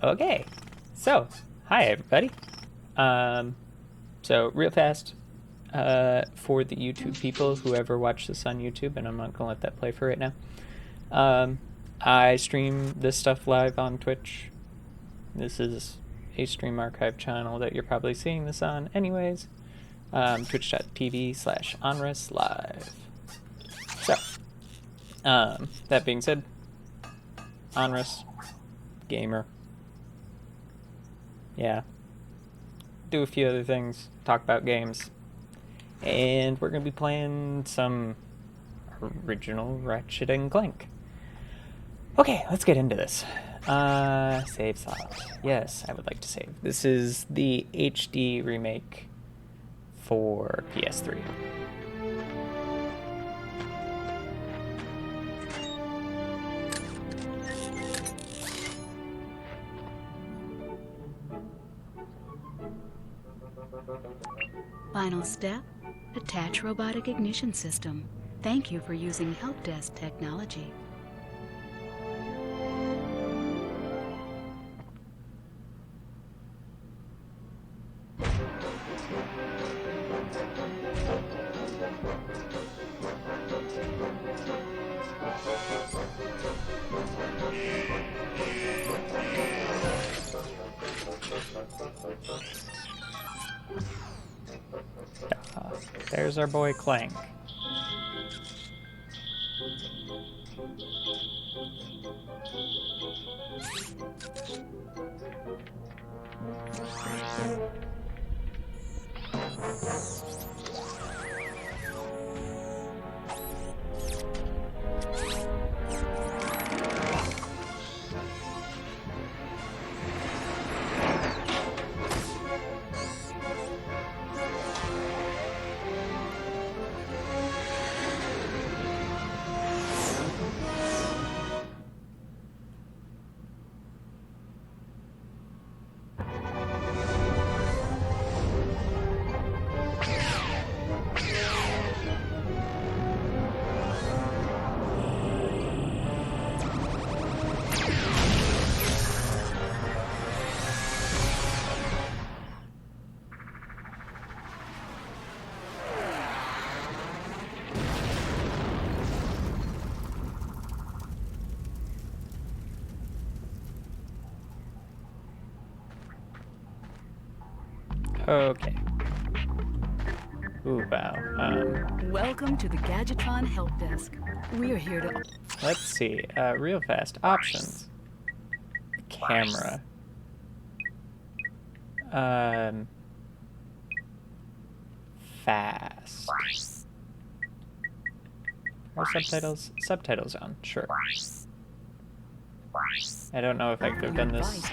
Okay, so hi everybody. So real fast, for the YouTube people, whoever watch this on YouTube, and I'm not gonna let that play for right now. I stream this stuff live on Twitch. This is a stream archive channel that you're probably seeing this on, anyways. Twitch.tv/onruslive. So, that being said, Onrus, gamer. Yeah. Do a few other things, talk about games. And we're going to be playing some original Ratchet and Clank. Okay, let's get into this. Save slot. Yes, I would like to save. This is the HD remake for PS3. Final step, attach robotic ignition system. Thank you for using help desk technology. There's our boy Clank. Okay. Ooh, wow. Welcome to the Gadgetron Help Desk. We're here to... Let's see. Real fast. Options. Camera. Fast. Are subtitles? Subtitles on. Sure. I don't know if I could have done this.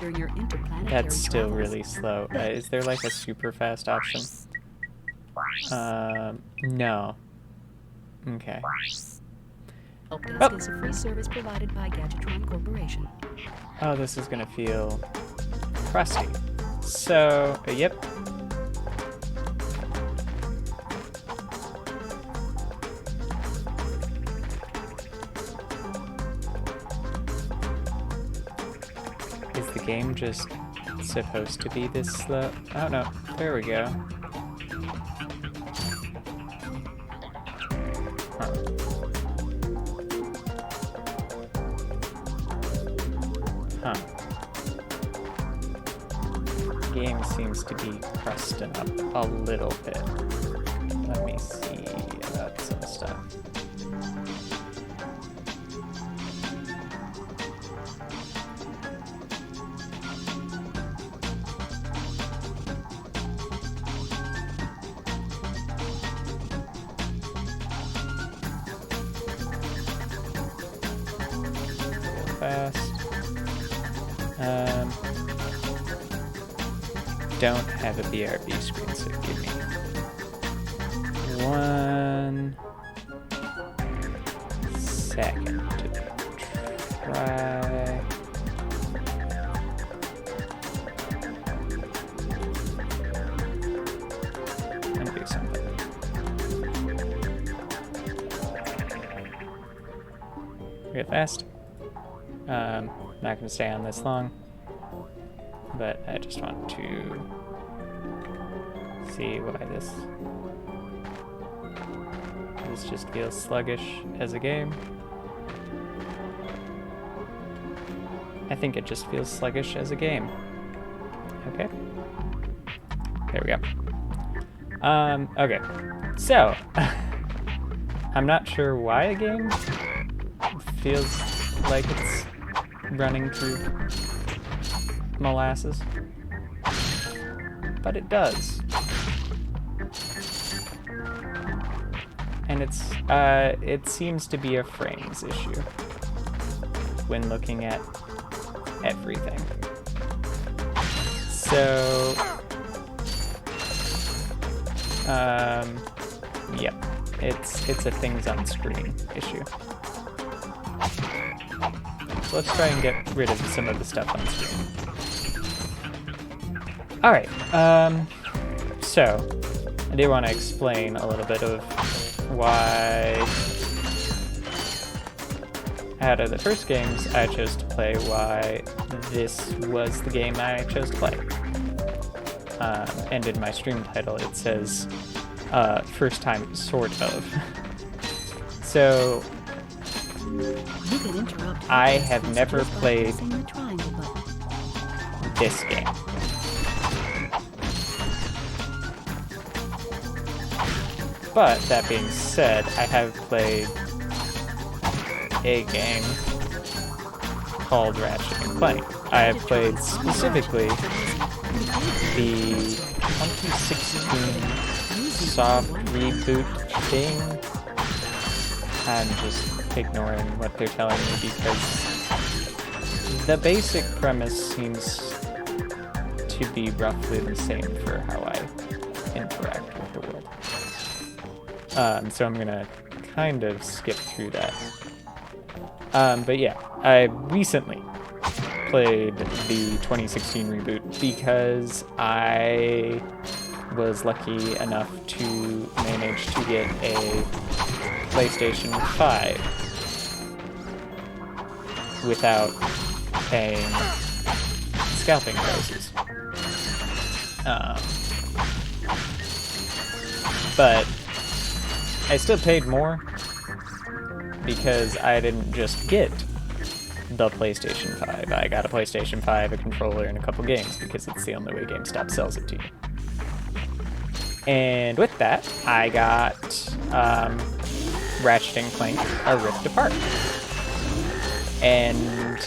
That's still really slow. Is there like a super fast option? No. Okay. Help Desk is a free service provided by Gadgetron Corporation. Oh, this is gonna feel crusty. So, yep. Is the game just supposed to be this slow? Oh no, there we go. Huh. Huh. Game seems to be crusting up a little bit. Let me see about some stuff. Fast. Don't have a BRB screen, so give me 1 second to try. And do something. Real fast. Not going to stay on this long. but I just want to see why this just feels sluggish as a game. I think it just feels sluggish as a game. Okay. There we go. Okay. So, I'm not sure why a game feels like it's running through molasses, but it does. And it seems to be a frames issue when looking at everything. So, yep, it's a things on screen issue. So let's try and get rid of some of the stuff on screen. Alright, so I do want to explain a little bit of why out of the first games I chose to play, why this was the game I chose to play. And in my stream title it says first time sort of. So I have never played this game. But that being said, I have played a game called Ratchet and Clank. I have played specifically the 2016 soft reboot thing. I'm just ignoring what they're telling me because the basic premise seems to be roughly the same for how I interact with the world. So I'm gonna kind of skip through that. But yeah, I recently played the 2016 reboot because I was lucky enough to manage to get a PlayStation 5 without paying scalping prices. But I still paid more because I didn't just get the PlayStation 5. I got a PlayStation 5, a controller, and a couple games because it's the only way GameStop sells it to you. And with that, I got Ratchet and Clank: A Rift Apart. And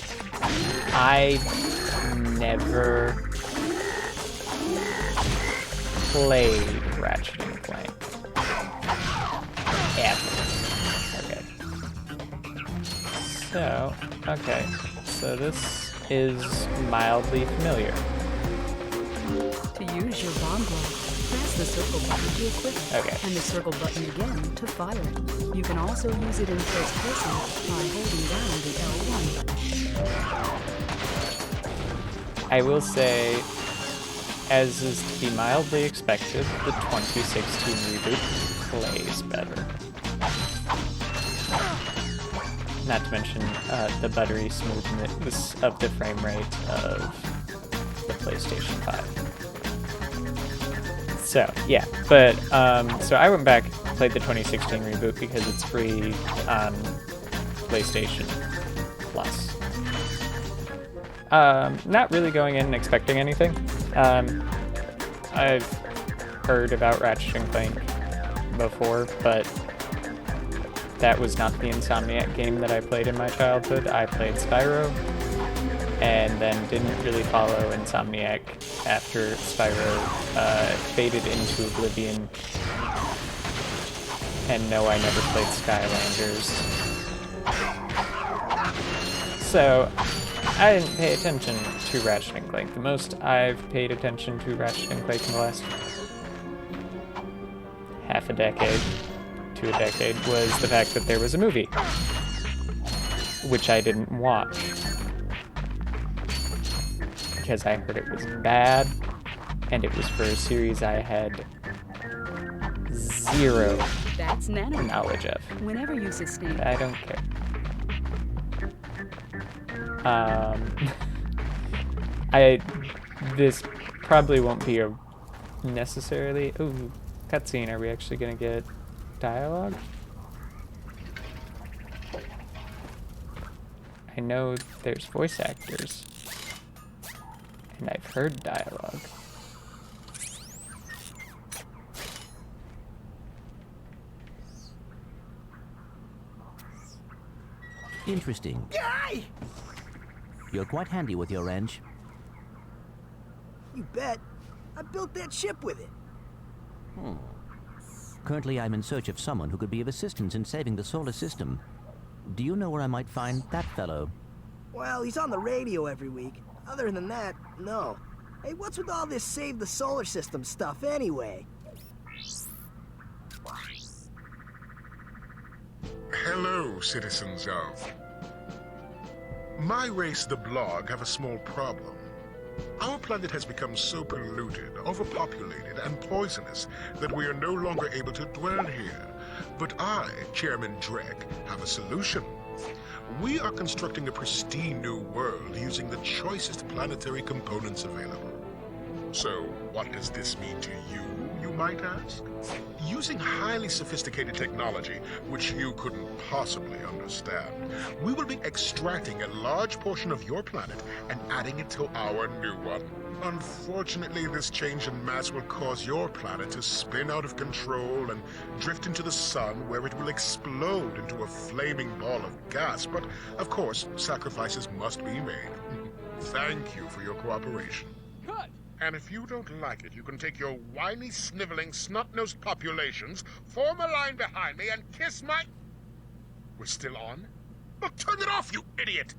I never played Ratchet and Clank. Ever. Okay. So this is mildly familiar. To use your bomb block, press the circle button to equip it, Okay. and the circle button again to fire it. You can also use it in first person by holding down the L1 button. I will say, as is to be mildly expected, the 2016 reboot plays better. Not to mention the buttery smoothness of the frame rate of the PlayStation 5. So, yeah, but, so I went back, played the 2016 reboot because it's free on PlayStation Plus. Not really going in and expecting anything. I've heard about Ratchet and Clank before, but that was not the Insomniac game that I played in my childhood. I played Spyro, and then didn't really follow Insomniac after Spyro faded into oblivion. And no, I never played Skylanders. So, I didn't pay attention to Ratchet and Clank. The most I've paid attention to Ratchet and Clank in the last half a decade to a decade was the fact that there was a movie, which I didn't watch because I heard it was bad, and it was for a series I had zero knowledge of. Whenever you sustain. I don't care. I this probably won't be a necessarily... Ooh, cutscene. Are we actually going to get dialogue? I know there's voice actors. And I've heard dialogue. Interesting. Guy! You're quite handy with your wrench. You bet. I built that ship with it. Currently, I'm in search of someone who could be of assistance in saving the solar system. Do you know where I might find that fellow? Well, he's on the radio every week. Other than that, no. Hey, what's with all this save the solar system stuff anyway? Hello, citizens of... My race, the Blog, have a small problem. Our planet has become so polluted, overpopulated, and poisonous that we are no longer able to dwell here. But I, Chairman Drek, have a solution. We are constructing a pristine new world using the choicest planetary components available. So, what does this mean to you, you might ask? Using highly sophisticated technology, which you couldn't possibly understand, we will be extracting a large portion of your planet and adding it to our new one. Unfortunately, this change in mass will cause your planet to spin out of control and drift into the sun, where it will explode into a flaming ball of gas. But, of course, sacrifices must be made. Thank you for your cooperation. And if you don't like it, you can take your whiny, sniveling, snot-nosed populations, form a line behind me, and kiss my... We're still on? Well, turn it off, you idiot!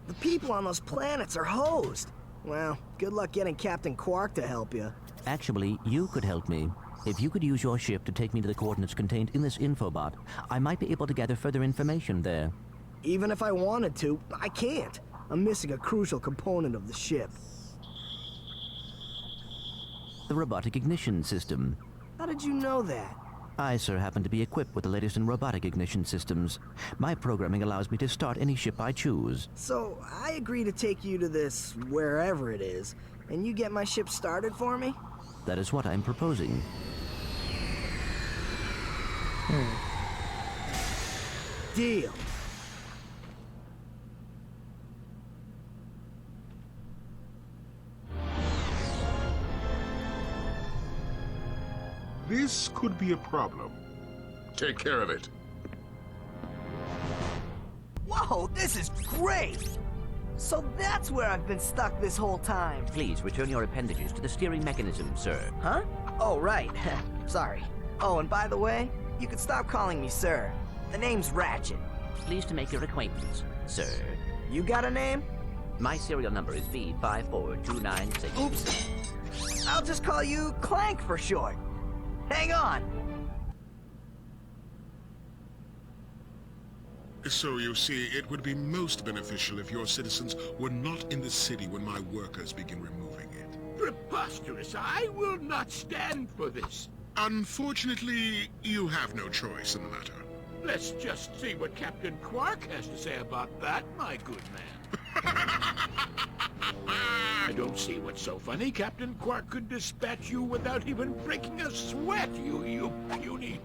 The people on those planets are hosed. Well, good luck getting Captain Quark to help you. Actually, you could help me. If you could use your ship to take me to the coordinates contained in this infobot, I might be able to gather further information there. Even if I wanted to, I can't. I'm missing a crucial component of the ship. The robotic ignition system. How did you know that? I, sir, happen to be equipped with the latest in robotic ignition systems. My programming allows me to start any ship I choose. So, I agree to take you to this wherever it is, and you get my ship started for me? That is what I'm proposing. Deal. This could be a problem. Take care of it. Whoa, this is great! So that's where I've been stuck this whole time. Please return your appendages to the steering mechanism, sir. Huh? Oh, right. Sorry. Oh, and by the way, you can stop calling me sir. The name's Ratchet. Pleased to make your acquaintance, sir. You got a name? My serial number is V54296. Oops. I'll just call you Clank for short. Hang on. So you see, it would be most beneficial if your citizens were not in the city when my workers begin removing it. Preposterous! I will not stand for this. Unfortunately, you have no choice in the matter. Let's just see what Captain Quark has to say about that, my good man. I don't see what's so funny. Captain Quark could dispatch you without even breaking a sweat, you puny...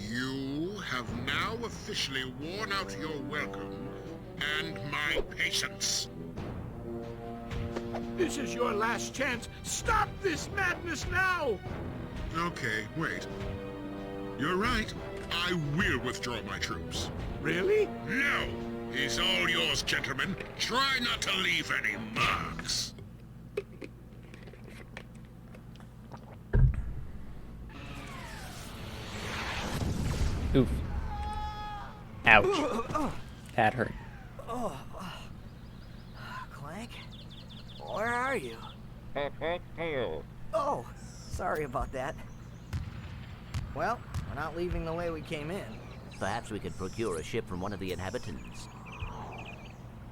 You have now officially worn out your welcome and my patience. This is your last chance. Stop this madness now! Okay, wait. You're right. I will withdraw my troops. Really? No! He's all yours, gentlemen. Try not to leave any marks. Oof. Ouch. That hurt. Clank? Where are you? Oh, sorry about that. Well, we're not leaving the way we came in. Perhaps we could procure a ship from one of the inhabitants.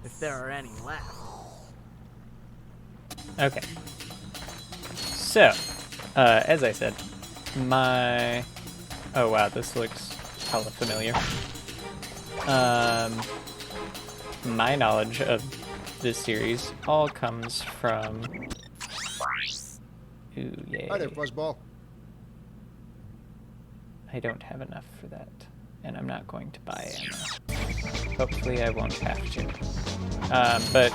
If there are any left. Okay. So, as I said, my... Oh wow, this looks hella familiar. My knowledge of this series all comes from... Ooh, yay. Hi there, Fuzzball. I don't have enough for that, and I'm not going to buy ammo. Hopefully I won't have to. But,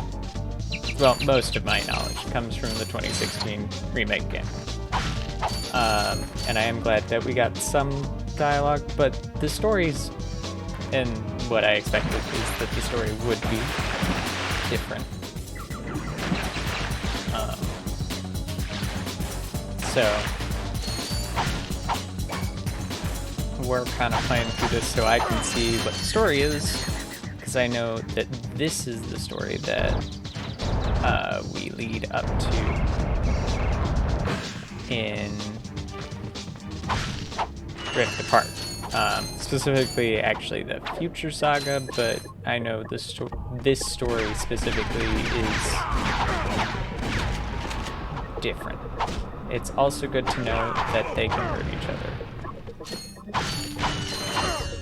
well, most of my knowledge comes from the 2016 remake game. And I am glad that we got some dialogue, but the stories, and what I expected is that the story would be different. So we're kind of playing through this so I can see what the story is, because I know that this is the story that we lead up to in Rift Apart. Specifically, actually, the Future Saga, but I know this story specifically is different. It's also good to know that they can hurt each other.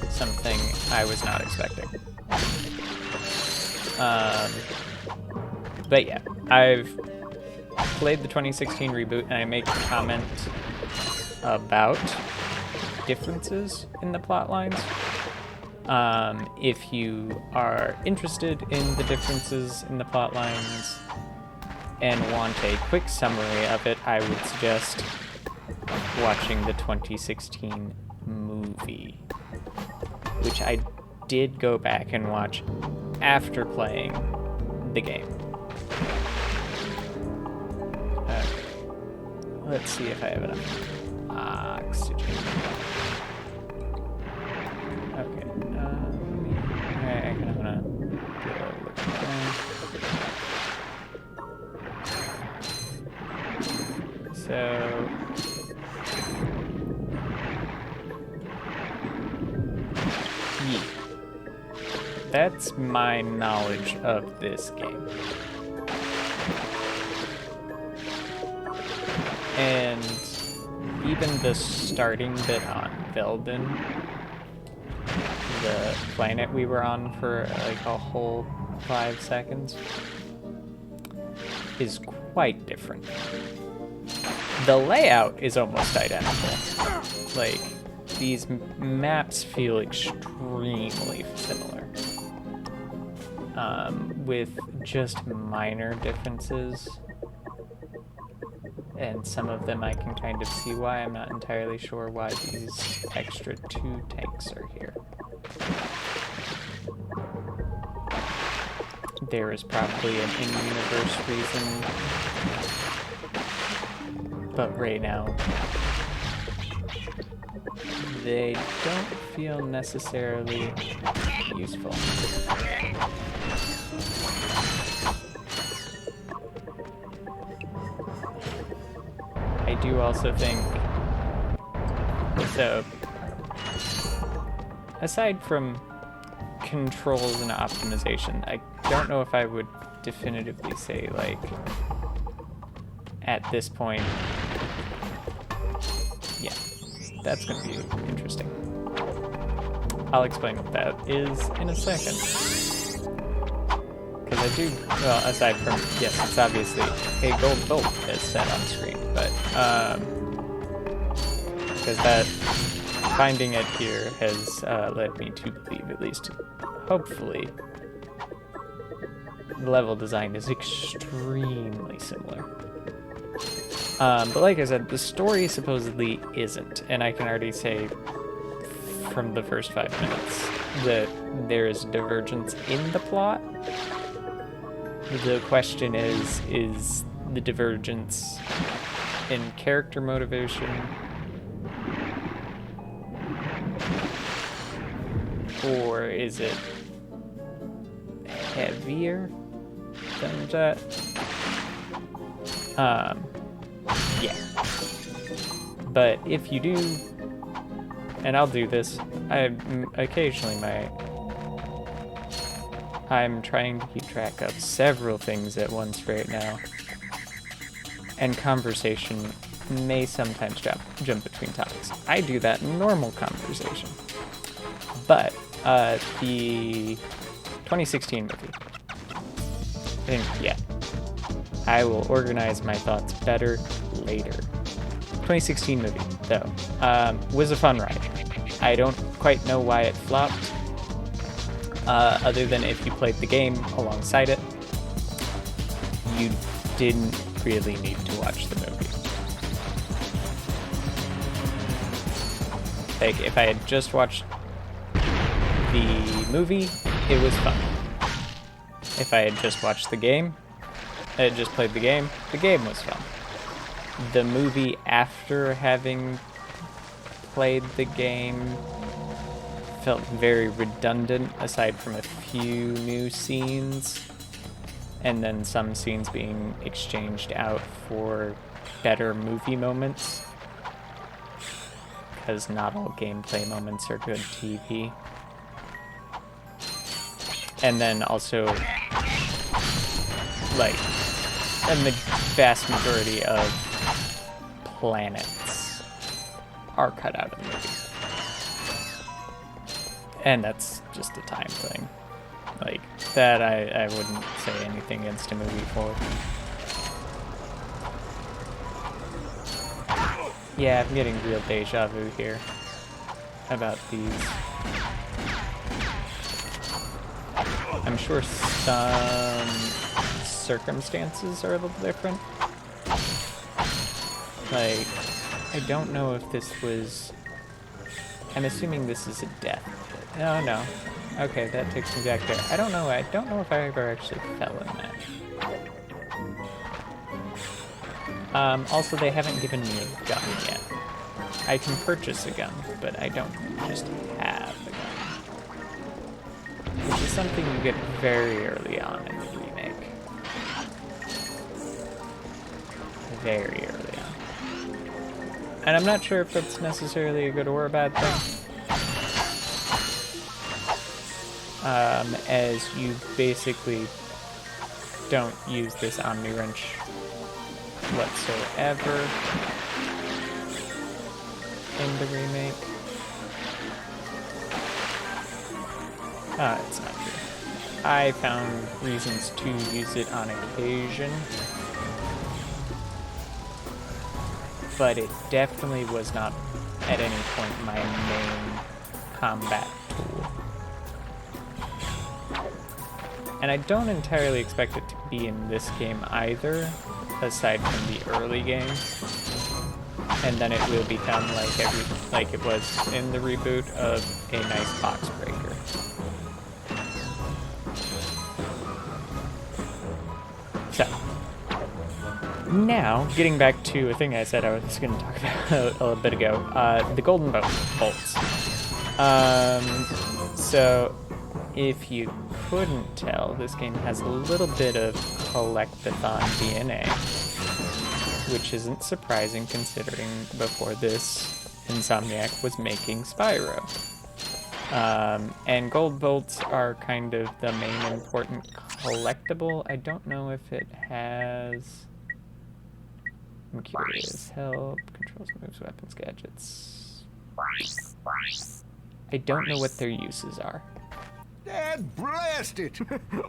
Something I was not expecting. But yeah, I've played the 2016 reboot, and I make a comment about differences in the plot lines. If you are interested in the differences in the plot lines and want a quick summary of it, I would suggest watching the 2016 movie, which I did go back and watch after playing the game. Let's see if I have enough oxygen. Okay, I kind of want to look down. So, yeah. That's my knowledge of this game. And even the starting bit on Velden, the planet we were on for like a whole 5 seconds, is quite different. The layout is almost identical. Like, these maps feel extremely similar. With just minor differences. And some of them I can kind of see why. I'm not entirely sure why these extra 2 tanks are here. There is probably an in-universe reason. But right now, they don't feel necessarily useful. I do also think, so, aside from controls and optimization, I don't know if I would definitively say, like, at this point, yeah, that's going to be interesting. I'll explain what that is in a second. Because I do, well, aside from, yes, it's obviously a gold bolt as set on screen, but, because that, finding it here has led me to believe, at least, hopefully, the level design is extremely similar. But like I said, the story supposedly isn't, and I can already say from the first 5 minutes that there is divergence in the plot. The question is the divergence in character motivation or is it heavier than that? Yeah. But if you do, and I'll do this, I'm trying to keep track of several things at once right now, and conversation may sometimes jump between topics. I do that in normal conversation. But the 2016 movie think, yeah. I will organize my thoughts better later. 2016 movie, though. Was a fun ride. I don't quite know why it flopped, other than if you played the game alongside it, you didn't really need to watch the movie. Like, if I had just watched the movie, it was fun. If I had just watched the game, I had just played the game was fun. The movie, after having played the game, felt very redundant, aside from a few new scenes, and then some scenes being exchanged out for better movie moments, because not all gameplay moments are good TV. And then also, like, the vast majority of planets are cut out of the movie. And that's just a time thing. Like, that I wouldn't say anything against a movie for. Yeah, I'm getting real deja vu here about these. I'm sure some circumstances are a little different. Like, I don't know if this was... I'm assuming this is a death. No. Okay, that takes me back there. I don't know if I ever actually fell in that. Also, they haven't given me a gun yet. I can purchase a gun, but I don't just have a gun. Which is something you get very early on in the remake. Very early on. And I'm not sure if that's necessarily a good or a bad thing. As you basically don't use this Omni Wrench whatsoever in the remake. It's not true. I found reasons to use it on occasion, but it definitely was not at any point my main combat tool. And I don't entirely expect it to be in this game either, aside from the early game. And then it will become like it was in the reboot of a nice box breaker. So, now, getting back to a thing I said I was going to talk about a little bit ago, the golden bolts. So, if you couldn't tell, this game has a little bit of collectathon DNA, which isn't surprising considering before this, Insomniac was making Spyro. And gold bolts are kind of the main important collectible. I don't know if it has... I'm curious. Help, controls, moves, weapons, gadgets. I don't know what their uses are. Dad, blast it!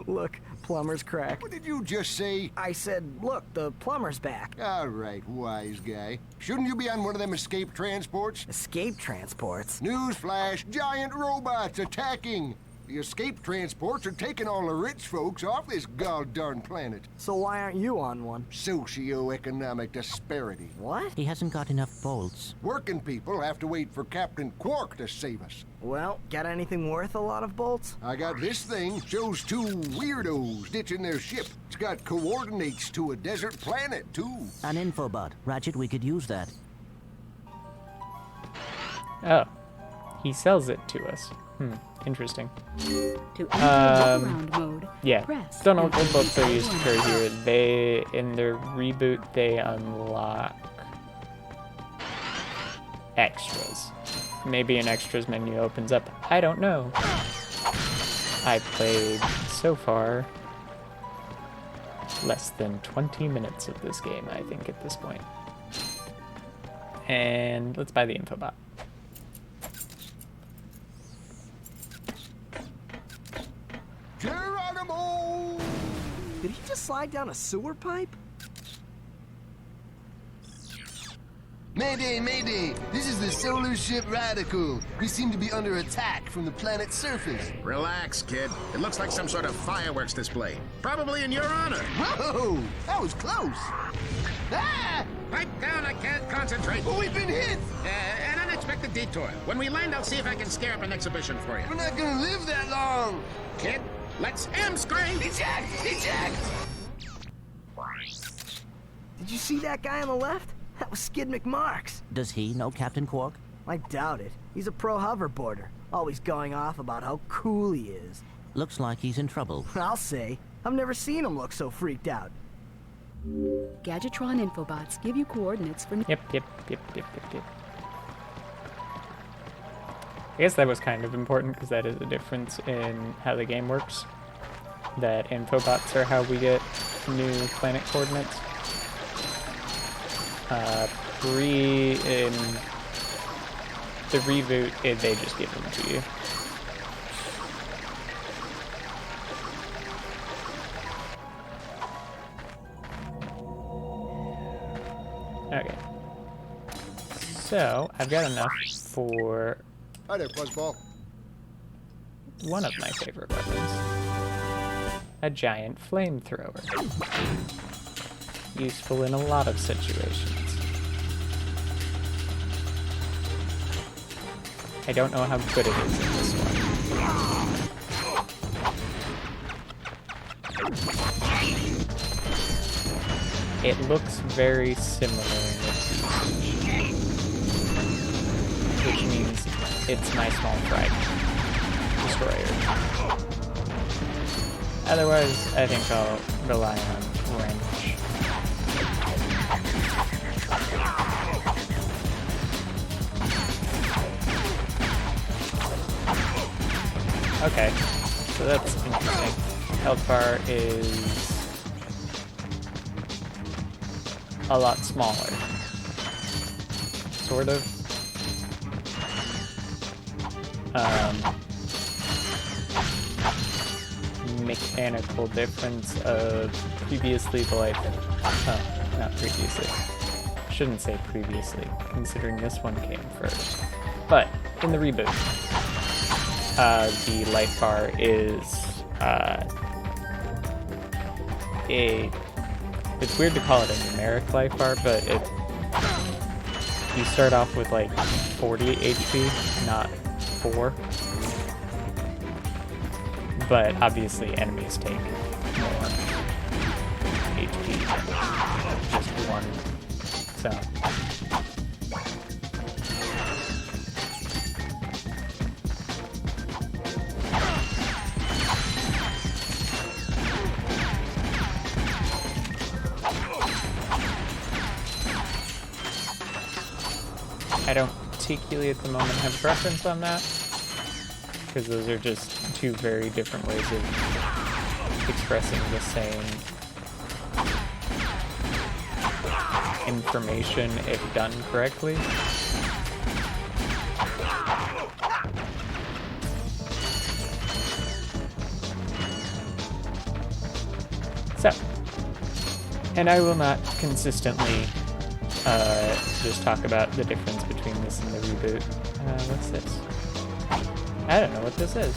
Look, plumber's crack. What did you just say? I said, look, the plumber's back. All right, wise guy. Shouldn't you be on one of them escape transports? Escape transports? Newsflash, giant robots attacking! The escape transports are taking all the rich folks off this gall-darn planet. So why aren't you on one? Socioeconomic disparity. What? He hasn't got enough bolts. Working people have to wait for Captain Quark to save us. Well, got anything worth a lot of bolts? I got this thing. Shows two weirdos ditching their ship. It's got coordinates to a desert planet, too. An infobot. Ratchet, we could use that. Oh. He sells it to us. Interesting. To enter walk-around mode, Yeah. press Don't know what and the books are used for enter here. They, in their reboot, they unlock extras. Maybe an extras menu opens up. I don't know. I played, so far, less than 20 minutes of this game, I think, at this point. And let's buy the infobot. Geronimo! Did he just slide down a sewer pipe? Mayday, mayday! This is the solar ship Radical. We seem to be under attack from the planet's surface. Relax, kid. It looks like some sort of fireworks display. Probably in your honor. Whoa! That was close! Ah! Pipe down, I can't concentrate. Oh, we've been hit! An unexpected detour. When we land, I'll see if I can scare up an exhibition for you. We're not gonna live that long! Kid, let's M-screen! Eject! Eject! Did you see that guy on the left? That was Skid McMarks. Does he know Captain Quark? I doubt it. He's a pro hoverboarder, always going off about how cool he is. Looks like he's in trouble. I'll say. I've never seen him look so freaked out. Gadgetron infobots give you coordinates for... Yep. I guess that was kind of important because that is a difference in how the game works. That infobots are how we get new planet coordinates. In the reboot, they just give them to you. Okay. So, I've got enough for Hi there, Fuzzball. one of my favorite weapons. A giant flamethrower. Useful in a lot of situations. I don't know how good it is in this one. It looks very similar in its usage, which means it's my small fragment destroyer. Otherwise, I think I'll rely on wrench. Okay, so that's interesting. Health bar is a lot smaller. Sort of. Mechanical difference of previously the life. Oh, not previously. Shouldn't say previously, considering this one came first. But in the reboot, the life bar is it's weird to call it a numeric life bar, but you start off with like 40 HP, not 4. But obviously enemies take more HP than just 1. So I don't particularly at the moment have a preference on that, because those are just two very different ways of expressing the same information if done correctly. So, and I will not consistently just talk about the difference between this and the reboot. What's this? I don't know what this is.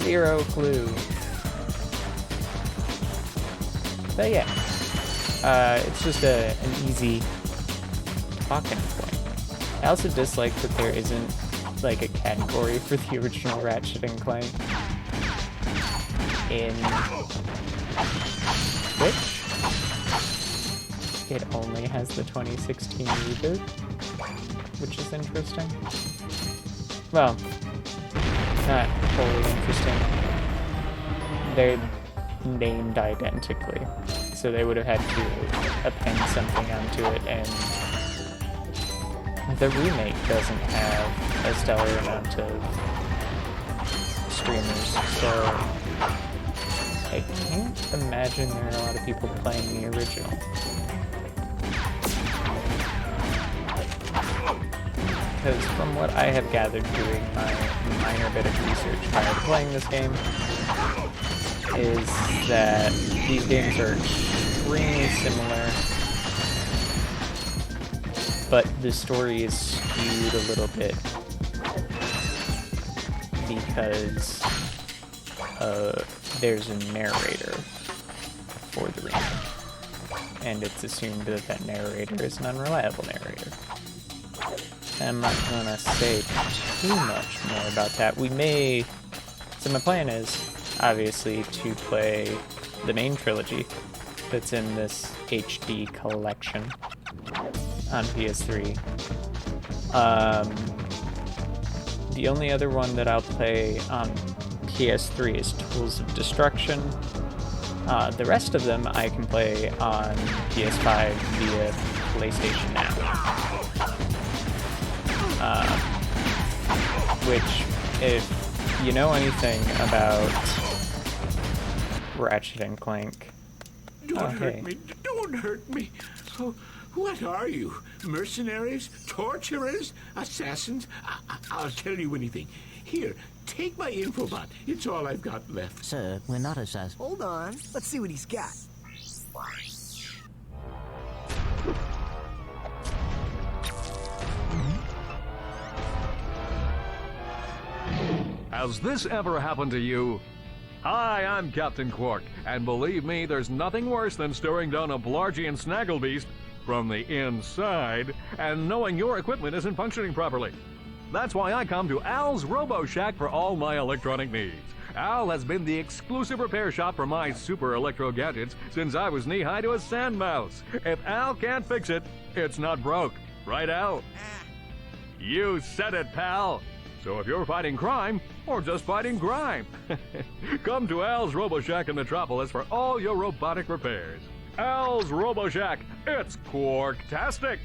Zero clue. But yeah, it's just an easy talking point. I also dislike that there isn't like a category for the original Ratchet and Clank in Switch. It only has the 2016 reboot, which is interesting. Well, not wholly interesting. They're named identically, so they would have had to append something onto it, and the remake doesn't have a stellar amount of streamers, so I can't imagine there are a lot of people playing the original. Because from what I have gathered doing my minor bit of research prior to playing this game, is that these games are extremely similar, but the story is skewed a little bit because there's a narrator for the remake, and it's assumed that that narrator is an unreliable narrator. I'm not gonna say too much more about that. So my plan is, obviously, to play the main trilogy that's in this HD collection on PS3. The only other one that I'll play on PS3 is Tools of Destruction. The rest of them I can play on PS5 via PlayStation Now. Which, if you know anything about Ratchet and Clank... Don't hurt me. Don't hurt me. Oh, what are you? Mercenaries? Torturers? Assassins? I'll tell you anything. Here, take my infobot. It's all I've got left. Sir, we're not assassins. Hold on. Let's see what he's got. Has this ever happened to you? Hi, I'm Captain Quark, and believe me, there's nothing worse than staring down a Blargian snagglebeast from the inside and knowing your equipment isn't functioning properly. That's why I come to Al's RoboShack for all my electronic needs. Al has been the exclusive repair shop for my super electro gadgets since I was knee-high to a sand mouse. If Al can't fix it, it's not broke. Right, Al? You said it, pal. So if you're fighting crime, or just fighting grime, come to Al's RoboShack in Metropolis for all your robotic repairs. Al's RoboShack, it's Quarktastic!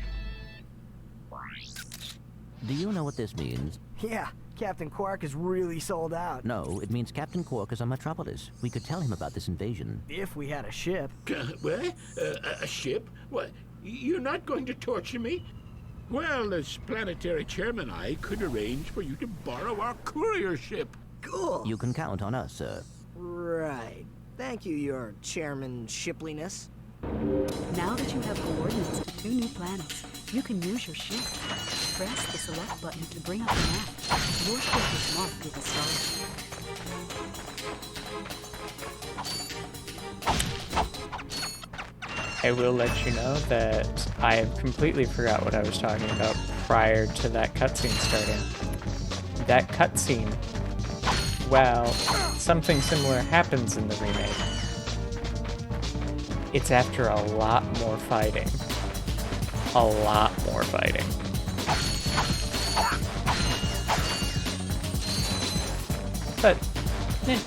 Do you know what this means? Yeah, Captain Quark is really sold out. No, it means Captain Quark is on Metropolis. We could tell him about this invasion. If we had a ship. What? A ship? What? You're not going to torture me? Well, as planetary chairman, I could arrange for you to borrow our courier ship. Cool. You can count on us, sir. Right. Thank you, your chairman shipliness. Now that you have coordinates to 2 new planets, you can use your ship. Press the select button to bring up a map. Your ship is marked with a star. I will let you know that I have completely forgot what I was talking about prior to that cutscene starting. That cutscene, well, something similar happens in the remake. It's after a lot more fighting. A lot more fighting. But, yeah.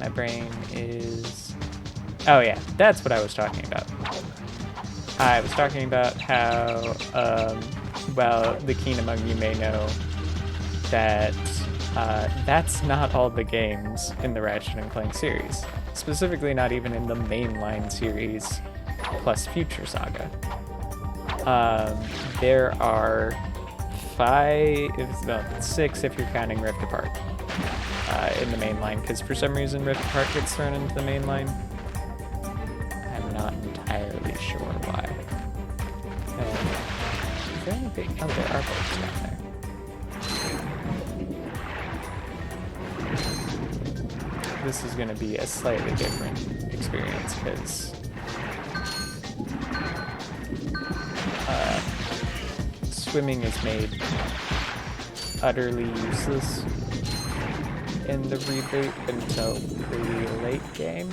My brain is... Oh yeah, that's what I was talking about. I was talking about how, well, the keen among you may know that that's not all the games in the Ratchet and Clank series. Specifically not even in the mainline series plus Future Saga. There are 6 if you're counting Rift Apart. In the main line, because for some reason Rift Apart gets thrown into the main line. I'm not entirely sure why. Is there any big... Oh, there are boats down there. This is going to be a slightly different experience, because... swimming is made utterly useless in the reboot until pretty late game.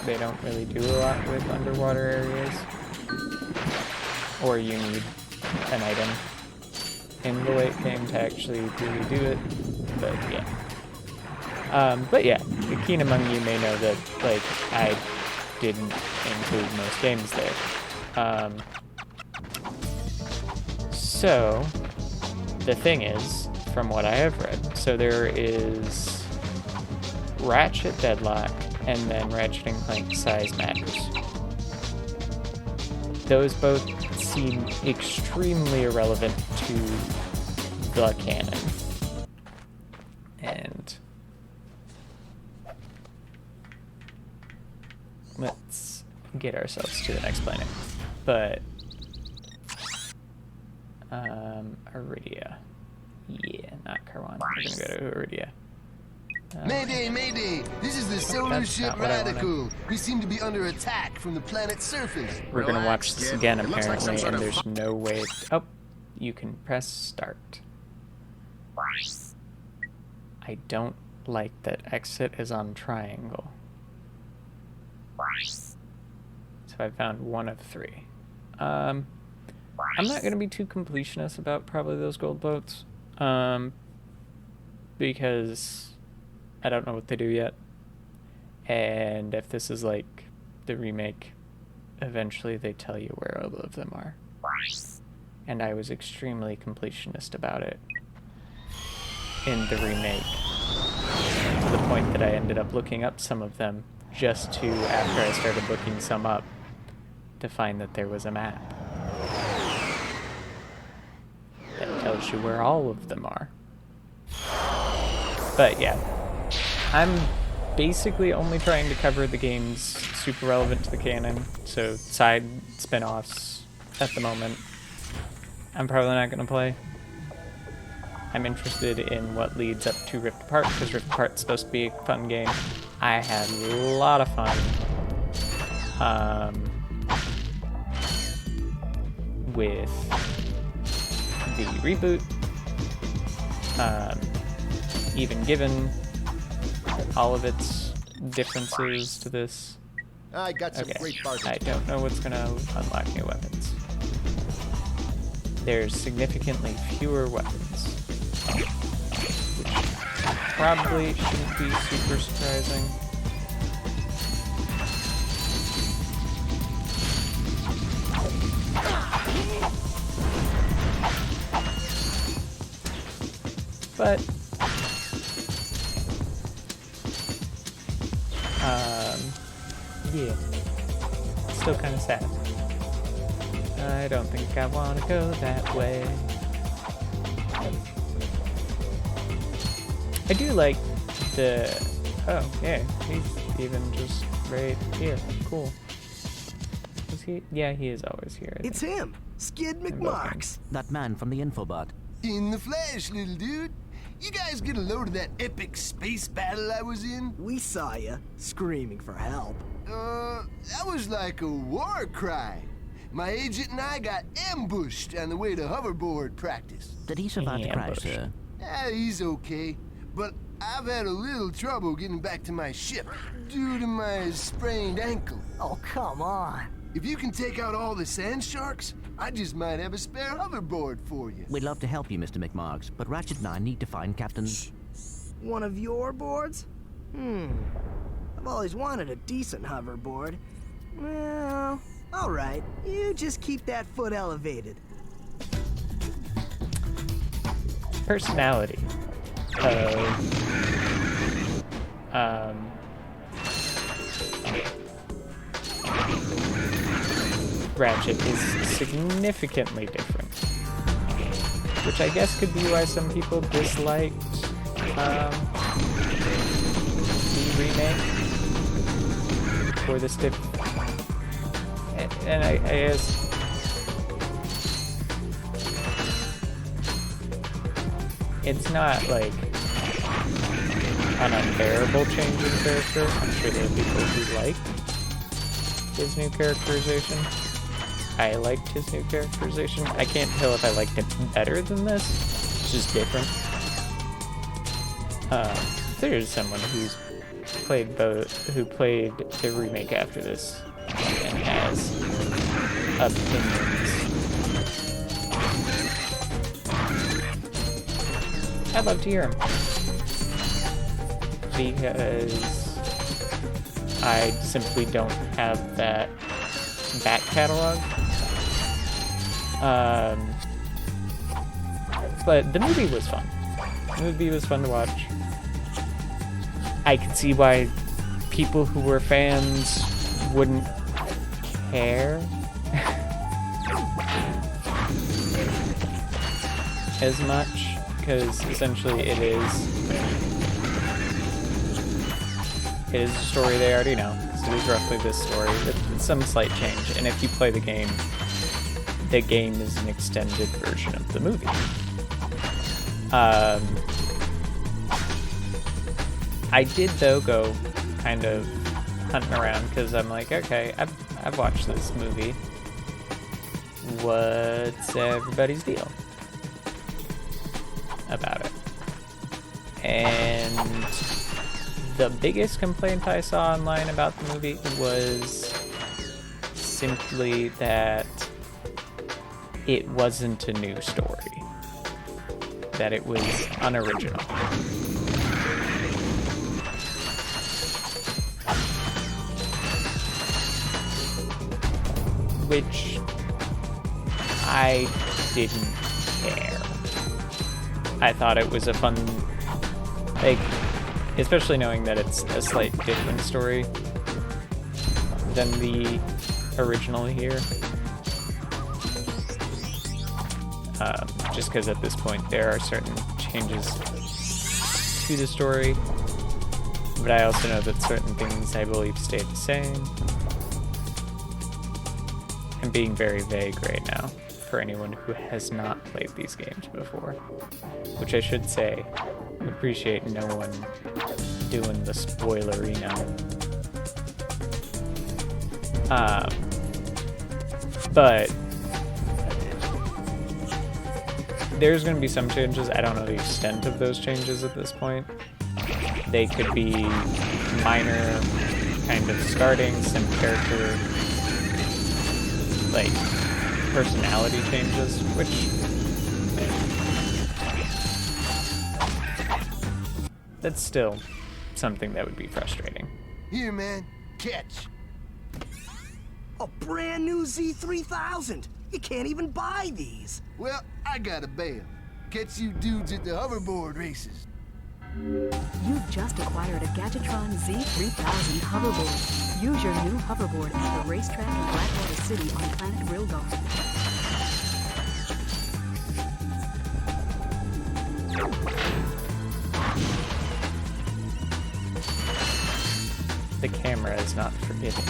They don't really do a lot with underwater areas. Or you need an item in the late game to actually really do it. But yeah. The keen among you may know that, like, I didn't include most games there. So, the thing is, from what I have read, so there is Ratchet Deadlock, and then Ratchet and Clank Size Matters. Those both seem extremely irrelevant to the canon. And let's get ourselves to the next planet. But Iridia. Yeah, not Karwan. We're gonna go to Iridia. Mayday, mayday! This is the solar that's ship not what I wanted. Radical. We seem to be under attack from the planet's surface. We're gonna watch Relax, this kid. again, It looks like some apparently, sort and of there's no way. Oh, you can press start. I don't like that exit is on triangle. So I found one of 3. I'm not gonna be too completionist about probably those gold boats, because I don't know what they do yet, and if this is like the remake, eventually they tell you where all of them are, and I was extremely completionist about it in the remake, to the point that I ended up looking up some of them just to, after I started looking some up, to find that there was a map that tells you where all of them are. But yeah, I'm basically only trying to cover the games super relevant to the canon, so side spin-offs at the moment I'm probably not going to play. I'm interested in what leads up to Rift Apart, because Rift Apart's supposed to be a fun game. I had a lot of fun with the reboot, even given all of its differences to this. I got some Okay, great bargains. I don't know what's going to unlock new weapons. There's significantly fewer weapons, which probably shouldn't be super surprising. But yeah, still kind of sad. I don't think I want to go that way. I do like the... Oh, yeah, he's even just right here. Cool. Is he? Yeah, he is always here. I It's think. him, Skid both McMarks. That man from the infobot. In the flesh, little dude. You guys get a load of that epic space battle I was in? We saw ya, screaming for help. That was like a war cry. My agent and I got ambushed on the way to hoverboard practice. Did he survive the crash, Ambush. sir? Yeah, he's okay. But I've had a little trouble getting back to my ship due to my sprained ankle. Oh, come on. If you can take out all the sand sharks, I just might have a spare hoverboard for you. We'd love to help you, Mr. McMarks, but Ratchet and I need to find Captain... One of your boards? I've always wanted a decent hoverboard. Well, all right. You just keep that foot elevated. Personality of Ratchet is significantly different, which I guess could be why some people disliked the remake or the stiff. And I guess it's not like an unbearable change in character. I'm sure there are people who liked his new characterization. I liked his new characterization. I can't tell if I liked it better than this. It's just different. There's someone who played the remake after this and has opinions. I'd love to hear him, because I simply don't have that back catalog. But the movie was fun. The movie was fun to watch. I could see why people who were fans wouldn't care. as much, because essentially it is a story they already know. So it is roughly this story with some slight change. And if you play the game is an extended version of the movie. I did, though, go kind of hunting around because I'm like, okay, I've watched this movie. What's everybody's deal about it? And the biggest complaint I saw online about the movie was simply that it wasn't a new story, that it was unoriginal. Which I didn't care. I thought it was a fun, like, especially knowing that it's a slight different story than the original here. Just because at this point there are certain changes to the story, but I also know that certain things I believe stayed the same. I'm being very vague right now for anyone who has not played these games before, which I should say, I appreciate no one doing the spoilerino. But there's going to be some changes. I don't know the extent of those changes at this point. They could be minor kind of starting, some character, like, personality changes, which that's still something that would be frustrating. Here, man. Catch. A brand new Z3000. You can't even buy these. Well, I got a bail. Catch you dudes at the hoverboard races. You've just acquired a Gadgetron Z3000 hoverboard. Use your new hoverboard at the racetrack in Blackwater City on Planet Rilgar. The camera is not forgiving.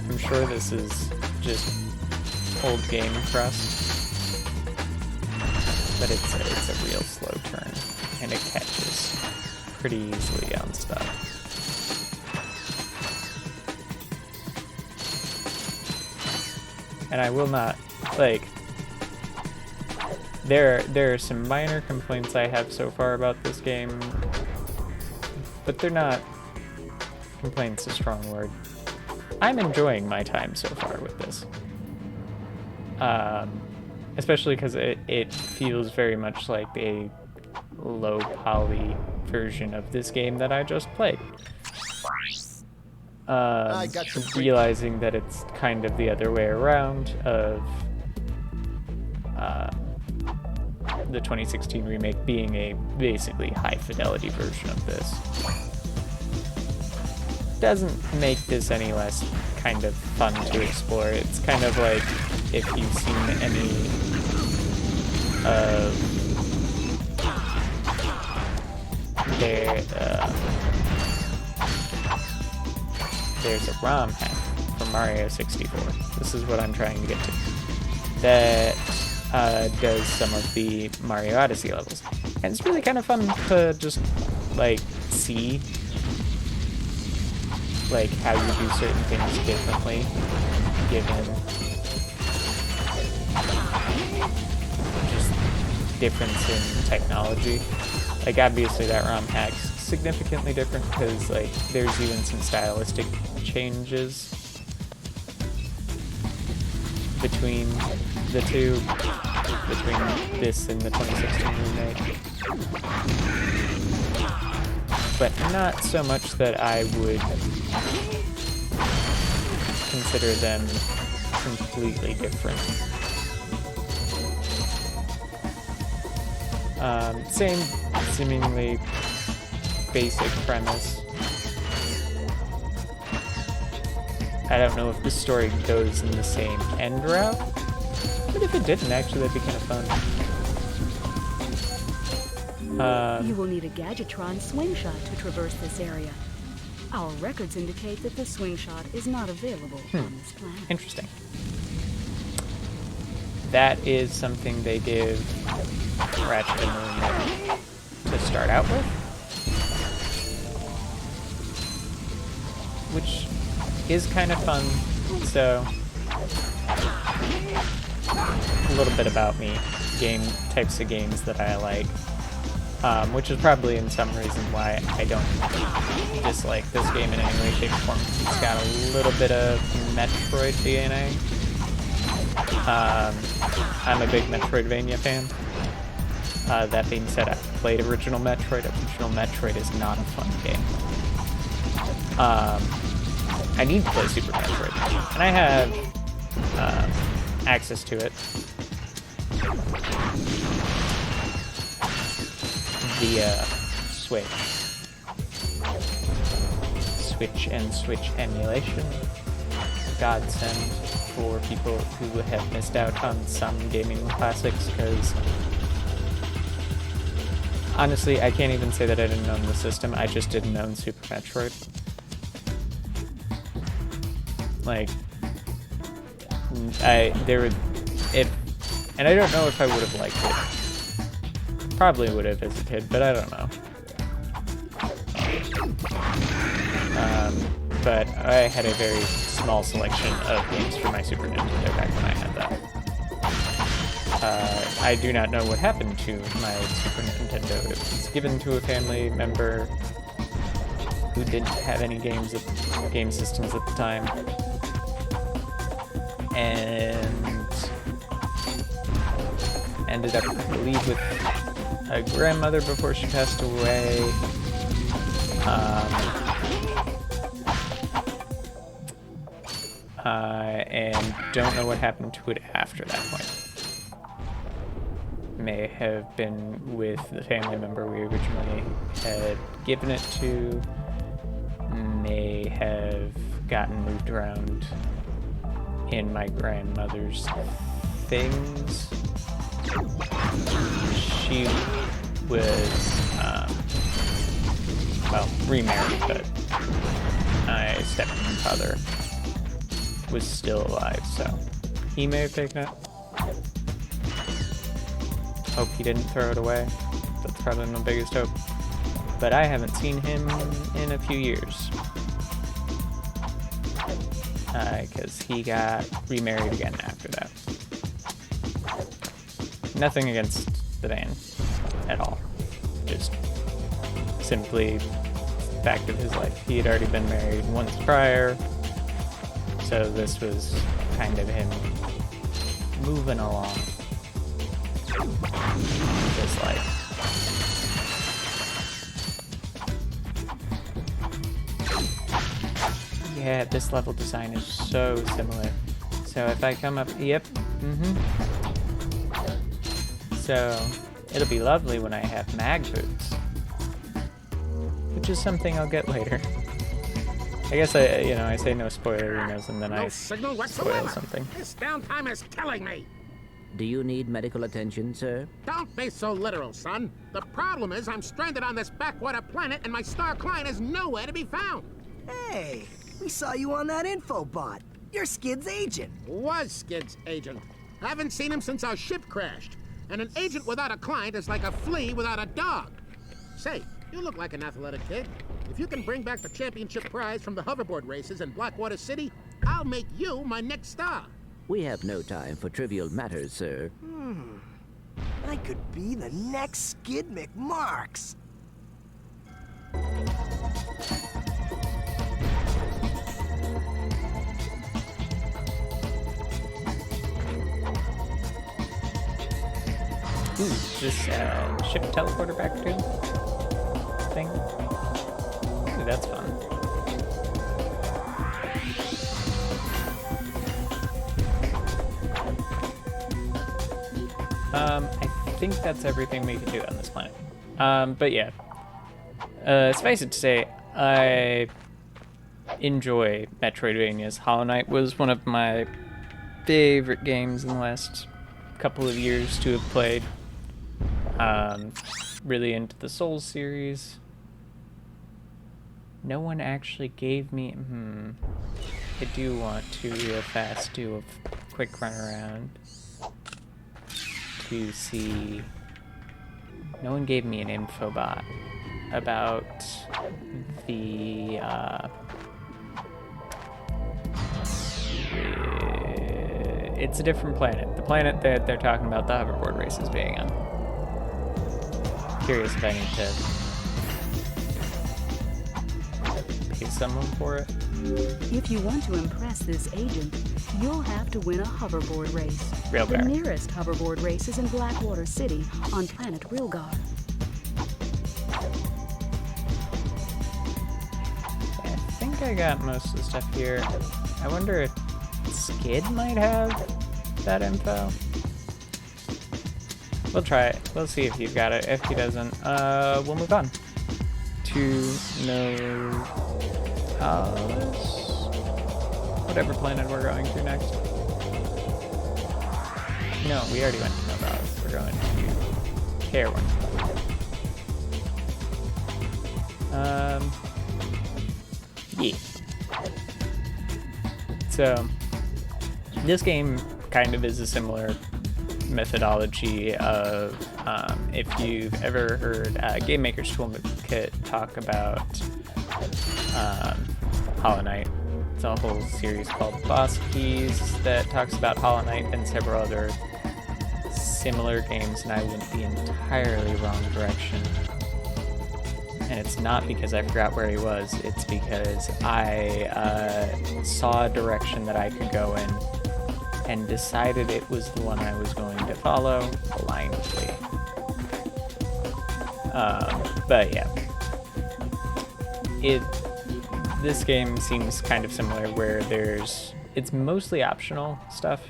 I'm sure this is just old game crust, but it's a real slow turn, and it catches pretty easily on stuff. And I will not, like, there are some minor complaints I have so far about this game, but they're not, complaints a strong word. I'm enjoying my time so far with this. Especially because it feels very much like a low poly version of this game that I just played. Realizing that it's kind of the other way around of the 2016 remake being a basically high fidelity version of this. Doesn't make this any less kind of fun to explore. It's kind of like if you've seen any of there's a ROM hack from Mario 64. This is what I'm trying to get to. That does some of the Mario Odyssey levels. And it's really kind of fun to just, like, see like how you do certain things differently, given just difference in technology. Like, obviously that ROM hack's significantly different because, like, there's even some stylistic changes between the two, between this and the 2016 remake. But not so much that I would consider them completely different. Same seemingly basic premise. I don't know if the story goes in the same end route, but if it didn't, actually that'd be kind of fun. You will need a Gadgetron swing shot to traverse this area. Our records indicate that the swing shot is not available on this planet. Interesting. That is something they give Ratchet and Clank to start out with, which is kind of fun. So, a little bit about me, types of games that I like, which is probably in some reason why I don't dislike this game in any way, shape, or form. It's got a little bit of Metroid DNA. I'm a big Metroidvania fan. That being said, I've played Original Metroid. Original Metroid is not a fun game. I need to play Super Metroid, and I have access to it via Switch. Switch and Switch emulation. Godsend for people who have missed out on some gaming classics, because honestly, I can't even say that I didn't own the system. I just didn't own Super Metroid. Like, and I don't know if I would have liked it. Probably would have as a kid, but I don't know. But I had a very small selection of games for my Super Nintendo back when I had that. I do not know what happened to my Super Nintendo. It was given to a family member who didn't have any game systems at the time. And ended up, I believe, with a grandmother before she passed away. And don't know what happened to it after that point. May have been with the family member we originally had given it to. May have gotten moved around in my grandmother's things. She was, remarried, but my stepfather was still alive, so he may have taken it. Hope he didn't throw it away. That's probably my biggest hope. But I haven't seen him in a few years. Because he got remarried again after that. Nothing against the man at all. Just simply fact of his life. He had already been married once prior, so this was kind of him moving along his life. Yeah, this level design is so similar. So if I come up, yep, So it'll be lovely when I have mag boots, which is something I'll get later. I guess I say no spoilerinos and then I spoil something. This downtime is killing me. Do you need medical attention, sir? Don't be so literal, son. The problem is I'm stranded on this backwater planet and my star client is nowhere to be found. Hey, we saw you on that infobot. You're Skid's agent. Was Skid's agent. Haven't seen him since our ship crashed. And an agent without a client is like a flea without a dog. Say, you look like an athletic kid. If you can bring back the championship prize from the hoverboard races in Blackwater City, I'll make you my next star. We have no time for trivial matters, sir. I could be the next Skid McMarks. Ooh, this ship teleporter back to thing. Ooh, that's fun. I think that's everything we can do on this planet. But yeah, suffice it to say, I enjoy Metroidvanias. Hollow Knight was one of my favorite games in the last couple of years to have played. really into the Souls series. No one actually gave me... I do want to real fast do a quick run around to see... No one gave me an infobot about the... It's a different planet. The planet that they're talking about the hoverboard races being on. Curious if I need to pay someone for it. If you want to impress this agent, you'll have to win a hoverboard race. Real The bear. nearest hoverboard race is in Blackwater City on planet Rilgar. I think I got most of the stuff here. I wonder if Skid might have that info. We'll try it. We'll see if he's got it. If he doesn't, we'll move on to whatever planet we're going to next. No, we already went to Novalis. We're going to Carewin. Yeah. So, this game kind of is a similar methodology of, if you've ever heard Game Maker's Toolkit talk about Hollow Knight. It's a whole series called Boss Keys that talks about Hollow Knight and several other similar games, and I went the entirely wrong direction. And it's not because I forgot where he was, it's because I saw a direction that I could go in and decided it was the one I was going to follow blindly. But yeah. This game seems kind of similar where it's mostly optional stuff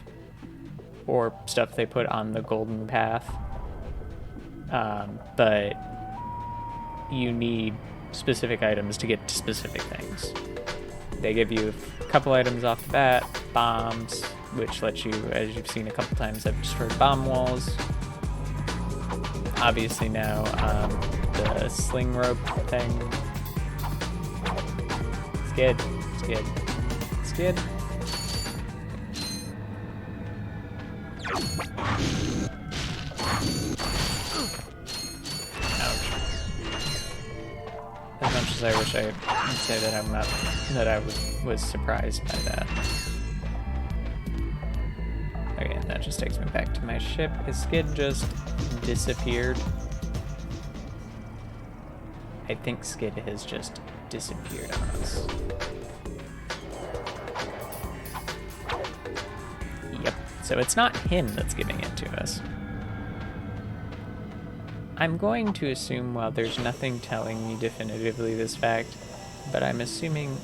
or stuff they put on the golden path. But you need specific items to get to specific things. They give you a couple items off the bat, bombs, which let you, as you've seen a couple times, I've destroyed bomb walls. Obviously now, the sling rope thing. Skid. As much as I wish I could say that I was surprised by that. Okay, that just takes me back to my ship. His Skid just disappeared. I think Skid has just disappeared on us. Yep, so it's not him that's giving it to us. I'm going to assume, while there's nothing telling me definitively this fact, but I'm assuming...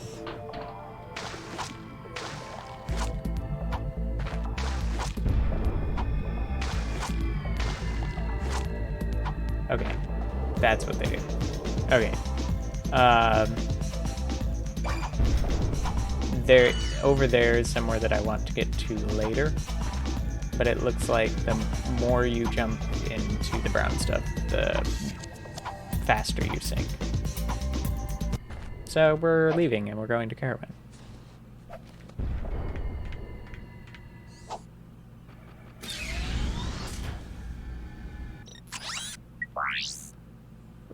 Okay, that's what they do. Okay. Over there is somewhere that I want to get to later, but it looks like the more you jump into the brown stuff, the faster you sink. So we're leaving and we're going to Carowin.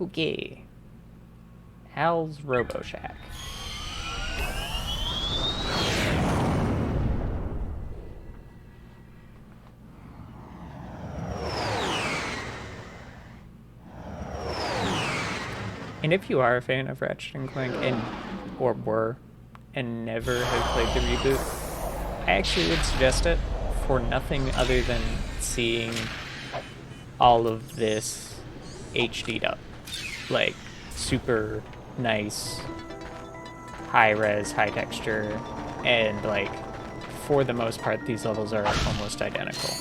Okay. Hal's Robo Shack. And if you are a fan of Ratchet and Clank, or were, and never have played the reboot, I actually would suggest it for nothing other than seeing all of this HD'd up. Like, super nice, high-res, high-texture, and, like, for the most part, these levels are almost identical.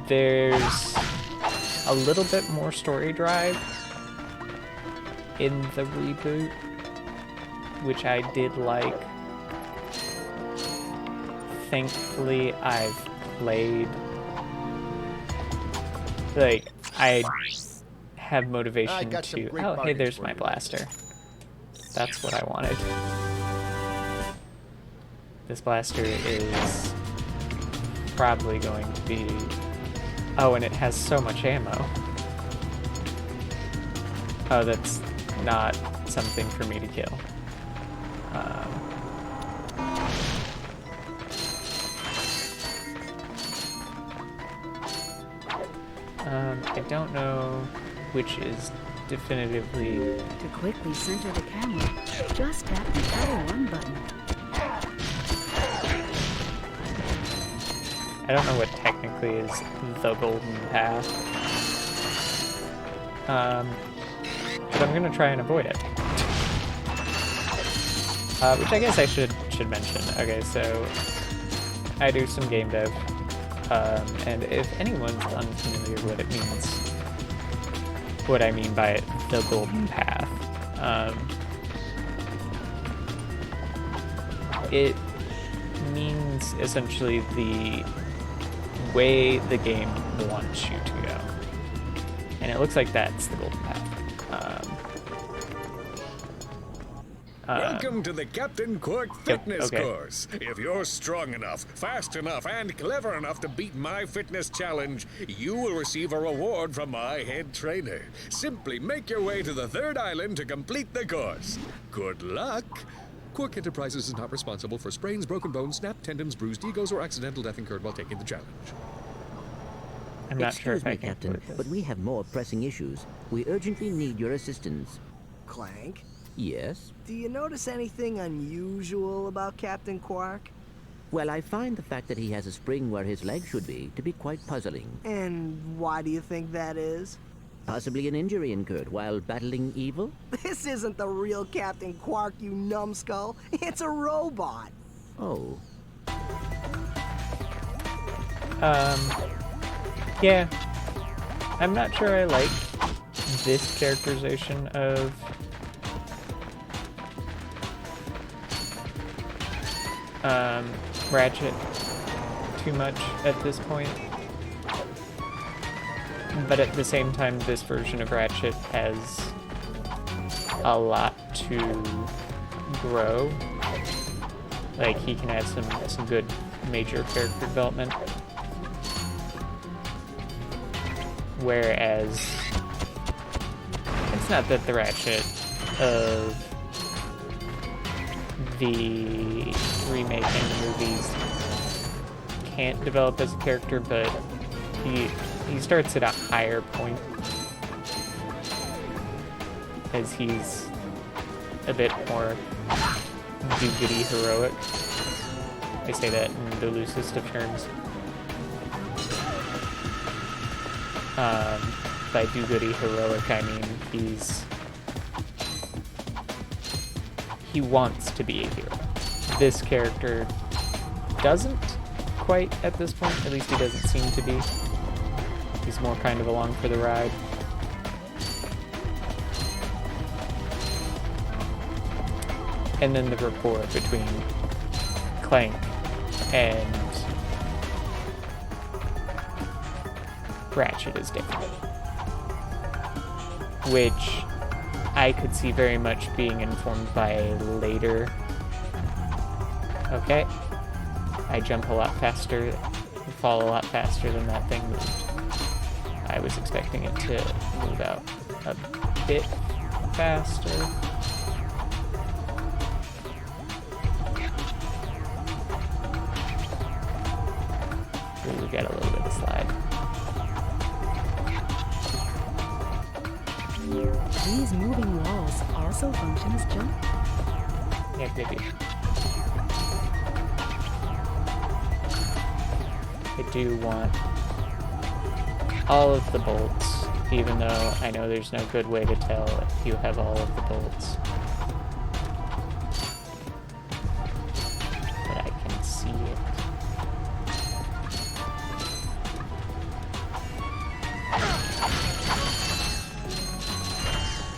There's a little bit more story drive in the reboot, which I did like. Thankfully, I've played, like, I have I motivation got some to... great Oh, hey, bargains there's for my you. blaster. That's what I wanted. This blaster is probably going to be... Oh, and it has so much ammo. Oh, that's not something for me to kill. I don't know which is definitively... To quickly center the camera, just tap the L1 button. I don't know what technically is the golden path. But I'm gonna try and avoid it. Which I guess I should mention. Okay, so I do some game dev, and if anyone's unfamiliar what it means, what I mean by the golden path, it means essentially the way the game wants you to go, and it looks like that's the golden path. Welcome to the Captain Quirk Yep, Fitness okay. Course. If you're strong enough, fast enough, and clever enough to beat my fitness challenge, you will receive a reward from my head trainer. Simply make your way to the third island to complete the course. Good luck. Quirk Enterprises is not responsible for sprains, broken bones, snapped tendons, bruised egos, or accidental death incurred while taking the challenge. I'm not sure Excuse if I me, can Captain, avoid this. but we have more pressing issues. We urgently need your assistance. Clank, Yes? do you notice anything unusual about Captain Quark? Well, I find the fact that he has a spring where his leg should be to be quite puzzling. And why do you think that is? Possibly an injury incurred while battling evil? This isn't the real Captain Quark, you numbskull. It's a robot. Oh. Yeah. I'm not sure I like this characterization of Ratchet too much at this point. But at the same time, this version of Ratchet has a lot to grow. Like, he can have some good major character development. Whereas, it's not that the Ratchet of the remake and the movies can't develop as a character, but he starts at a higher point as he's a bit more do-goody heroic. I say that in the loosest of terms. By do-goody heroic, I mean he wants to be a hero. This character doesn't quite at this point, at least he doesn't seem to be. He's more kind of along for the ride. And then the rapport between Clank and Ratchet is different. Which I could see very much being informed by later. Okay. I jump a lot faster, fall a lot faster than that thing moved. I was expecting it to move out a bit faster. Ooh, we got a little bit of slide. These moving walls also function as jump. Yeah, maybe. I do want all of the bolts, even though I know there's no good way to tell if you have all of the bolts. But I can see it.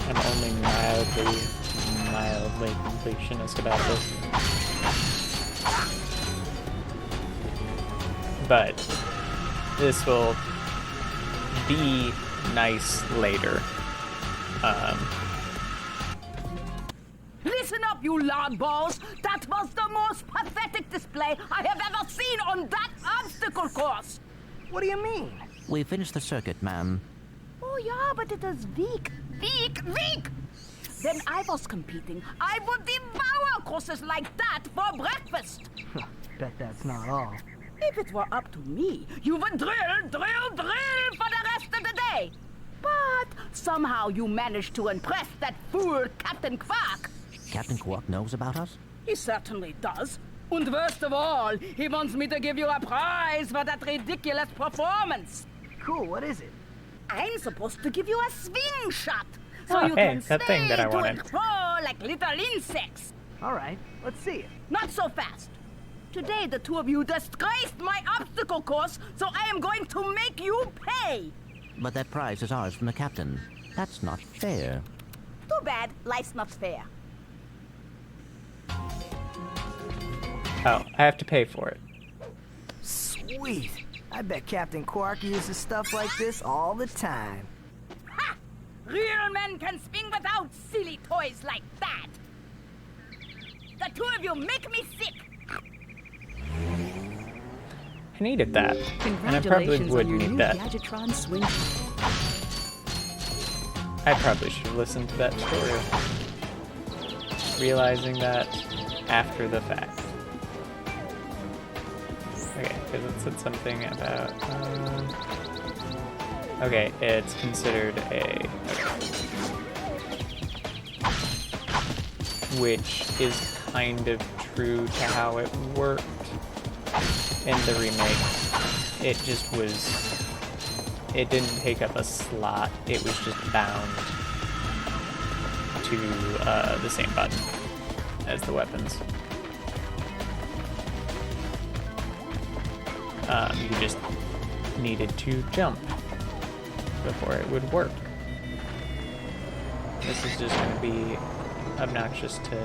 I'm only mildly completionist about this. But this will be nice later. Listen up, you loudballs! That was the most pathetic display I have ever seen on that obstacle course! What do you mean? We finished the circuit, ma'am. Oh yeah, but it is weak. Weak! When I was competing, I would devour courses like that for breakfast! Bet that's not all. If it were up to me, you would drill for the rest of the day! But somehow you managed to impress that fool Captain Quark! Captain Quark knows about us? He certainly does. And worst of all, he wants me to give you a prize for that ridiculous performance. Cool, what is it? I'm supposed to give you a swing shot, so Oh, you hey, can that thing sway that I to wanted. and fro like little insects. All right, let's see it. Not so fast. Today, the two of you disgraced my obstacle course, so I am going to make you pay. But that prize is ours from the captain. That's not fair. Too bad, life's not fair. Oh, I have to pay for it. Sweet. I bet Captain Quark uses stuff like this all the time. Ha! Real men can swing without silly toys like that. The two of you make me sick. I needed that. And I probably Congratulations would on your need new that. Gadgetron swing. I probably should have listened to that tutorial. Realizing that after the fact. Okay, because it said something about... okay, it's considered a... which is kind of true to how it worked in the remake. It just was... it didn't take up a slot, it was just bound to the same button as the weapons. You just needed to jump before it would work. This is just going to be obnoxious to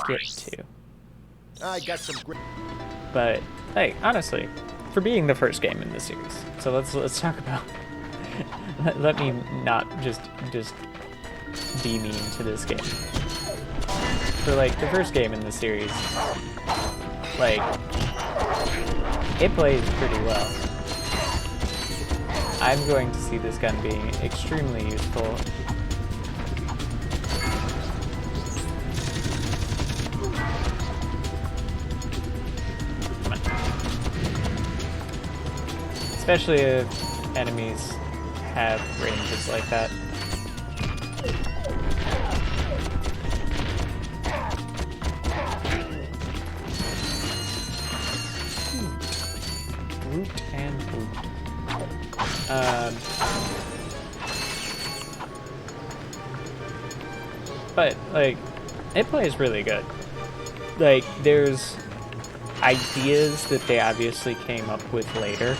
get to. I got some great... But hey, honestly, for being the first game in the series, so let's talk about. let me not just be mean to this game. For like the first game in the series, like it plays pretty well. I'm going to see this gun being extremely useful. Especially if enemies have ranges like that. Root and boot. But, like, it plays really good. Like, there's ideas that they obviously came up with later.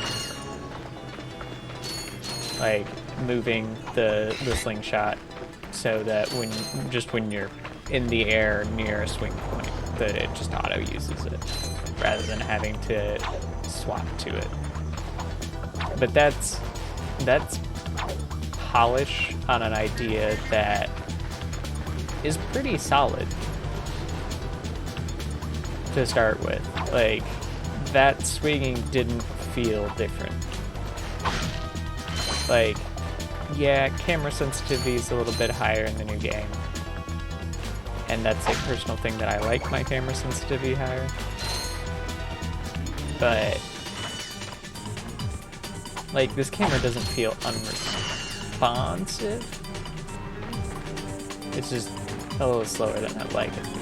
Like moving the slingshot so that when you're in the air near a swing point, that it just auto uses it rather than having to swap to it. But that's polish on an idea that is pretty solid to start with. Like that swinging didn't feel different. Like, yeah, camera sensitivity is a little bit higher in the new game. And that's a personal thing that I like my camera sensitivity higher. But, like, this camera doesn't feel unresponsive. It's just a little slower than I'd like it to be.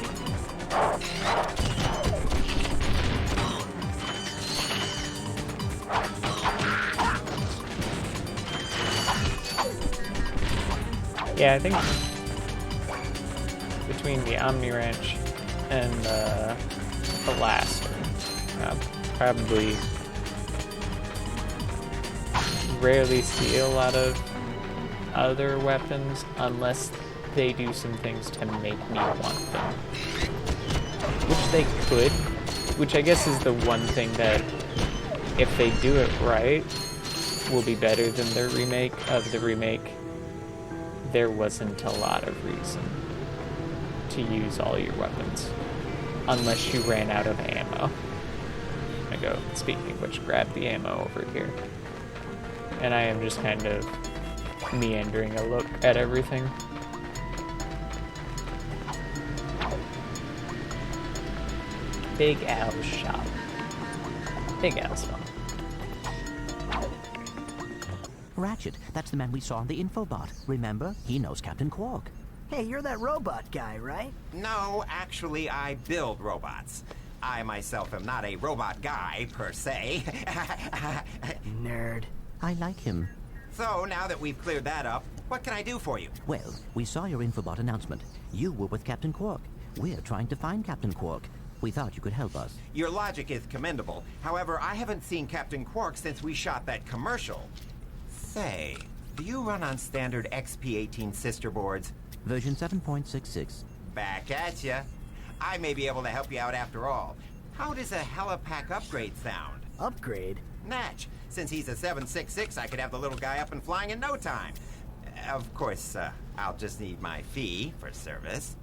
Yeah, I think between the Omni Wrench and the last one, probably rarely see a lot of other weapons unless they do some things to make me want them. Which they could, which I guess is the one thing that if they do it right, will be better than the remake of the remake, there wasn't a lot of reason to use all your weapons. Unless you ran out of ammo. I'm gonna go, speaking of which, grab the ammo over here. And I am just kind of meandering a look at everything. Big Al's shop. Big Al's shop. Ratchet, that's the man we saw on the infobot. Remember? He knows Captain Quark. Hey, you're that robot guy, right? No, actually, I build robots. I myself am not a robot guy, per se. Nerd. I like him. So, now that we've cleared that up, what can I do for you? Well, we saw your infobot announcement. You were with Captain Quark. We're trying to find Captain Quark. We thought you could help us. Your logic is commendable. However, I haven't seen Captain Quark since we shot that commercial. Say, do you run on standard XP18 sister boards? Version 7.66. Back at ya. I may be able to help you out after all. How does a helipack upgrade sound? Upgrade? Natch. Since he's a 766, I could have the little guy up and flying in no time. Of course, I'll just need my fee for service.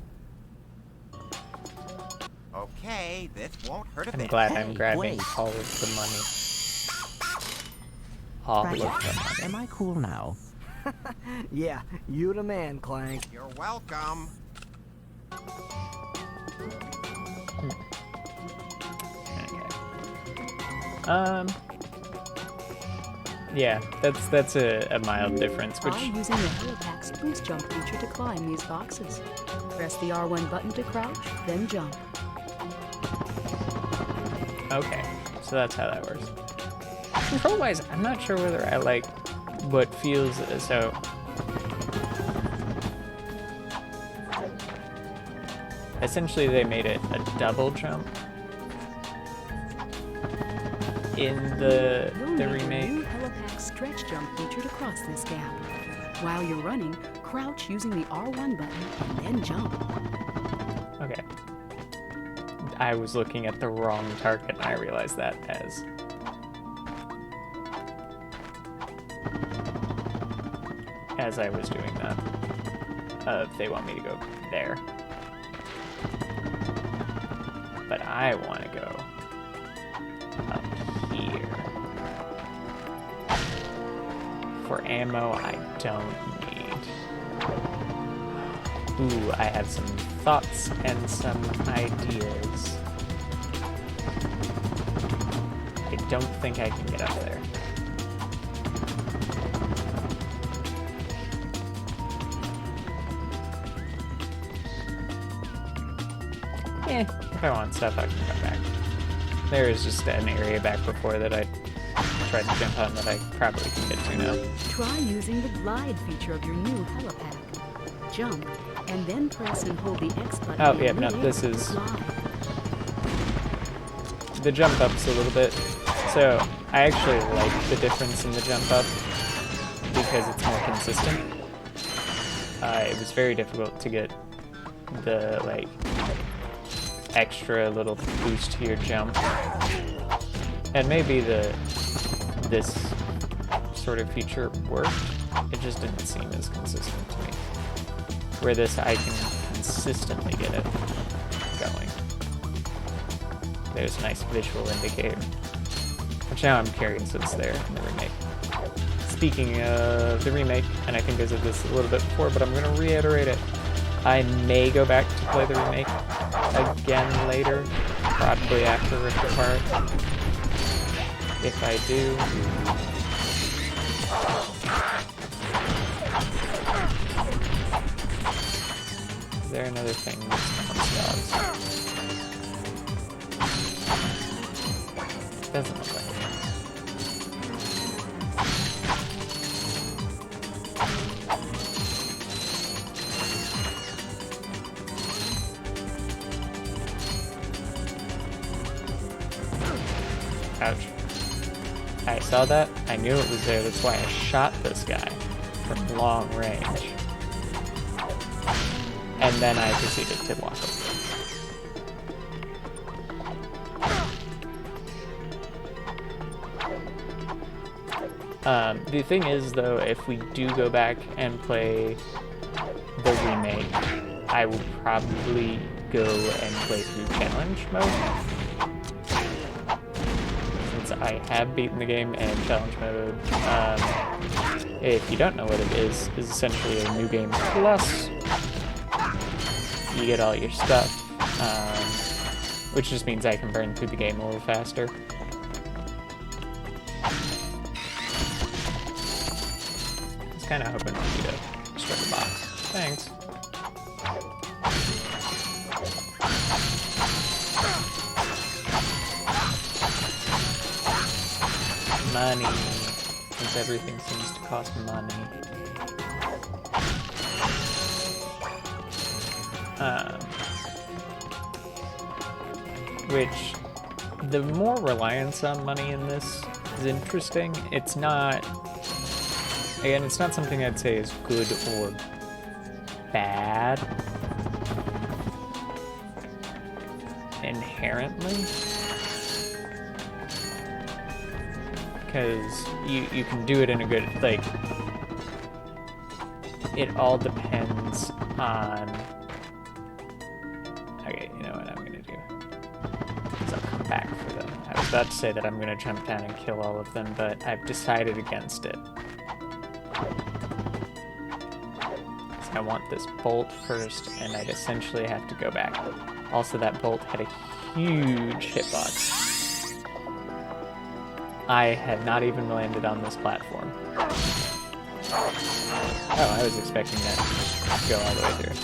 Okay, this won't hurt a bit. I'm glad I'm grabbing wait. all of the money. All of the Ratchet, money. am I cool now? Yeah, you the man, Clank. You're welcome. Okay. Yeah, that's a mild difference, which... Try using the helipack's boost jump feature to climb these boxes. Press the R1 button to crouch, then jump. Okay, so that's how that works. Control-wise, I'm not sure whether I like what feels so... Essentially, they made it a double jump in the remake. New helipack stretch jump feature to cross this gap. While you're running, crouch using the R1 button and then jump. Okay. I was looking at the wrong target, and I realized that as I was doing that. They want me to go there. But I want to go up here. For ammo, I don't need. Ooh, I have some thoughts and some ideas. I don't think I can get up there. If I want stuff, I can come back. There is just an area back before that I tried to jump on that I probably can get to now. Try using the glide feature of your new helipack. Jump, and then press and hold the X button. Oh, yeah, no, this is... The jump up's a little bit... So, I actually like the difference in the jump up because it's more consistent. It was very difficult to get the, like, extra little boost to your jump. And maybe this sort of feature worked. It just didn't seem as consistent to me. Where this, I can consistently get it going. There's a nice visual indicator. Which now I'm curious it's there in the remake. Speaking of the remake, and I think I said this a little bit before, but I'm going to reiterate it. I may go back to play the remake again later, probably after Rift Apart. If I do... Is there another thing that's dogs? Doesn't look like it. Ouch. I saw that. I knew it was there. That's why I shot this guy from long range. And then I proceeded to walk over. The thing is, though, if we do go back and play the remake, I will probably go and play through challenge mode. Since I have beaten the game, and challenge mode, if you don't know what it is essentially a new game plus. You get all your stuff, which just means I can burn through the game a little faster. I was kind of hoping for you to destroy the box. Thanks. Money, since everything seems to cost money. Which, the more reliance on money in this is interesting. It's not, again, it's not something I'd say is good or bad inherently. Because you can do it in a good, like, it all depends on, okay, you know what I'm gonna do, is I'll come back for them. I was about to say that I'm gonna jump down and kill all of them, but I've decided against it. So I want this bolt first, and I'd essentially have to go back. Also, that bolt had a huge hitbox. I had not even landed on this platform. Oh, I was expecting that to go all the way through.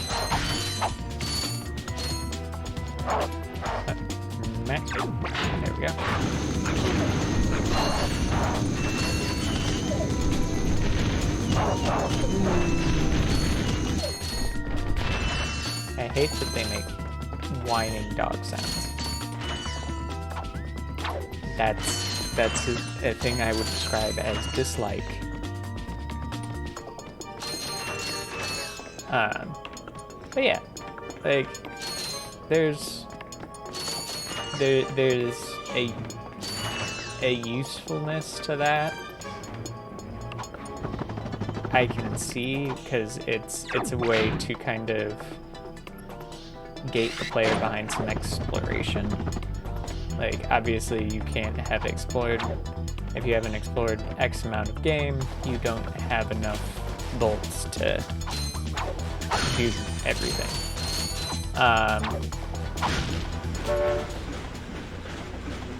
There we go. I hate that they make whining dog sounds. That's a thing I would describe as dislike. But yeah, like, there's a usefulness to that. I can see, because it's a way to kind of gate the player behind some exploration. Like, obviously you can't have explored, if you haven't explored X amount of game, you don't have enough bolts to do everything.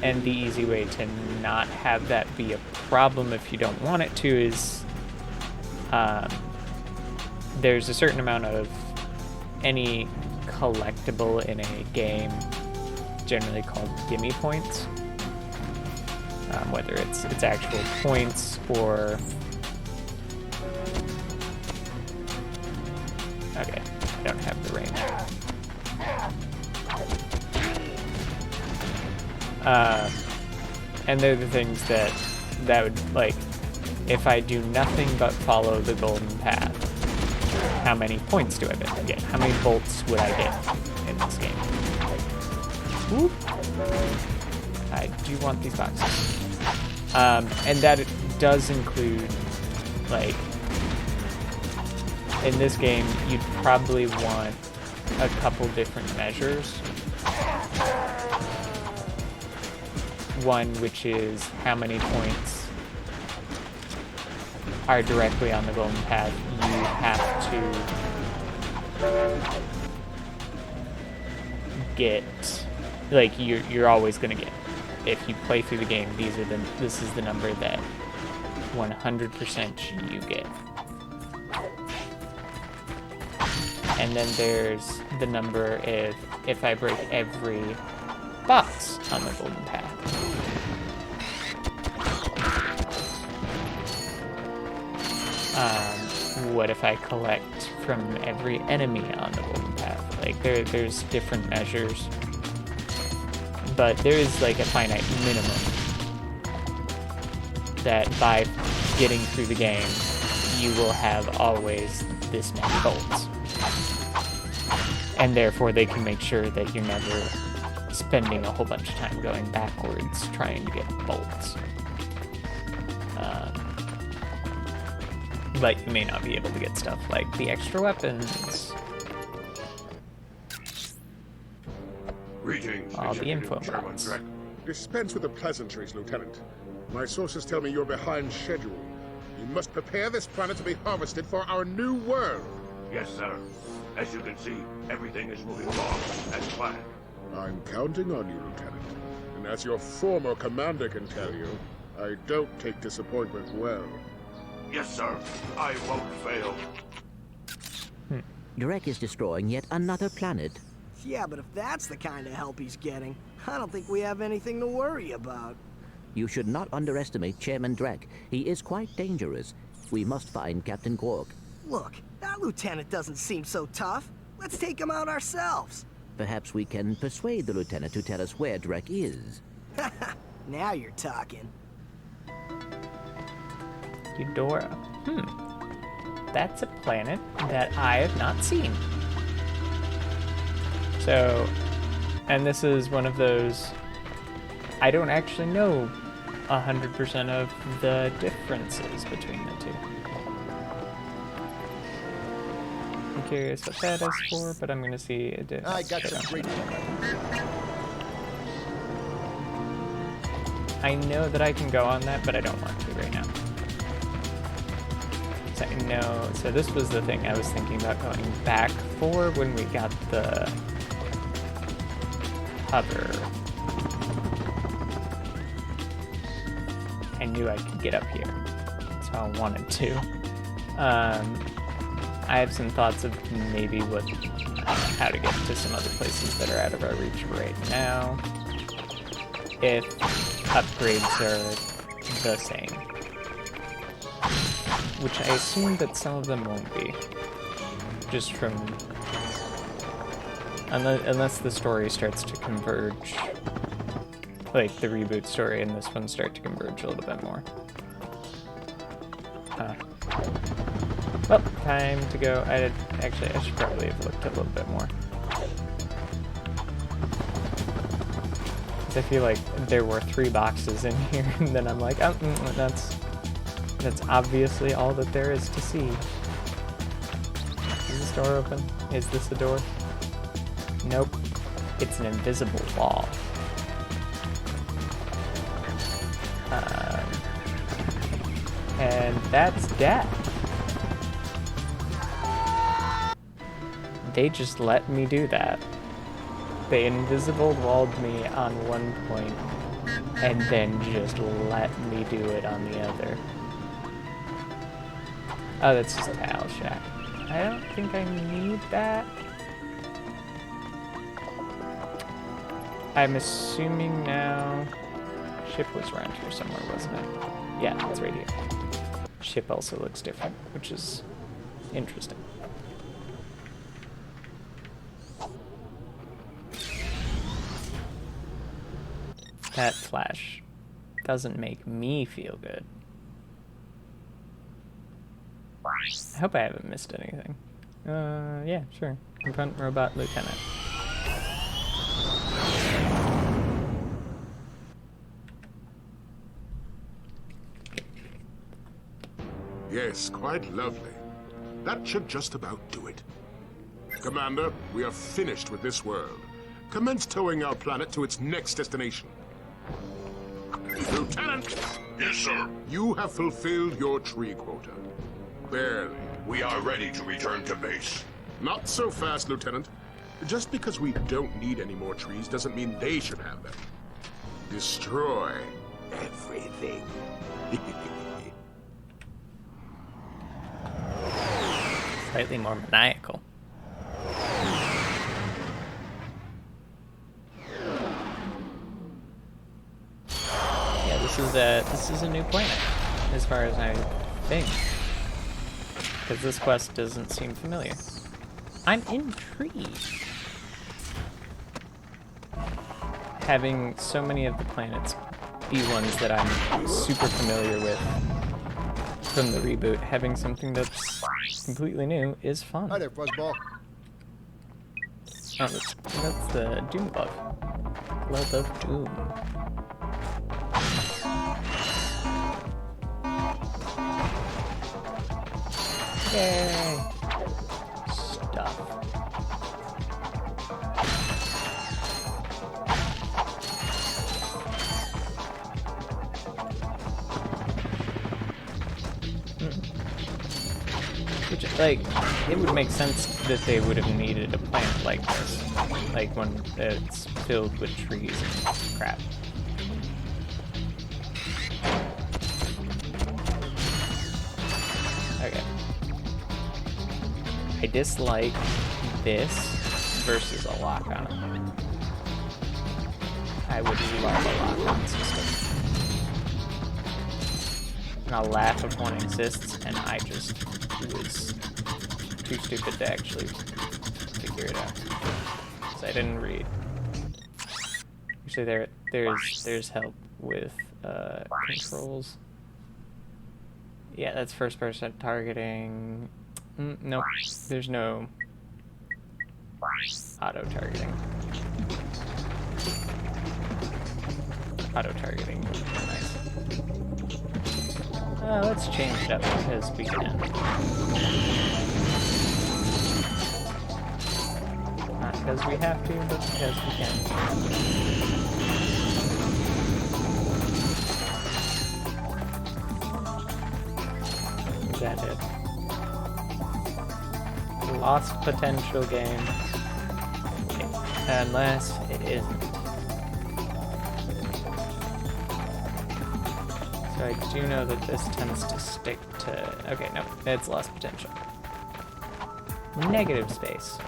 And the easy way to not have that be a problem if you don't want it to is, there's a certain amount of any collectible in a game generally called gimme points, whether it's actual points or, okay, I don't have the range. And they're the things that would, like, if I do nothing but follow the golden path, how many points do I get? How many bolts would I get in this game? Whoop. I do want these boxes. And that it does include, like, in this game, you'd probably want a couple different measures. One, which is how many points are directly on the golden path. You have to get, like, you're always gonna get. If you play through the game, this is the number that 100% you get. And then there's the number if I break every box on the golden path. What if I collect from every enemy on the golden path? Like, there's different measures, but there is, like, a finite minimum that by getting through the game, you will have always this many bolts. And therefore they can make sure that you're never spending a whole bunch of time going backwards trying to get bolts. but you may not be able to get stuff like the extra weapons. Greetings, All the info Chairman box. Drek. Dispense with the pleasantries, Lieutenant. My sources tell me you're behind schedule. You must prepare this planet to be harvested for our new world. Yes, sir. As you can see, everything is moving along as planned. I'm counting on you, Lieutenant. And as your former commander can tell you, I don't take disappointment well. Yes, sir. I won't fail. Drek is destroying yet another planet. Yeah, but if that's the kind of help he's getting, I don't think we have anything to worry about. You should not underestimate Chairman Drek. He is quite dangerous. We must find Captain Quark. Look, that lieutenant doesn't seem so tough. Let's take him out ourselves. Perhaps we can persuade the lieutenant to tell us where Drek is. Now you're talking. Eudora. That's a planet that I have not seen. So, and this is one of those, I don't actually know 100% of the differences between the two. I'm curious what that is for, but I'm gonna see a difference. I got some great. I know that I can go on that, but I don't want to right now. So I know, so this was the thing I was thinking about going back for when we got the hover. I knew I could get up here, so I wanted to. I have some thoughts of maybe how to get to some other places that are out of our reach right now, if upgrades are the same. Which I assume that some of them won't be, just from unless the story starts to converge, like the reboot story and this one start to converge a little bit more. Well, time to go. I should probably have looked a little bit more. Because I feel like there were 3 boxes in here, and then I'm like, oh, that's obviously all that there is to see. Is this door open? Is this a door? Nope. It's an invisible wall. And that's death. They just let me do that. They invisible walled me on one point, and then just let me do it on the other. Oh, that's just a tile shack. I don't think I need that. I'm assuming now... Ship was around here somewhere, wasn't it? Yeah, it's right here. Ship also looks different, which is interesting. That flash doesn't make me feel good. I hope I haven't missed anything. Yeah, sure. Confront Robot Lieutenant. Yes, quite lovely. That should just about do it. Commander, we are finished with this world. Commence towing our planet to its next destination. Lieutenant! Yes, sir. You have fulfilled your tree quota. Barely. We are ready to return to base. Not so fast, Lieutenant. Just because we don't need any more trees doesn't mean they should have them. Destroy everything. Slightly more maniacal. Yeah, this is a new planet, as far as I think. Because this quest doesn't seem familiar. I'm intrigued. Having so many of the planets be ones that I'm super familiar with from the reboot, having something that's completely new is fun. Hi there, Fuzzball. Oh, that's the Doom glove. Glove of Doom. Yay! Stuff. Which, like, it would make sense that they would have needed a plant like this. Like, when it's filled with trees and crap. Okay. I dislike this versus a lock-on. I would love a lock-on system. And I'll laugh if one exists, and I just was too stupid to actually figure it out. So I didn't read. Actually, there's help with controls. Yeah, that's first person targeting. Nope, there's no auto targeting. Auto targeting, nice. Let's change it up because we can. Not because we have to, but because we can. Is that it? Lost potential game. Unless it isn't. So I do know that this tends to stick to... Okay, no, it's lost potential. Negative space.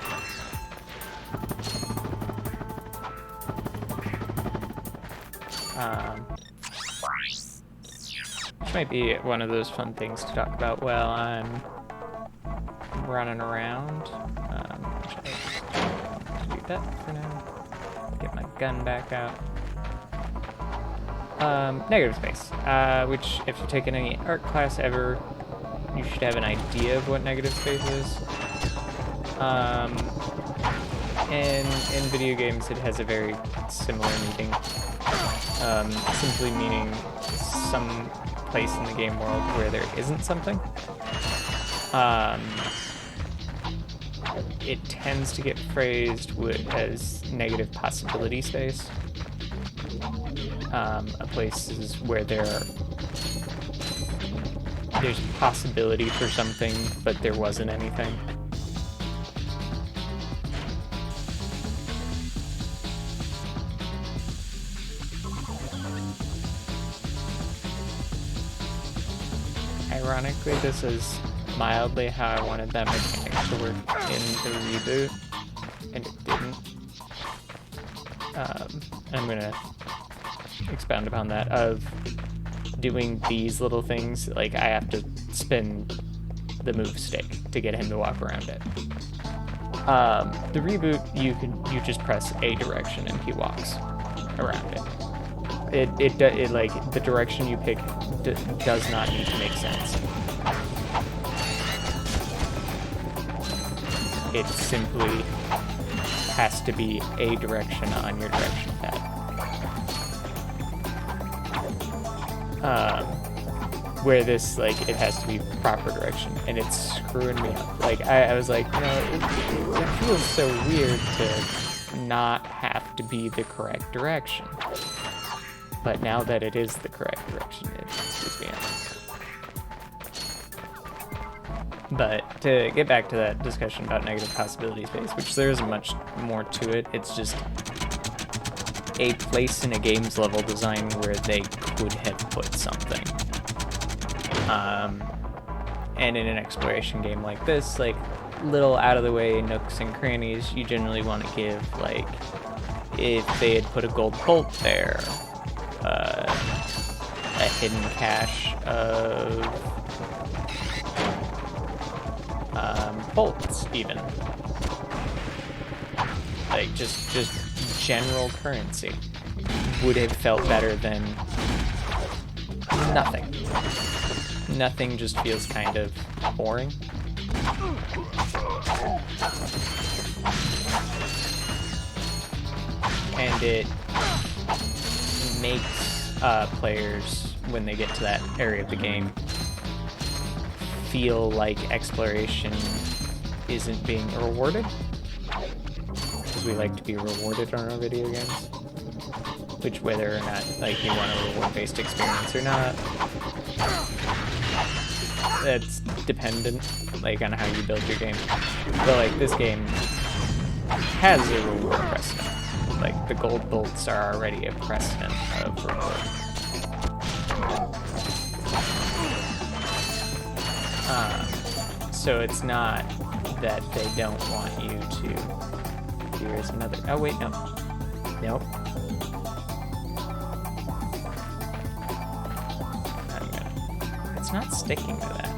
Which might be one of those fun things to talk about while I'm running around. I'll do that for now. Get my gun back out. Negative space, which if you've taken any art class ever, you should have an idea of what negative space is. And in video games it has a very similar meaning. Simply meaning some place in the game world where there isn't something. It tends to get phrased as negative possibility space. A place is where there's possibility for something, but there wasn't anything. Ironically, this is mildly how I wanted that mechanic to work in the reboot, and it didn't. I'm gonna expound upon that, of doing these little things. Like, I have to spin the move stick to get him to walk around it. The reboot, you just press a direction and he walks around it. It like, the direction you pick does not need to make sense. It simply has to be a direction on your direction pad. Where this, like, it has to be proper direction, and it's screwing me up. Like, I was like, you know, it feels so weird to not have to be the correct direction. But now that it is the correct direction, it screws me up. But to get back to that discussion about negative possibility space, which there isn't much more to it, it's just a place in a game's level design where they could have put something. And in an exploration game like this, like, little out-of-the-way nooks and crannies, you generally want to give, like, if they had put a gold bolt there, a hidden cache of bolts, even. Like, just general currency would have felt better than nothing. Nothing just feels kind of boring. And it makes players, when they get to that area of the game, feel like exploration isn't being rewarded. Because we like to be rewarded on our video games. Which, whether or not like you want a reward-based experience or not, that's dependent, like, on how you build your game. But like this game has a reward precedent. Like the gold bolts are already a precedent of reward. So it's not that they don't want you to. Here's another. Oh wait, no. Nope. It's not sticking to that.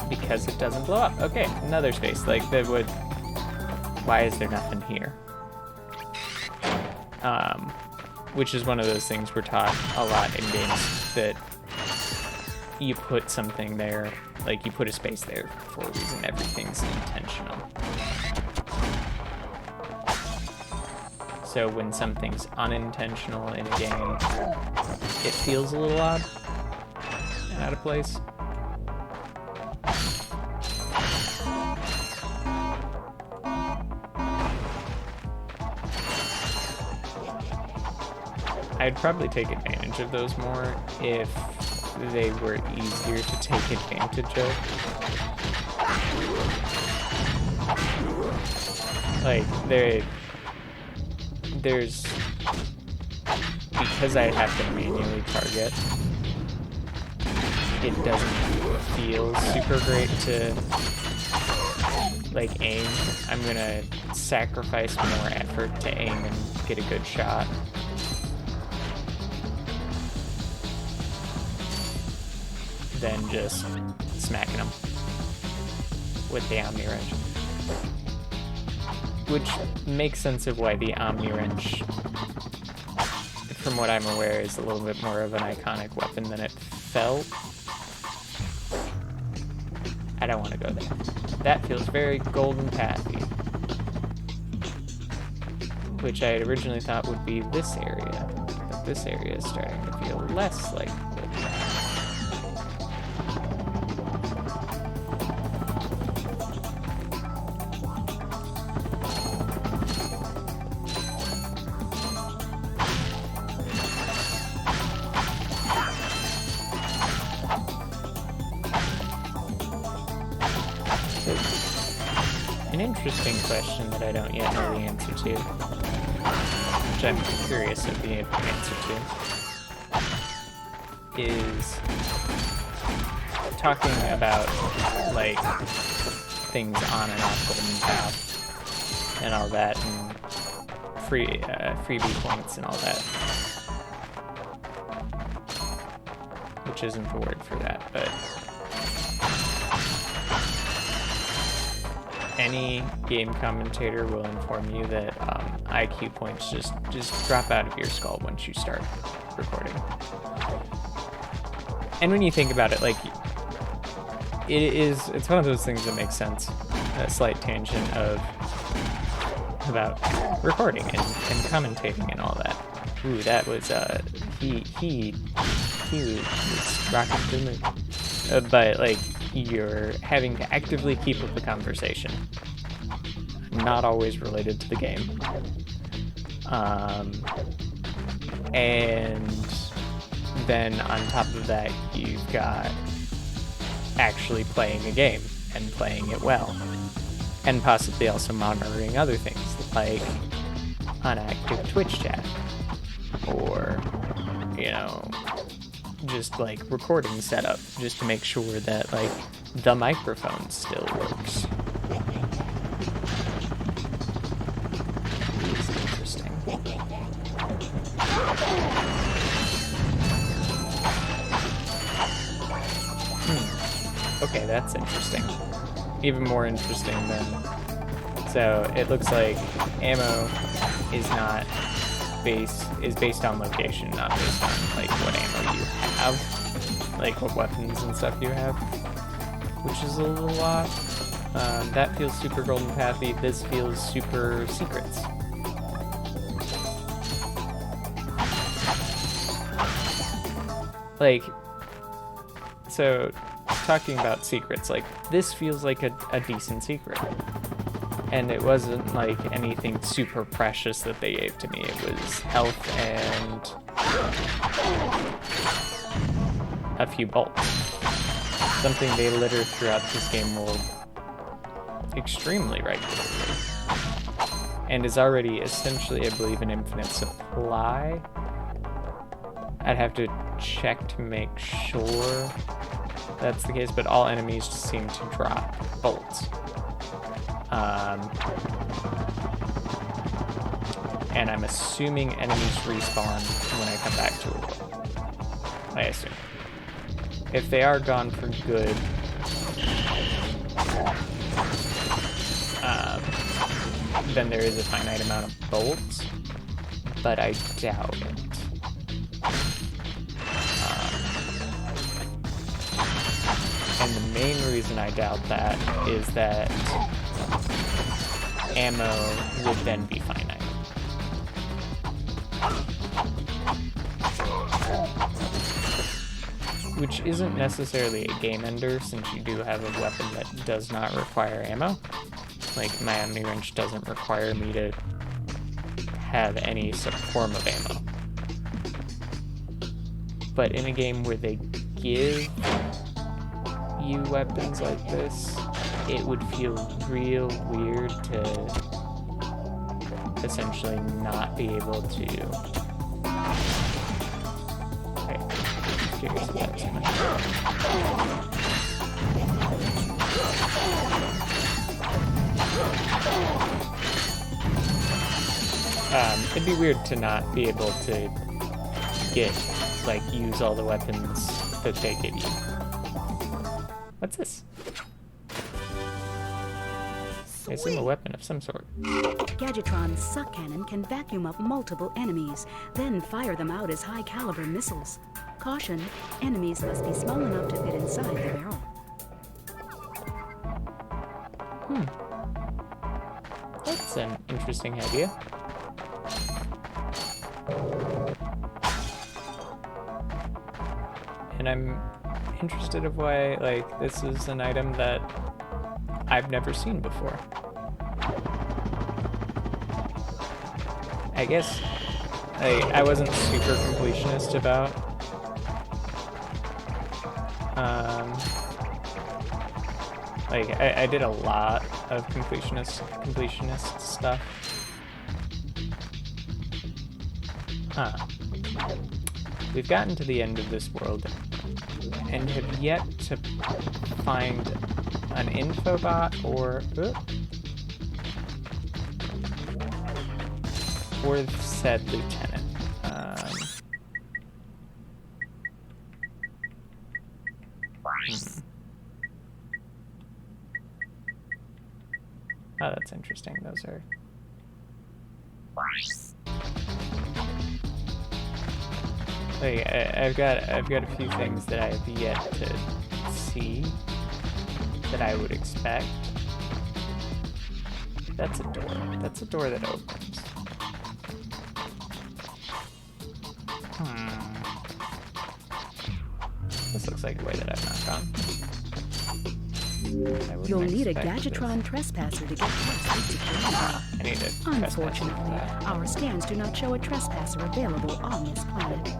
Because it doesn't blow up. Okay, another space. Like, that would... Why is there nothing here? Which is one of those things we're taught a lot in games, that you put something there, like, you put a space there for a reason. Everything's intentional. So when something's unintentional in a game, it feels a little odd and out of place. I'd probably take advantage of those more if they were easier to take advantage of. Like, there's... Because I have to manually target, it doesn't feel super great to, like, aim. I'm gonna sacrifice more effort to aim and get a good shot. Than just smacking them with the Omni Wrench. Which makes sense of why the Omni Wrench, from what I'm aware, is a little bit more of an iconic weapon than it felt. I don't want to go there. That feels very Golden Pathy. Which I had originally thought would be this area. But this area is starting to feel less like Golden Pathy. Interesting question that I don't yet know the answer to, which I'm curious of the answer to, is talking about, like, things on and off Golden Path and all that, and freebie points and all that, which isn't the word for that, but any game commentator will inform you that IQ points just drop out of your skull once you start recording. And when you think about it, like, it's one of those things that makes sense. A slight tangent about recording and commentating and all that. Ooh, that was he was rocking to the moon. But like, you're having to actively keep up the conversation. Not always related to the game. And then on top of that, you've got actually playing a game and playing it well. And possibly also monitoring other things, like an active Twitch chat. Or, you know, just like recording setup, just to make sure that like the microphone still works. It's interesting. Okay, that's interesting. Even more interesting than... So it looks like ammo is not based on location, not based on like what ammo you have, like what weapons and stuff you have, which is a little odd. That feels super Golden Pathy. This feels super Secrets. Like, So, talking about secrets, like, this feels like a decent secret. And it wasn't like anything super precious that they gave to me. It was health and a few bolts. Something they litter throughout this game world extremely regularly. And is already essentially, I believe, an infinite supply. I'd have to check to make sure that's the case, but all enemies seem to drop bolts. And I'm assuming enemies respawn when I come back to a world. I assume. If they are gone for good, then there is a finite amount of bolts, but I doubt it. And the main reason I doubt that is that ammo would then be finite. Which isn't necessarily a game ender, since you do have a weapon that does not require ammo. Like, my Omni Wrench doesn't require me to have any form of ammo. But in a game where they give you weapons like this, it would feel real weird to essentially not be able to... Okay, curious if that's enough. It'd be weird to not be able to use all the weapons that they give you. What's this? I assume a weapon of some sort. Gadgetron's suck cannon can vacuum up multiple enemies, then fire them out as high-caliber missiles. Caution, enemies must be small enough to fit inside the barrel. That's an interesting idea. And I'm interested of why, like, this is an item that I've never seen before. I guess I wasn't super completionist about I did a lot of completionist stuff. We've gotten to the end of this world and have yet to find an infobot or said lieutenant. Oh, that's interesting. Those are... Like, I've got a few things that I have yet to see that I would expect. That's a door. That's a door that opens. This looks like a way that I've not gone. You'll need a Gadgetron trespasser to get past the security. I need a Unfortunately, our scans do not show a trespasser available on this planet.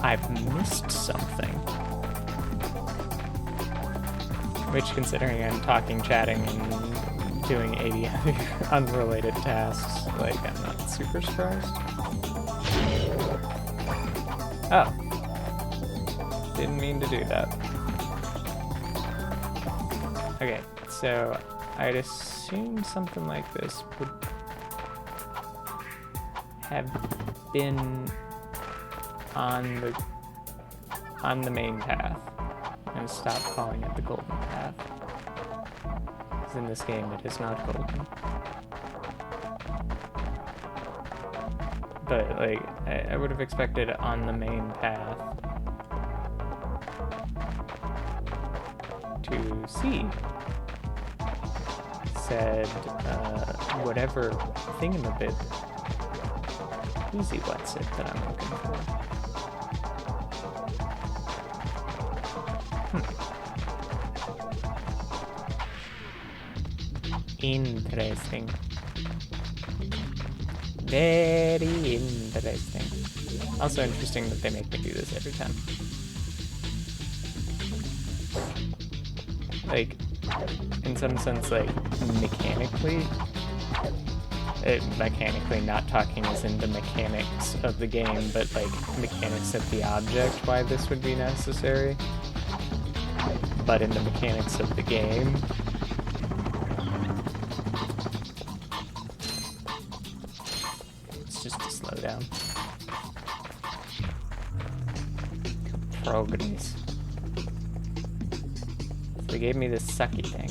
I've missed something. Which, considering I'm talking, chatting, and doing 80 other unrelated tasks, like, I'm not super surprised. Oh. Didn't mean to do that. Okay, so I'd assume something like this would have been on the main path. I'm gonna stop calling it the golden path, because in this game it is not golden. But, like, I would have expected on the main path to see said whatever thingamabib Easy what's it that I'm looking for. Interesting. Very interesting. Also interesting that they make me do this every time. Like, in some sense, like, mechanically, not talking as in the mechanics of the game, but like mechanics of the object, why this would be necessary. But in the mechanics of the game, it's just a slowdown. Progress. So they gave me this sucky thing.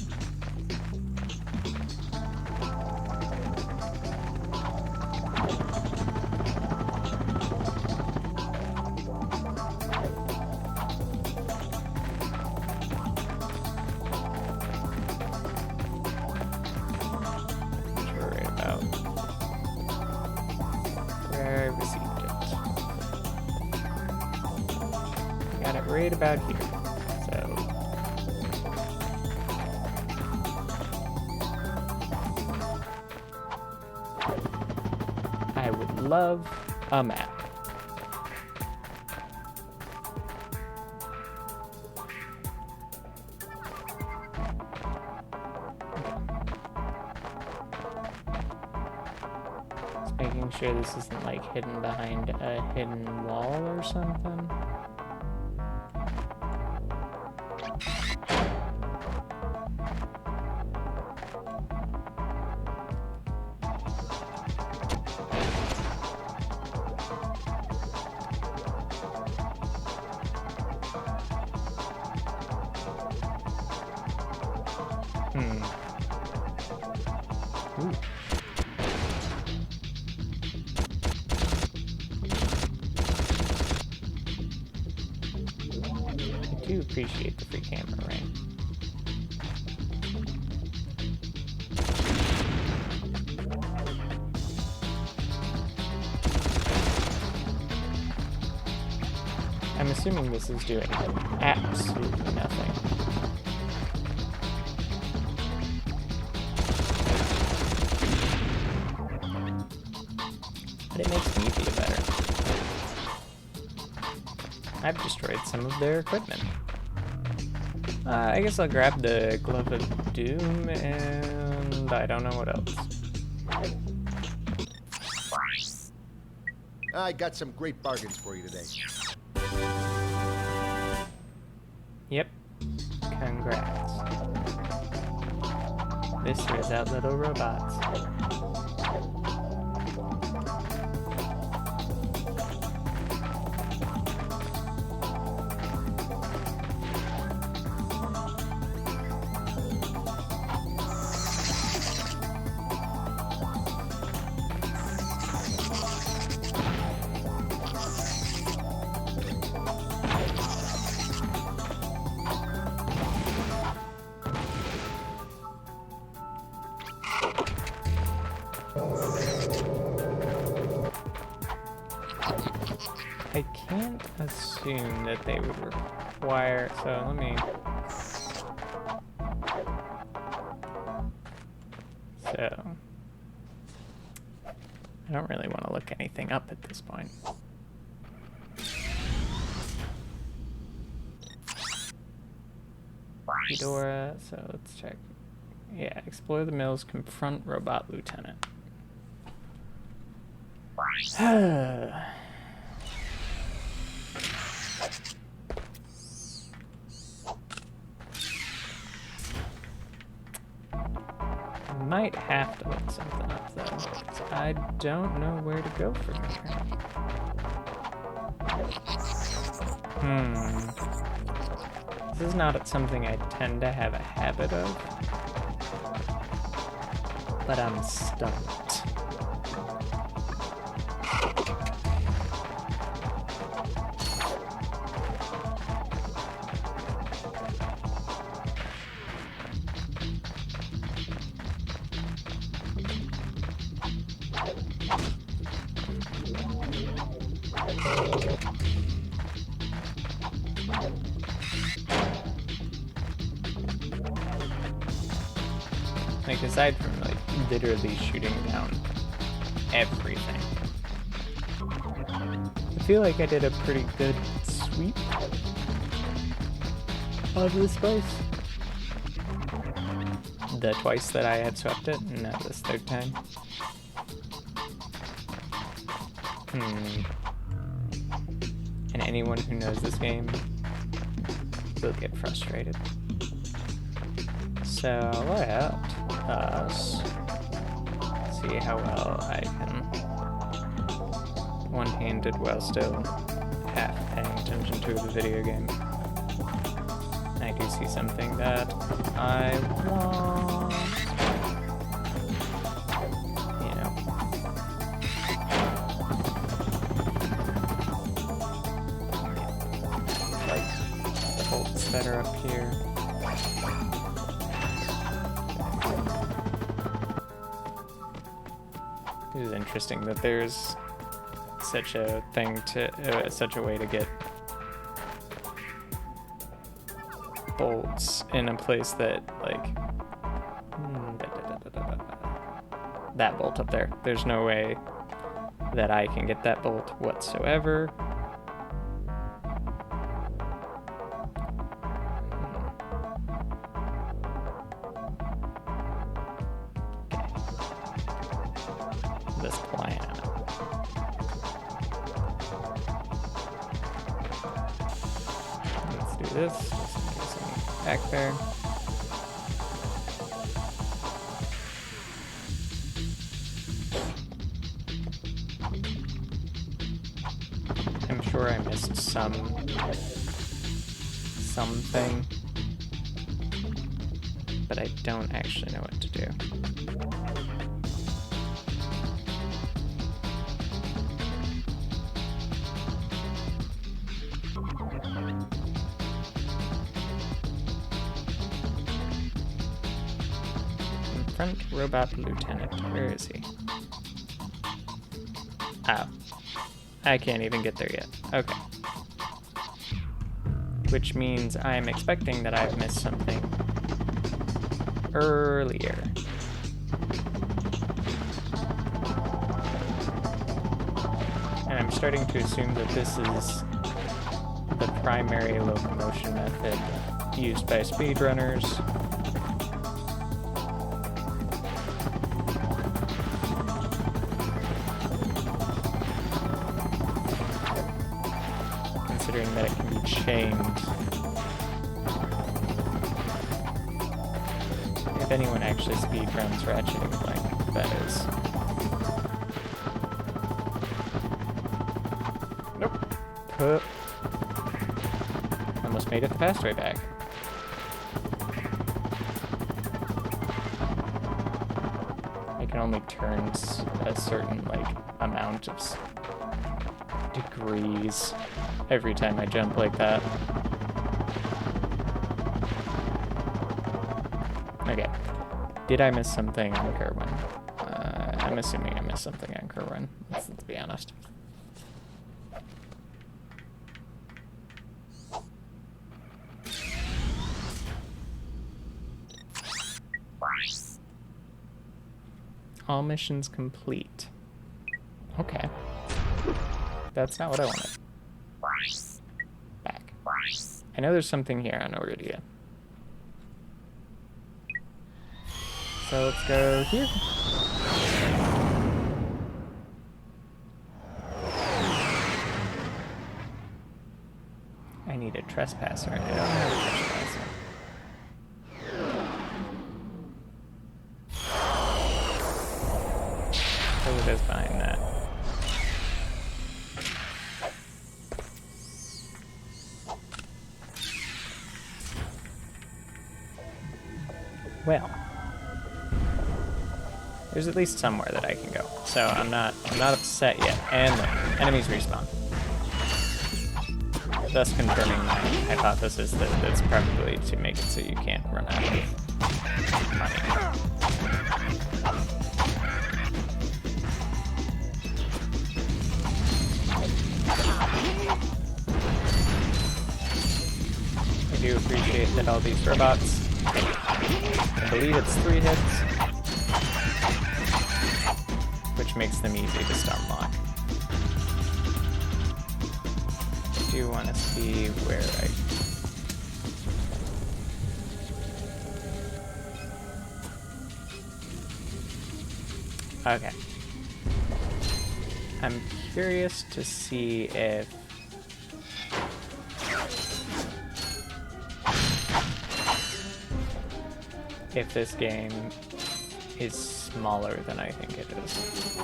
Right about here. So I would love a map. Just making sure this isn't like hidden behind a hidden wall or something. Ooh. I do appreciate the free camera, right? I'm assuming this is doing absolutely nothing. But it makes me feel better. I've destroyed some of their equipment. I guess I'll grab the Glove of Doom, and I don't know what else. I got some great bargains for you today. Yep. Congrats. This wears out little robots. I can't assume that they would require, so let me... So... I don't really want to look anything up at this point. Eudora, so let's check. Yeah, explore the mills, confront robot lieutenant. Might have to look something up though, 'cause I don't know where to go from here. This is not something I tend to have a habit of, but I'm stumped. Like, aside from, like, literally shooting down everything, I feel like I did a pretty good sweep of this place. The twice that I had swept it, and now this third time. And anyone who knows this game will get frustrated. So let us see how well I can one-handed while still half paying attention to the video game. I do see something that I want. You know. Like the bolts that are up here. It is interesting that there's such a thing to, such a way to get bolts in a place that, like, that bolt up there. There's no way that I can get that bolt whatsoever. This plan. Let's do this. Back there. I'm sure I missed something, but I don't actually know what to do. Front robot lieutenant. Where is he? Oh. I can't even get there yet. Okay. Which means I'm expecting that I've missed something earlier. And I'm starting to assume that this is the primary locomotion method used by speedrunners. That it can be chained. If anyone actually speedruns Ratchet and Clank, that is. Nope. Almost made it the fast way back. I can only turn a certain, like, amount of degrees every time I jump like that. Okay. Did I miss something on Kerwin? I'm assuming I missed something on Kerwin. Let's be honest. All missions complete. Okay. That's not what I wanted. Back. I know there's something here on Oridia. So let's go here. I need a trespasser, and I don't have a trespasser. So it is behind that. Well, there's at least somewhere that I can go, so I'm not upset yet. And look, enemies respawn, thus confirming my hypothesis that it's probably to make it so you can't run out of money. hit all these robots. I believe it's 3 hits, which makes them easy to stun lock. I do want to see where I... Okay. I'm curious to see if this game is smaller than I think it is.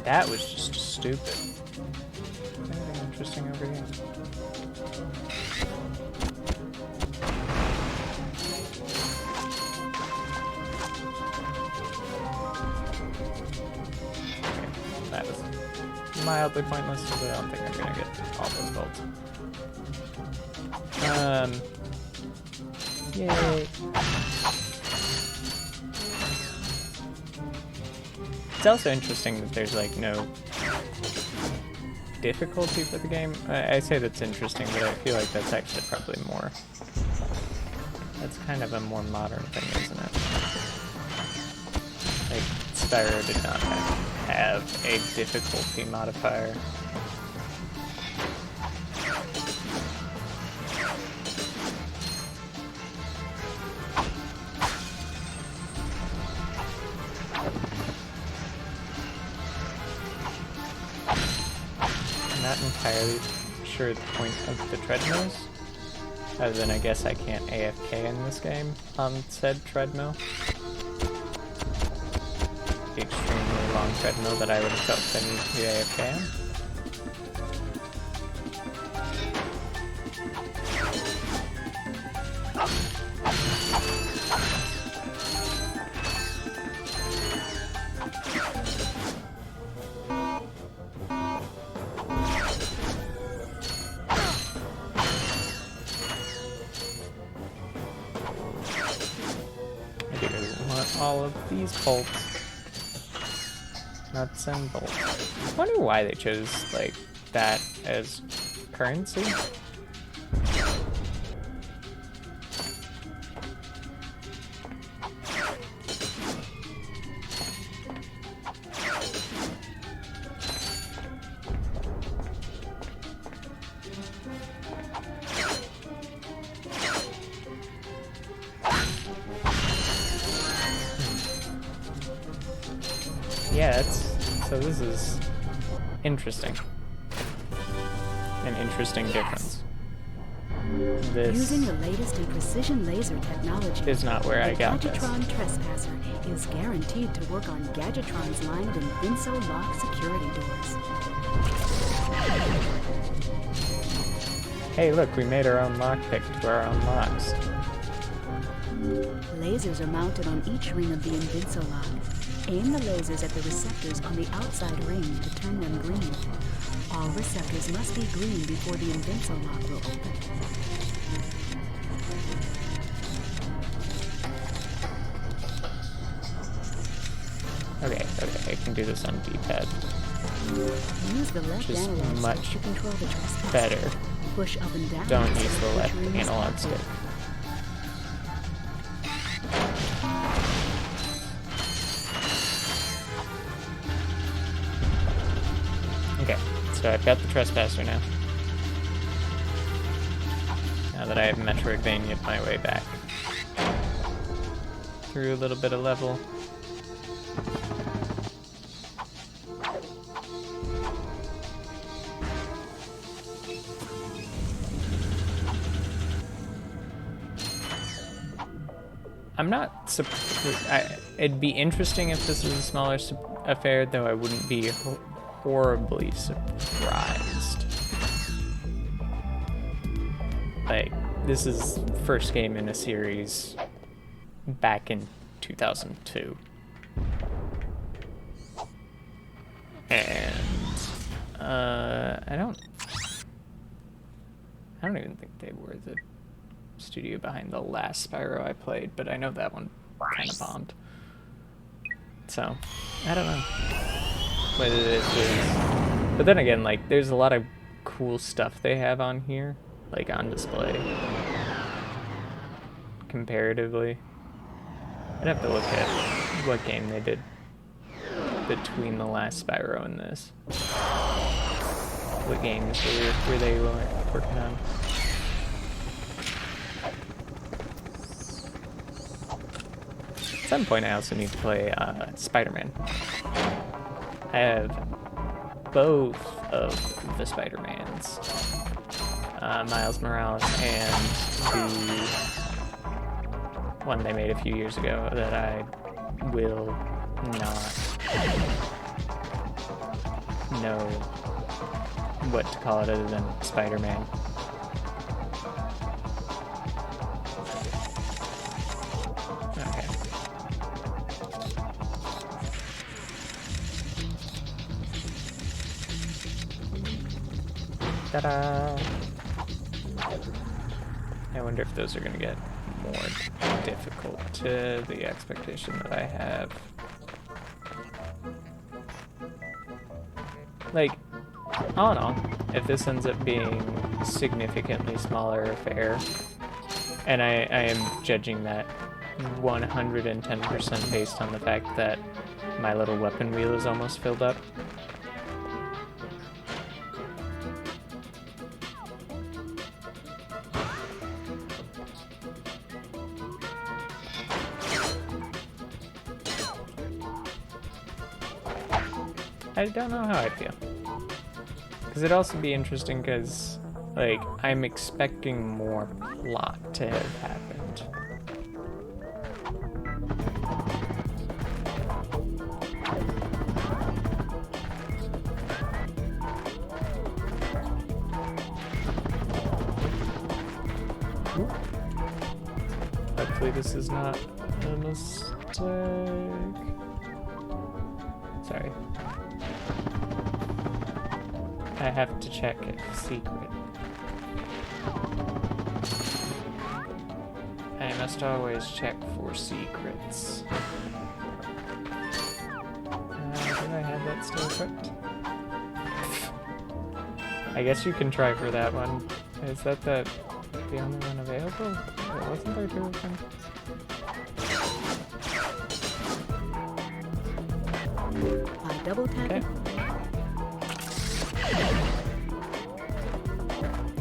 That was just stupid. Anything interesting over here? Okay, that was mildly pointless, but I don't think I'm gonna get all those bolts. Yay. It's also interesting that there's like no difficulty for the game. I say that's interesting, but I feel like that's actually probably more. That's kind of a more modern thing, isn't it? Like, Spyro did not have a difficulty modifier. Entirely sure the point of the treadmills, other than I guess I can't AFK in this game on said treadmill. The extremely long treadmill that I would have felt I need to AFK on. All of these bolts, nuts and bolts. I wonder why they chose like that as currency. Yeah, so this is interesting. An interesting difference. This Using the latest in precision laser technology is not where I got this. Gadgetron Trespasser is guaranteed to work on Gadgetron's lined Invinso lock security doors. Hey, look, we made our own lockpick to our own locks. Lasers are mounted on each ring of the Invinso lock. Aim the lasers at the receptors on the outside ring to turn them green. All receptors must be green before the Invinso lock will open. Okay, I can do this on D-pad. Use the left analog much stick to control the trespass. better. Push up and down. Don't use the left analog stick. Okay, so I've got the Trespasser now. Now that I have Metroidvania'd my way back through a little bit of level. I'm not it'd be interesting if this was a smaller affair, though I wouldn't be horribly surprised. Like, this is first game in a series back in 2002. And I don't even think they were the studio behind the last Spyro I played, but I know that one kind of bombed. So, I don't know whether this is... But then again, like, there's a lot of cool stuff they have on here, like on display, comparatively. I'd have to look at what game they did between the last Spyro and this. What games were they working on? At some point I also need to play Spider-Man. I have both of the Spider-Mans. Miles Morales and the one they made a few years ago that I will not know what to call it other than Spider-Man. Okay. Ta-da! I wonder if those are going to get more difficult to the expectation that I have. Like, all in all, if this ends up being significantly smaller affair, and I am judging that 110% based on the fact that my little weapon wheel is almost filled up. I don't know how I'd feel. Because it'd also be interesting because, like, I'm expecting more plot to have happened. Hopefully this is not a mistake. Sorry. I have to check if secret. I must always check for secrets. Do I have that still equipped? I guess you can try for that one. Is that the only one available? Or wasn't there two of them? By double tapping.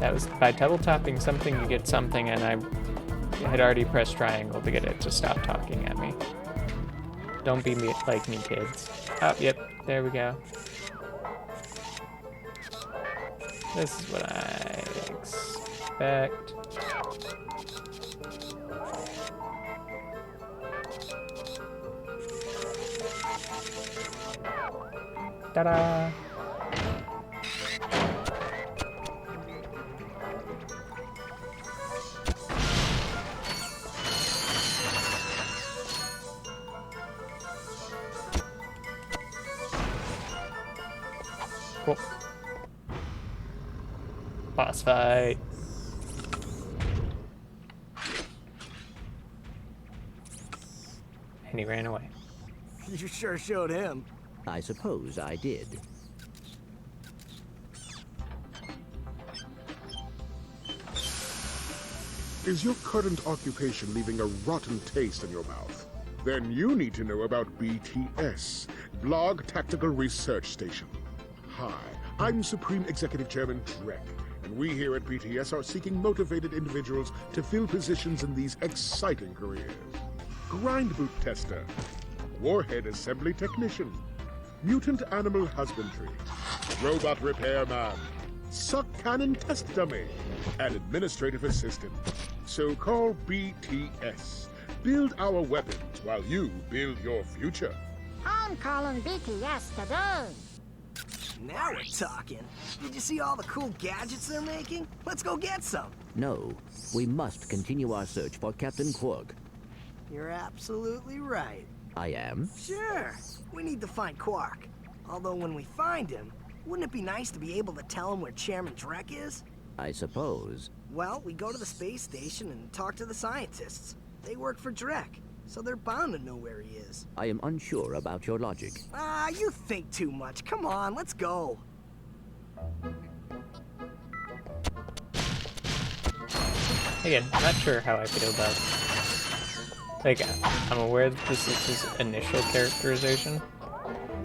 That was by double tapping something, you get something, and I had already pressed triangle to get it to stop talking at me. Don't be like me, kids. Oh, yep, there we go. This is what I expect. Ta-da! Cool. Boss fight. And he ran away. You sure showed him. I suppose I did. Is your current occupation leaving a rotten taste in your mouth? Then you need to know about BTS, Blog Tactical Research Station. Hi, I'm Supreme Executive Chairman Drek, and we here at BTS are seeking motivated individuals to fill positions in these exciting careers. Grind boot tester, warhead assembly technician, mutant animal husbandry, robot repairman, suck cannon test dummy, and administrative assistant. So call BTS. Build our weapons while you build your future. I'm calling BTS today. Now we're talking. Did you see all the cool gadgets they're making? Let's go get some. No, we must continue our search for Captain Quark. You're absolutely right. I am? Sure. We need to find Quark. Although when we find him, wouldn't it be nice to be able to tell him where Chairman Drek is? I suppose. Well, we go to the space station and talk to the scientists. They work for Drek, so they're bound to know where he is. I am unsure about your logic. Ah, you think too much. Come on, let's go. Again, not sure how I feel about... Like, I'm aware that this is his initial characterization.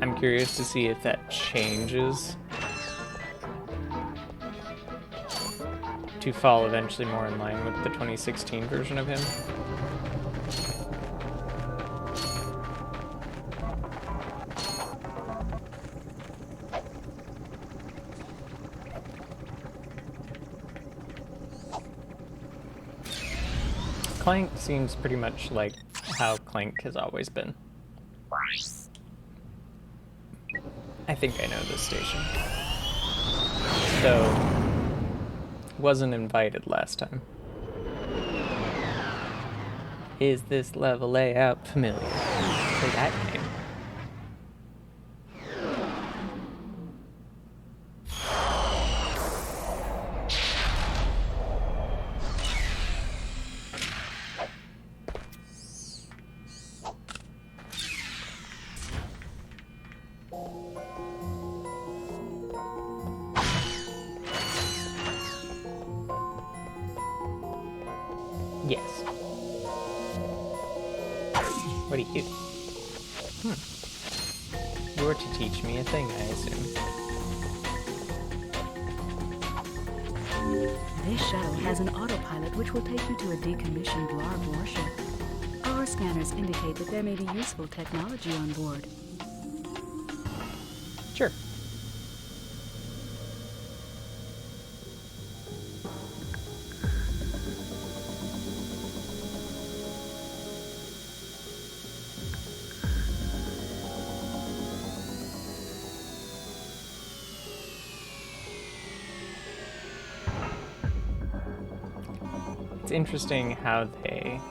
I'm curious to see if that changes to fall eventually more in line with the 2016 version of him. Clank seems pretty much like how Clank has always been. I think I know this station. So, wasn't invited last time. Is this level layout familiar for that game? Yes. What are you? You're to teach me a thing, I assume. This shuttle has an autopilot which will take you to a decommissioned Blarg warship. Our scanners indicate that there may be useful technology on board. Sure. It's interesting how they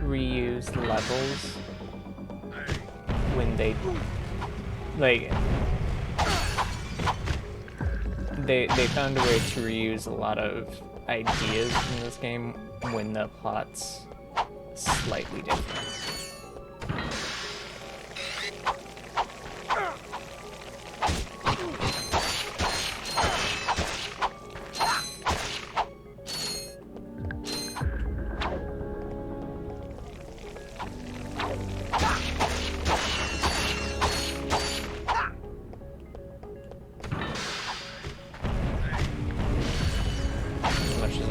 reuse levels when they like they found a way to reuse a lot of ideas in this game when the plot's slightly different.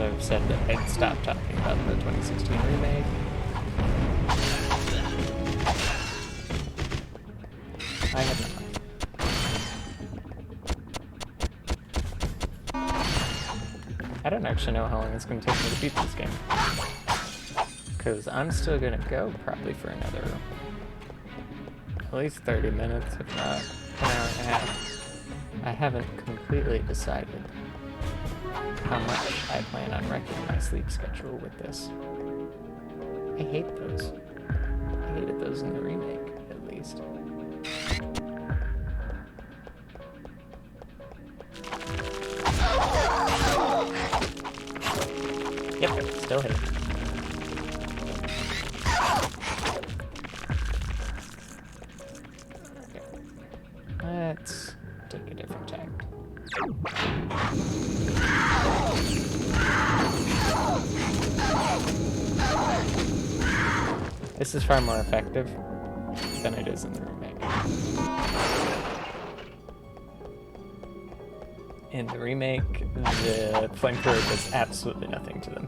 I've said that I'd stop talking about the 2016 remake. I have not. I don't actually know how long it's going to take me to beat this game. Because I'm still going to go probably for another at least 30 minutes, if not an hour and a half. I haven't completely decided how much I plan on wrecking my sleep schedule with this. I hate those. I hated those in the remake, at least. Yep, still hate it. Okay. Let's take a different tack. This is far more effective than it is in the remake. In the remake, the flamethrower does absolutely nothing to them.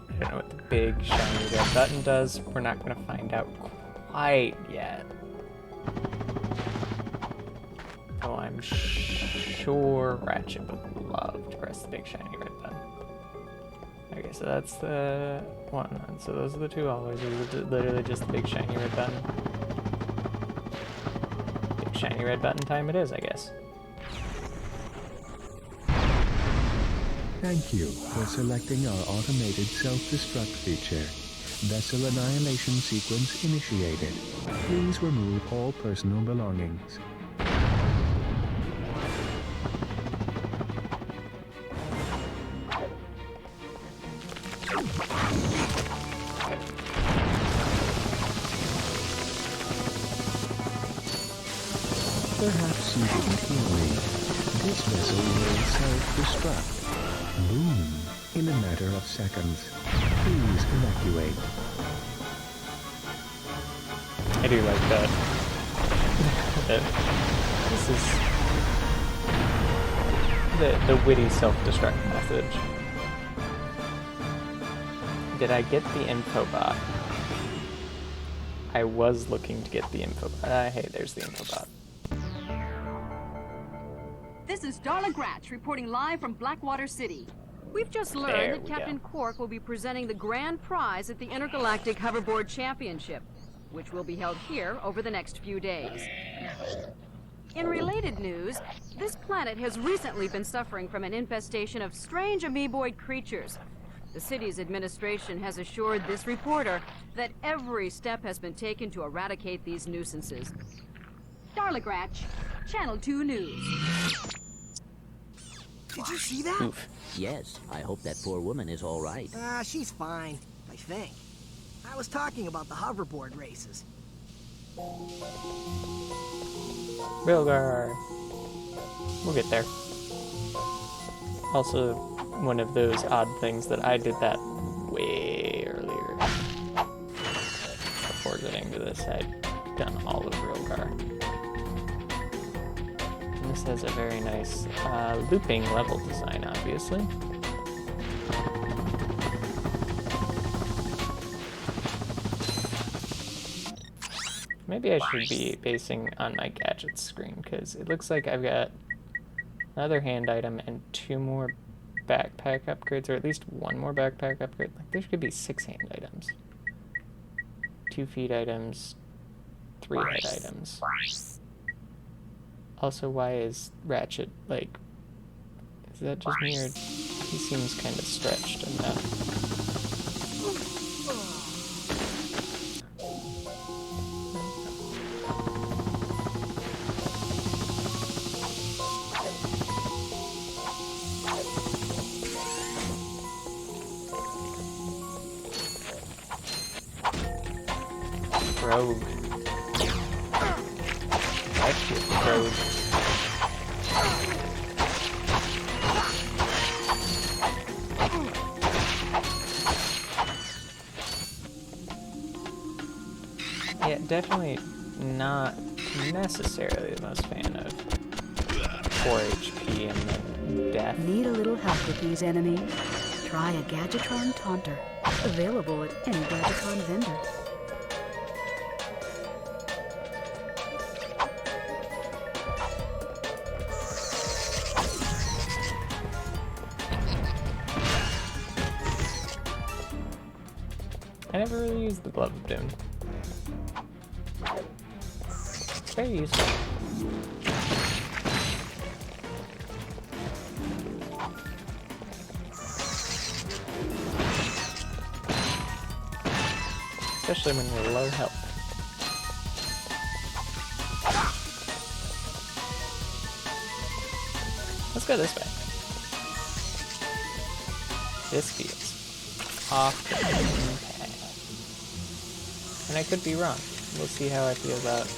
I don't know what the big shiny red button does. We're not going to find out quite yet. Oh, I'm sure Ratchet would love to press the big shiny red button. Okay, so that's the one. And so those are the two always. Literally just the big shiny red button. Big shiny red button time it is, I guess. Thank you for selecting our automated self-destruct feature. Vessel annihilation sequence initiated. Please remove all personal belongings. Perhaps you didn't hear me. This vessel will self-destruct. Boom. In a matter of seconds. Please evacuate. I do like that. This is the witty self-destruct message. Did I get the info bot? I was looking to get the info bot. Hey, there's the info bot. This is Darla Gratch reporting live from Blackwater City. We've just There learned that we Captain go. Quark will be presenting the grand prize at the Intergalactic Hoverboard Championship, which will be held here over the next few days. In related news, this planet has recently been suffering from an infestation of strange amoeboid creatures. The city's administration has assured this reporter that every step has been taken to eradicate these nuisances. Darla Gratch, Channel 2 News. Did you see that? Oof. Yes, I hope that poor woman is all right. She's fine, I think. I was talking about the hoverboard races. Railgar. We'll get there. Also, one of those odd things that I did that way earlier. Before getting to this, I'd done all of Railgar. And this has a very nice looping level design, obviously. Maybe I should be basing on my gadgets screen, because it looks like I've got another hand item and 2 more backpack upgrades, or at least 1 more backpack upgrade. Like, there should be 6 hand items. 2 feet items, 3 head items. Also, why is Ratchet, like, is that just me, or he seems kind of stretched in that? Rogue. Ratchet Rogue. Yeah, definitely not necessarily the most fan of 4 HP and then death. Need a little help with these enemies? Try a Gadgetron Taunter. Available at any Gadgetron vendor. I never really used the Glove of Doom. It's very useful. Especially when you're low health. Let's go this way. This feels off the beaten path. And I could be wrong. We'll see how I feel about it.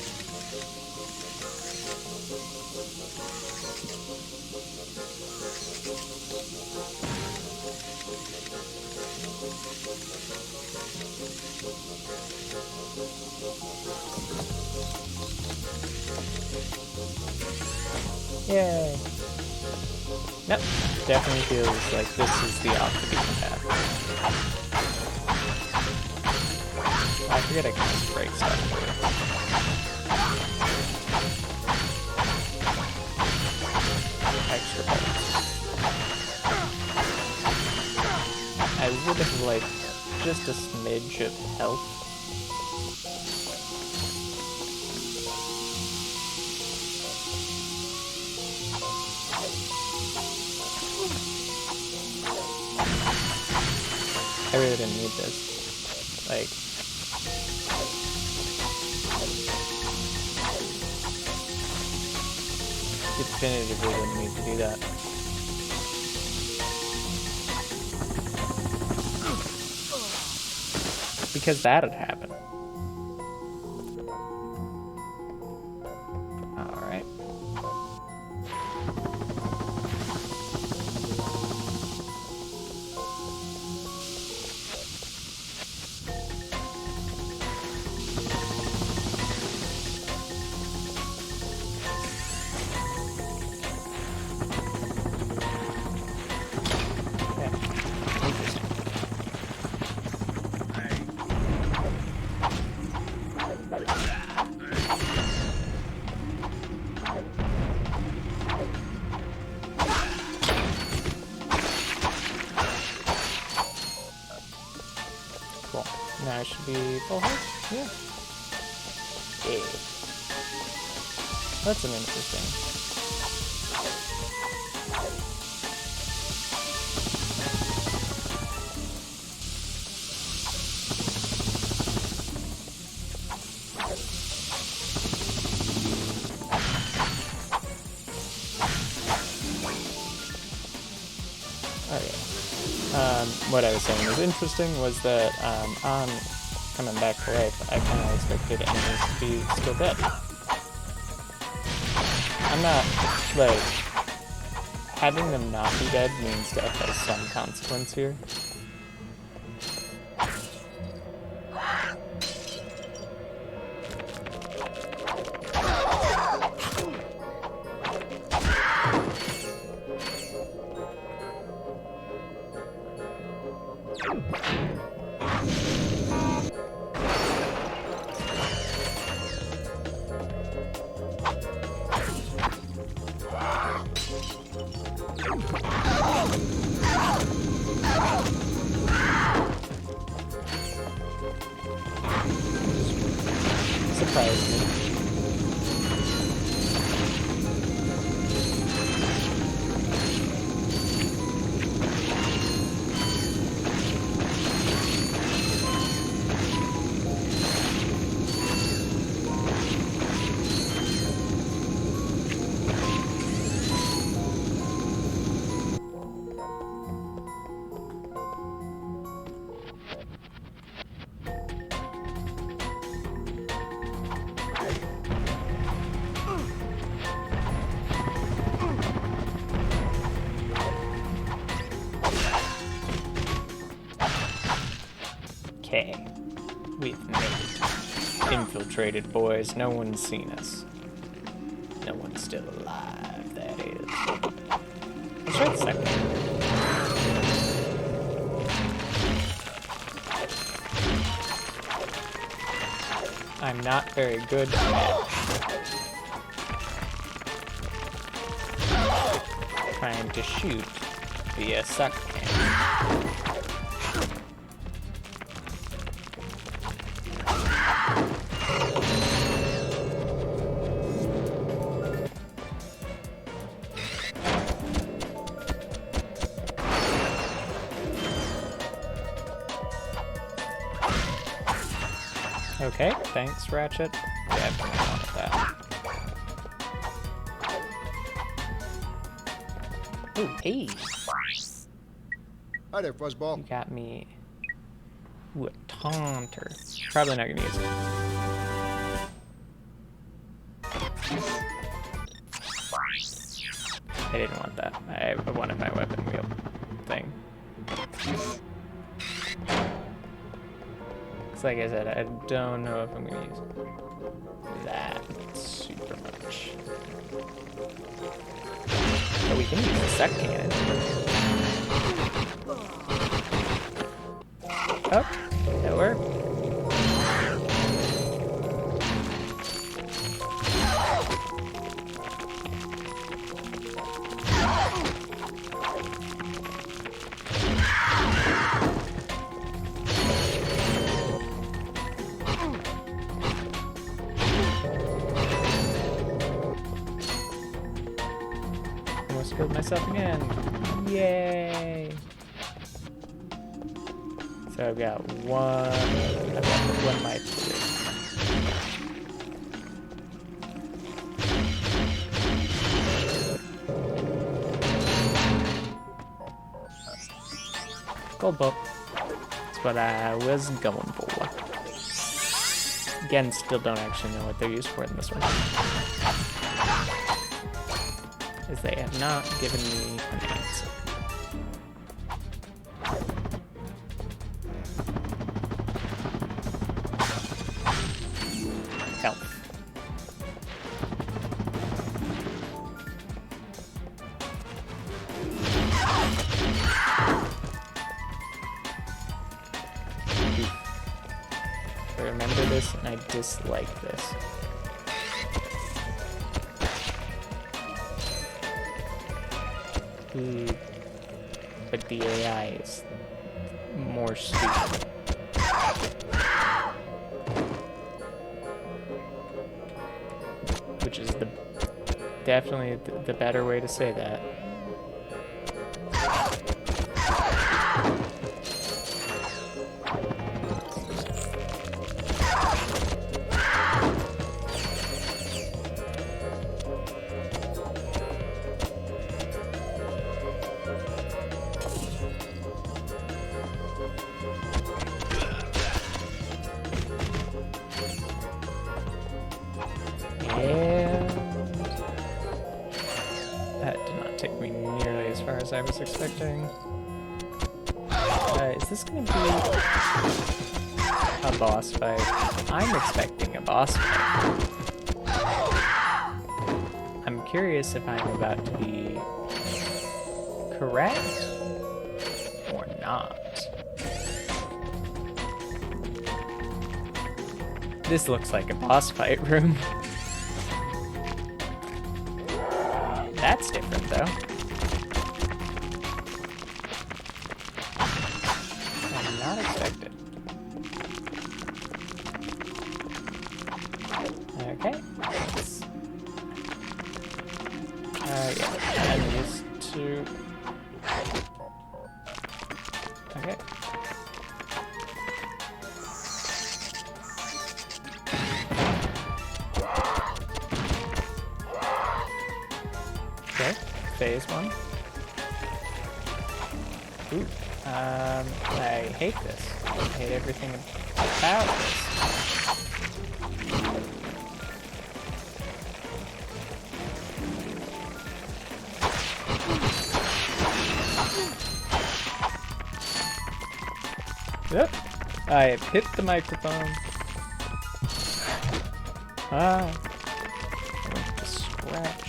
Yay! Nope, definitely feels like this is the off the beaten path. I forget I can just break stuff too. Extra parts. I would have liked just a smidge of health. I really didn't need this. Like, definitively didn't need to do that. Because that'd happen. Alright. Cool. Now I should be full health? Yeah. Yeah. That's an interesting. What I was saying was interesting was that on coming back to life, I kind of expected enemies to be still dead. I'm not, like, having them not be dead means death has some consequence here. Surprised me. Okay, we've made it. Infiltrated, boys. No one's seen us. No one's still alive, that is. Let's try the second one. I'm not very good at trying to shoot via suck cannon. Okay, thanks, Ratchet. Definitely wanted that. Ooh, hey! Hi there, Fuzzball. You got me. Ooh, a taunter. Probably not gonna use it. I didn't want that. I wanted my weapon wheel thing. Like I said, I don't know if I'm gonna use that super much. But we can use the suck cannon. Oh, that worked. Screwed myself again. Yay! So I've got one life to do. Gold bolt. That's what I was going for. Again, still don't actually know what they're used for in this one. As they have not given me an answer. Health. I remember this and I dislike this. But the AI is more stupid. definitely the better way to say that. As I was expecting. Is this gonna be a boss fight? I'm expecting a boss fight. I'm curious if I'm about to be correct or not. This looks like a boss fight room. That's different though. Not expected. Okay. Yeah. And these two. Okay. Okay. Phase one. Ooh. I hate this. I hate everything about this. Yep. I have hit the microphone. Ah. I went to scratch.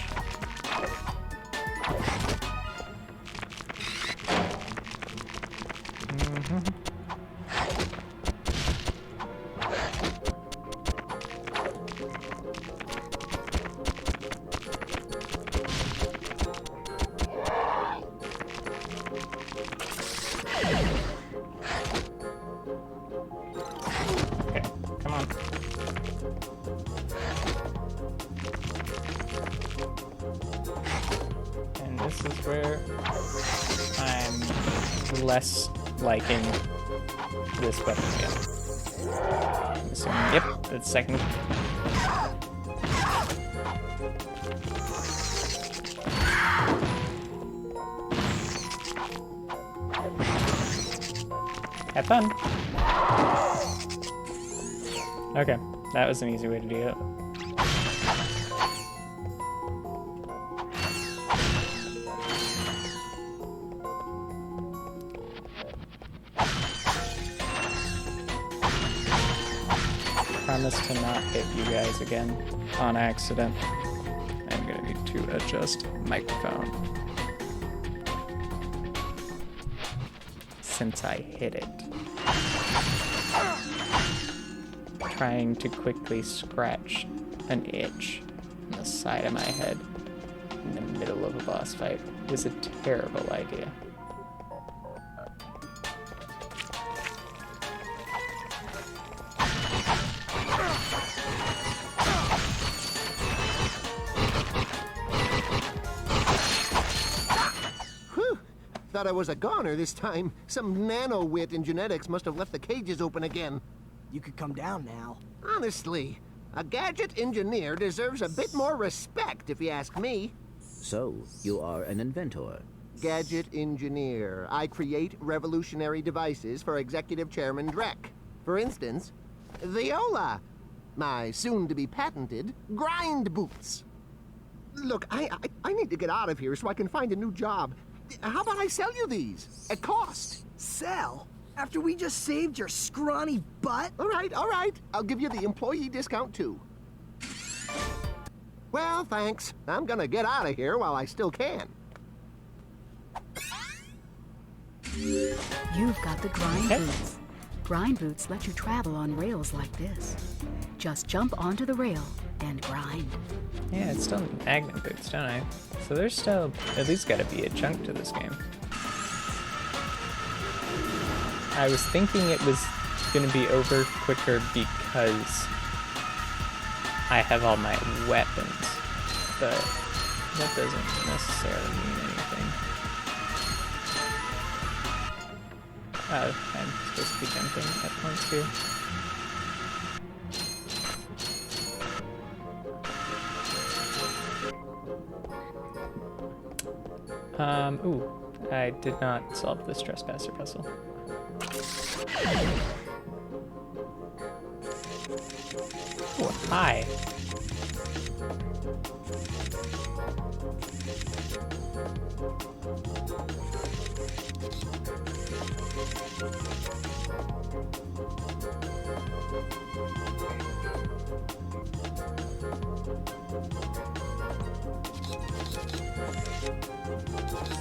This is where I'm less liking this weapon again. So, yep, that's second. Have fun. Okay, that was an easy way to do it. Promise to not hit you guys again on accident. I'm gonna need to adjust microphone since I hit it. Trying to quickly scratch an itch on the side of my head in the middle of a boss fight was a terrible idea. Thought I was a goner this time. Some nano-wit in genetics must have left the cages open again. You could come down now. Honestly, a gadget engineer deserves a bit more respect, if you ask me. So, you are an inventor. Gadget engineer. I create revolutionary devices for Executive Chairman Drek. For instance, Viola, my soon-to-be patented grind boots. Look, I need to get out of here so I can find a new job. How about I sell you these? At cost. Sell? After we just saved your scrawny butt? All right. I'll give you the employee discount, too. Well, thanks. I'm gonna get out of here while I still can. You've got the grind boots. Grind boots let you travel on rails like this. Just jump onto the rail and grind. Yeah, it's still magnet boots, don't I? So there's still at least got to be a chunk to this game. I was thinking it was going to be over quicker because I have all my weapons, but That doesn't necessarily mean anything. Oh, I'm supposed to be jumping at points here. Ooh, I did not solve this trespasser puzzle. Oh, hi.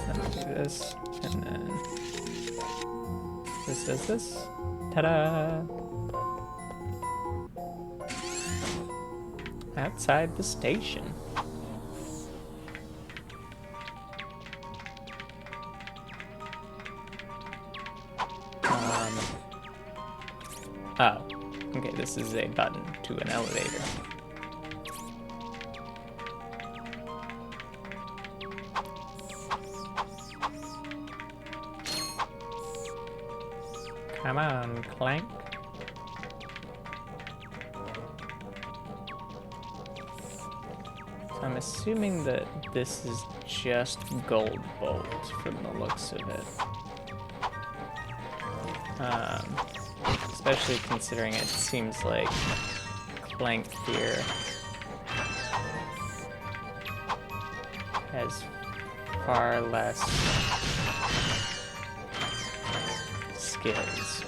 Let me do this, and then this does this. Ta-da! Outside the station. Oh, okay, this is a button to an elevator. Come on, Clank. So I'm assuming that this is just gold bolt from the looks of it. Especially considering it seems like Clank here has far less skills.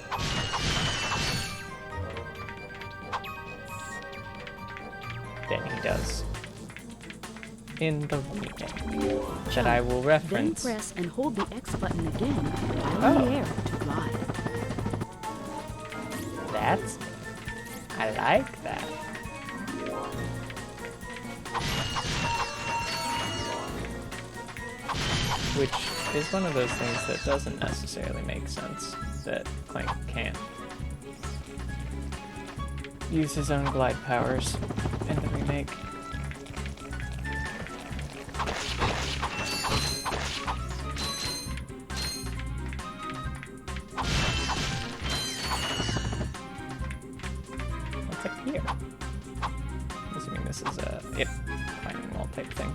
Than he does in the remake that I will reference. Then press and hold the X button again while in the air to glide. I like that. Which is one of those things that doesn't necessarily make sense, that Clank can't use his own glide powers in the remake. What's up here? I'm assuming this is a climbing wall type thing.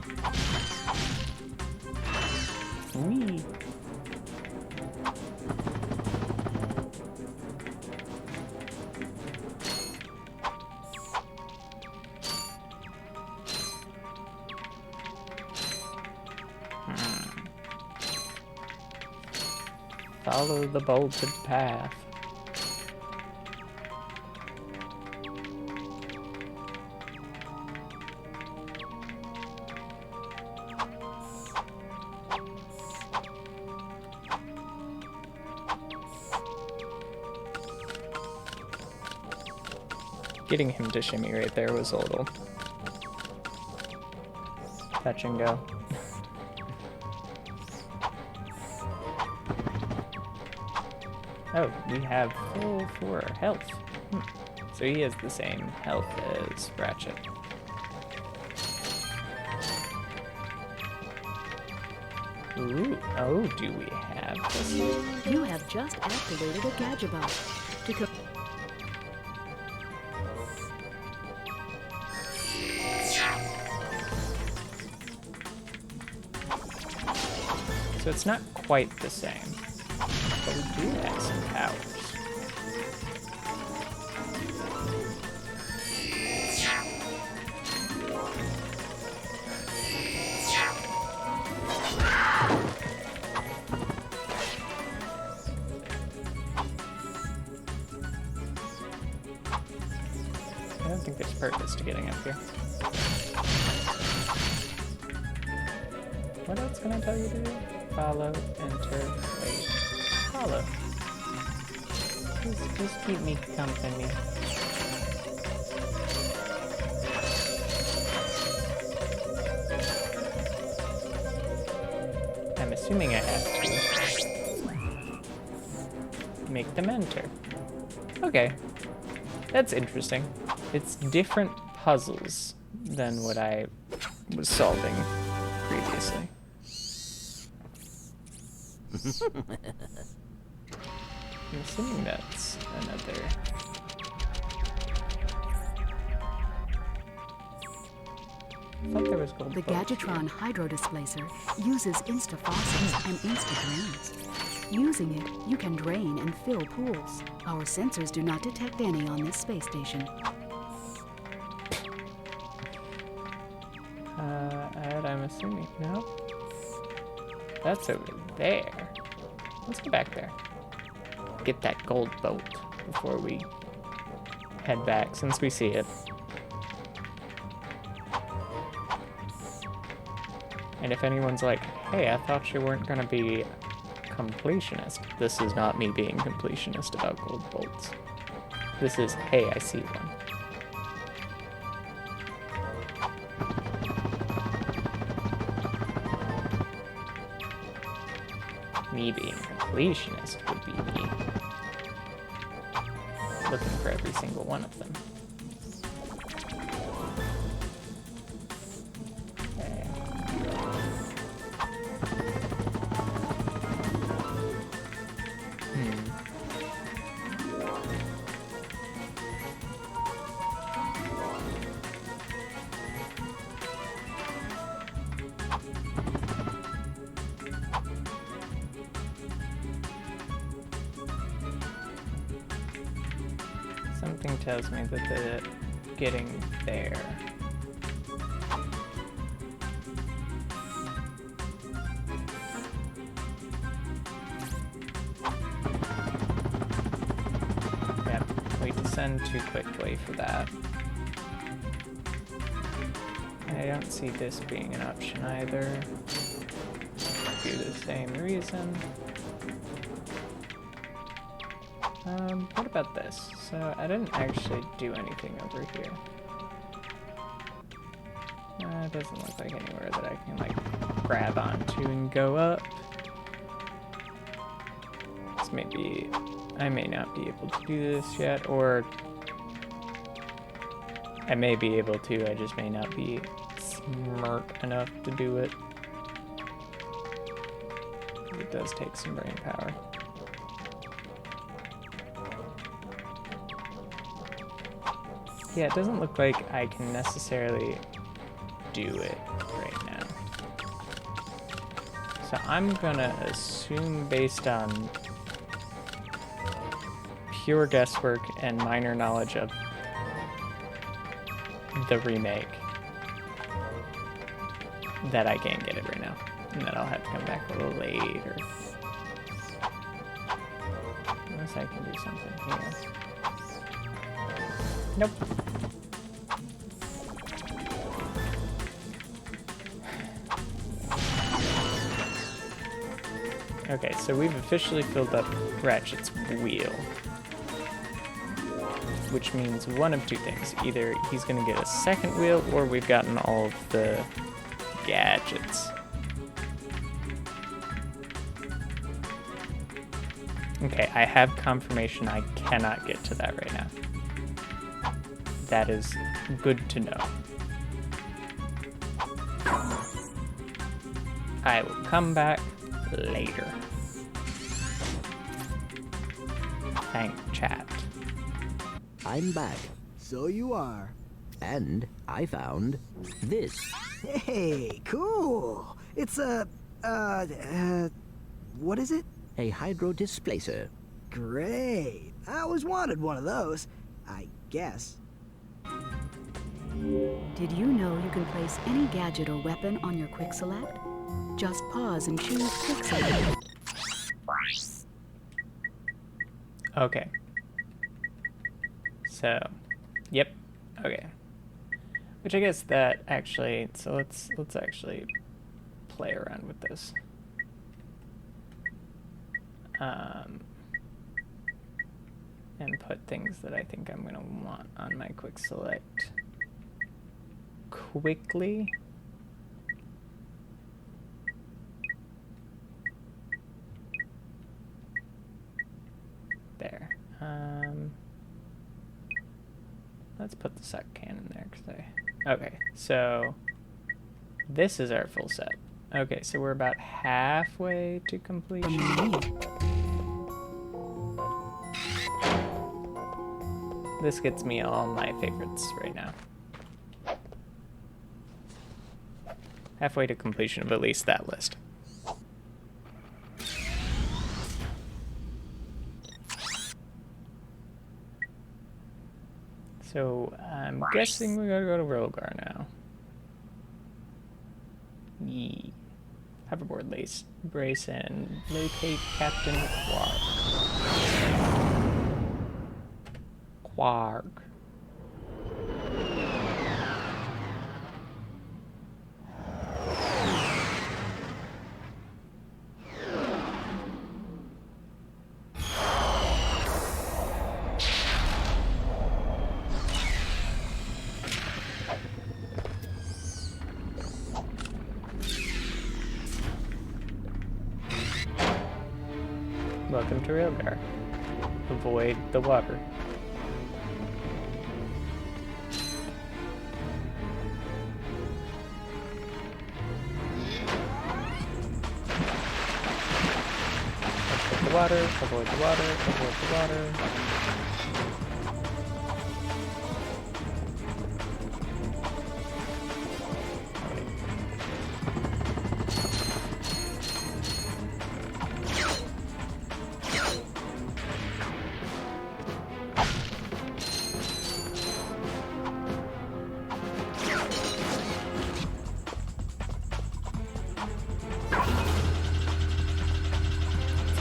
Whee! Follow the bolted path. Getting him to shimmy right there was a little touch and go. Oh, we have full 4 health. So he has the same health as Ratchet. Ooh, oh, do we have this? You have just activated a Gadget-Bot. To So it's not quite the same, but we do have some powers. I don't think there's purpose to getting up here. What else can I tell you to do? Follow, enter, wait. Follow. Just keep me company. I'm assuming I have to make them enter. Okay. That's interesting. It's different puzzles than what I was solving previously. I'm assuming that's another... I thought there was gold The bolts Gadgetron Hydro Displacer uses insta-faucets and insta-drains. Using it, you can drain and fill pools. Our sensors do not detect any on this space station. And I'm assuming, no? That's over there. Let's go back there. Get that gold bolt before we head back, since we see it. And if anyone's like, hey, I thought you weren't gonna be completionist. This is not me being completionist about gold bolts. This is, hey, I see one. Me being completionist would be me looking for every single one of them. Okay. Something tells me that they're getting there. Yep, we descend too quickly for that. I don't see this being an option either. Due to the same reason. What about this? So, I didn't actually do anything over here. It doesn't look like anywhere that I can, like, grab onto and go up. So maybe I may not be able to do this yet, or I may be able to, I just may not be smart enough to do it. It does take some brain power. Yeah, it doesn't look like I can necessarily do it right now. So I'm gonna assume, based on pure guesswork and minor knowledge of the remake, that I can't get it right now. And that I'll have to come back a little later. Unless I can do something here. Nope. Okay, so we've officially filled up Ratchet's wheel. Which means one of two things. Either he's gonna get a second wheel, or we've gotten all of the gadgets. Okay, I have confirmation I cannot get to that right now. That is good to know. I will come back later. Thank chat. I'm back. So you are. And I found this. Hey, cool. It's a, what is it? A hydro displacer. Great. I always wanted one of those, I guess. Did you know you can place any gadget or weapon on your quick select? Just pause and choose quick select. Okay. So, yep. Okay. Which I guess that actually, so let's actually play around with this. And put things that I think I'm gonna want on my quick select quickly. There. Let's put the suck cannon there, cause okay, so this is our full set. Okay, so we're about halfway to completion. This gets me all my favorites right now. Halfway to completion of at least that list. So, I'm guessing we gotta go to Rogar now. Yee. Hoverboard lace brace and locate Captain Quark. Quark. Welcome to Rogar. Avoid the water. Avoid the water, avoid the water, avoid the water.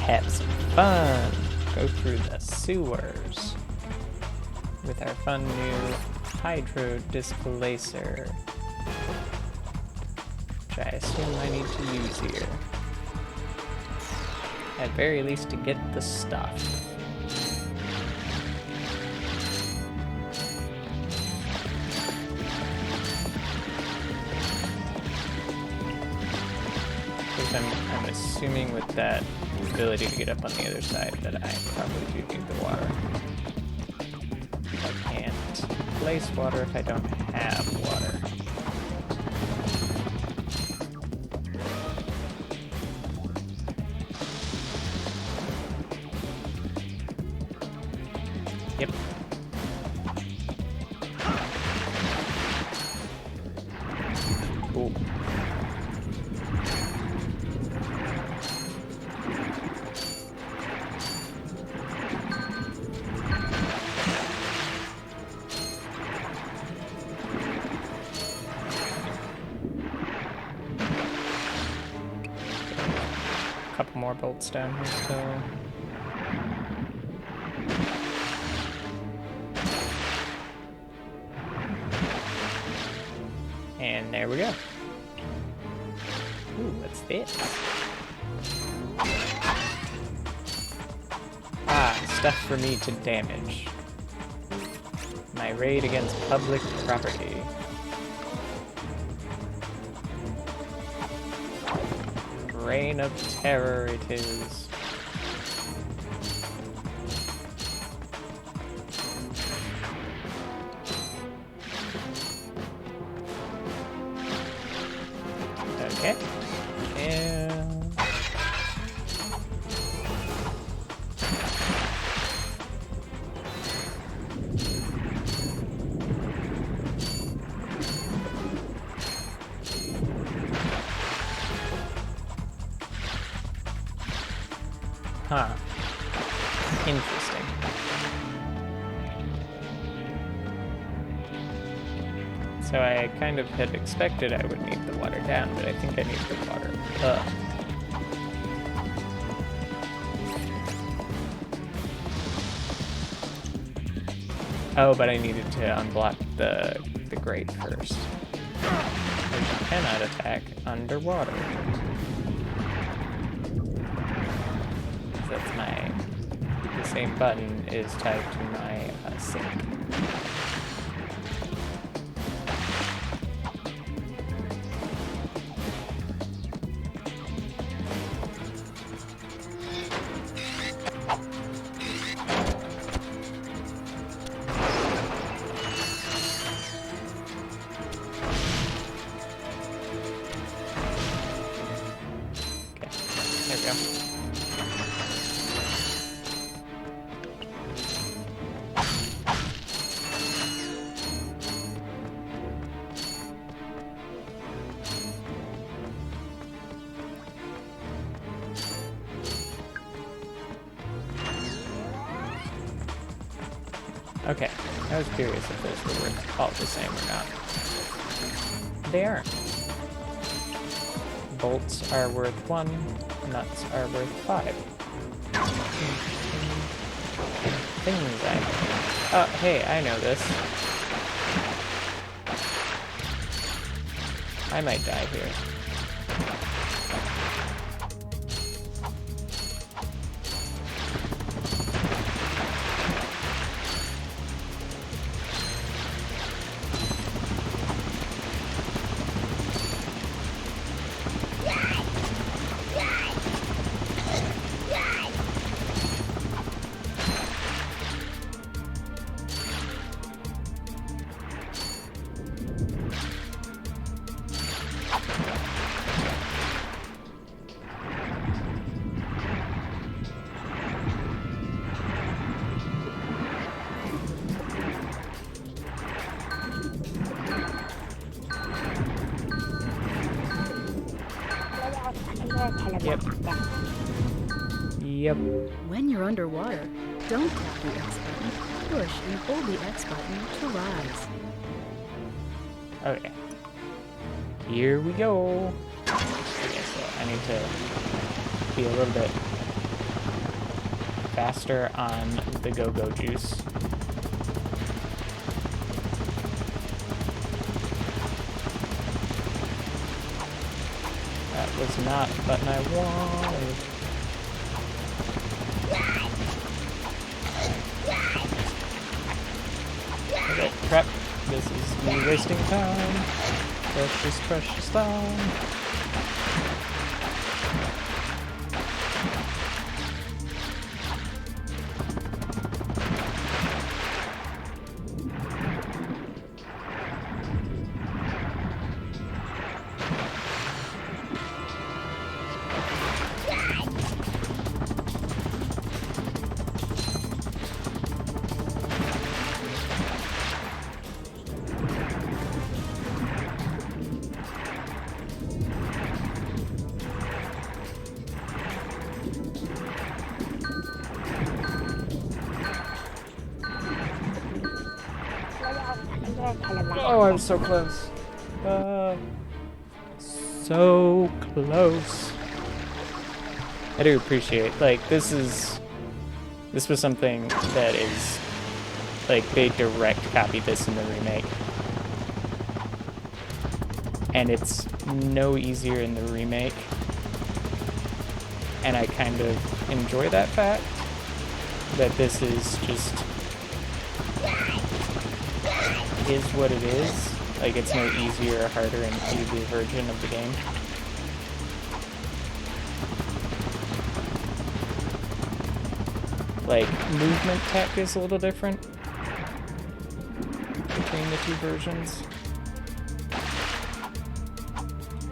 Have some fun. Go through the sewers with our fun new hydro displacer, which I assume I need to use here. At very least to get the stuff. I'm assuming with that ability to get up on the other side that I probably do need the water. I can't place water if I don't have water. Yep. Cool. Couple more bolts down here still. And there we go. Ooh, what's this? Ah, stuff for me to damage. My raid against public property. Reign of terror it is. Okay. And huh. Interesting. So I kind of had expected I would need the water down, but I think I need the water up. Oh, but I needed to unblock the grate first. Which you cannot attack underwater. That's the same button is tied to my sink. Okay, I was curious if those were worth all the same or not. They aren't. Bolts are worth 1, nuts are worth 5. Things I know. Oh, hey, I know this. I might die here. Yep. Yep. When you're underwater, don't tap the X button. Push and hold the X button to rise. Okay. Here we go. Okay, so I need to be a little bit faster on the go-go juice. That was not the button I wanted. Okay, crap. This is me wasting time. Precious, precious time. Oh, I was so close. So close. I do appreciate, like, this was something that is, like, they direct copied this in the remake. And it's no easier in the remake. And I kind of enjoy that fact, that this is just, is what it is. Like, it's no easier or harder in either version of the game. Like, movement tech is a little different between the two versions.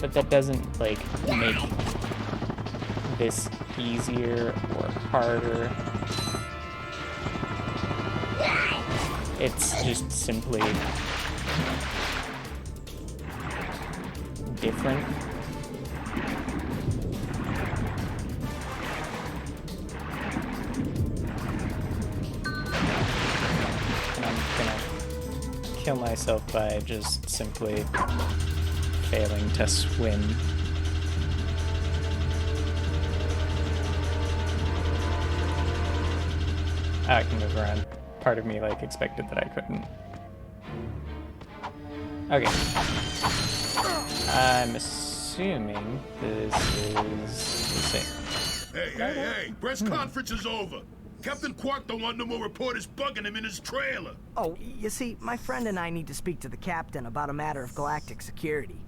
But that doesn't, like, make this easier or harder. It's just simply different. And I'm gonna kill myself by just simply failing to swim. I can move around. Part of me, like, expected that I couldn't. Okay. I'm assuming this is the same. Hey, press conference is over. Captain Quark don't want no more reporters bugging him in his trailer. Oh, you see, my friend and I need to speak to the captain about a matter of galactic security.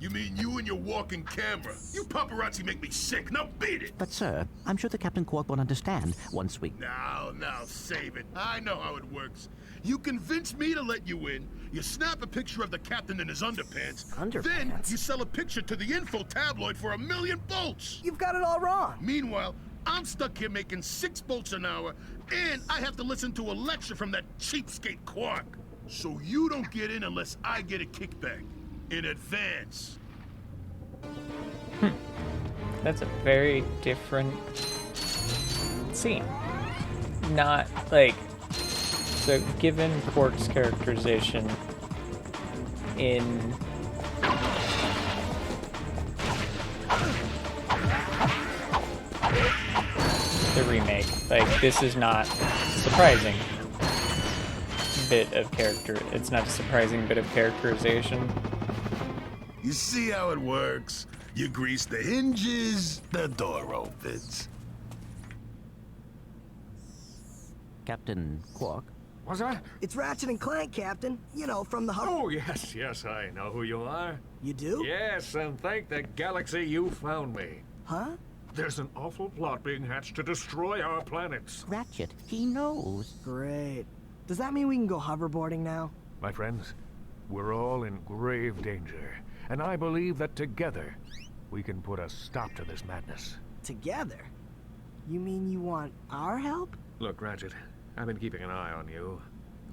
You mean you and your walking camera? You paparazzi make me sick. Now beat it. But, sir, I'm sure the Captain Quark will understand once we... Now, save it. I know how it works. You convince me to let you in, you snap a picture of the captain in his underpants, then you sell a picture to the info tabloid for $1 million bolts. You've got it all wrong. Meanwhile, I'm stuck here making 6 bolts an hour, and I have to listen to a lecture from that cheapskate Quark. So you don't get in unless I get a kickback. In advance. That's a very different scene. Not, like, So, given Quark's characterization in the remake, like, this is not surprising bit of character. It's not a surprising bit of characterization. You see how it works? You grease the hinges, the door opens. Captain Quark? What's that? It's Ratchet and Clank, Captain. You know, from the Oh, yes, I know who you are. You do? Yes, and thank the galaxy you found me. Huh? There's an awful plot being hatched to destroy our planets. Ratchet, he knows. Great. Does that mean we can go hoverboarding now? My friends, we're all in grave danger, and I believe that together we can put a stop to this madness. Together? You mean you want our help? Look, Ratchet, I've been keeping an eye on you.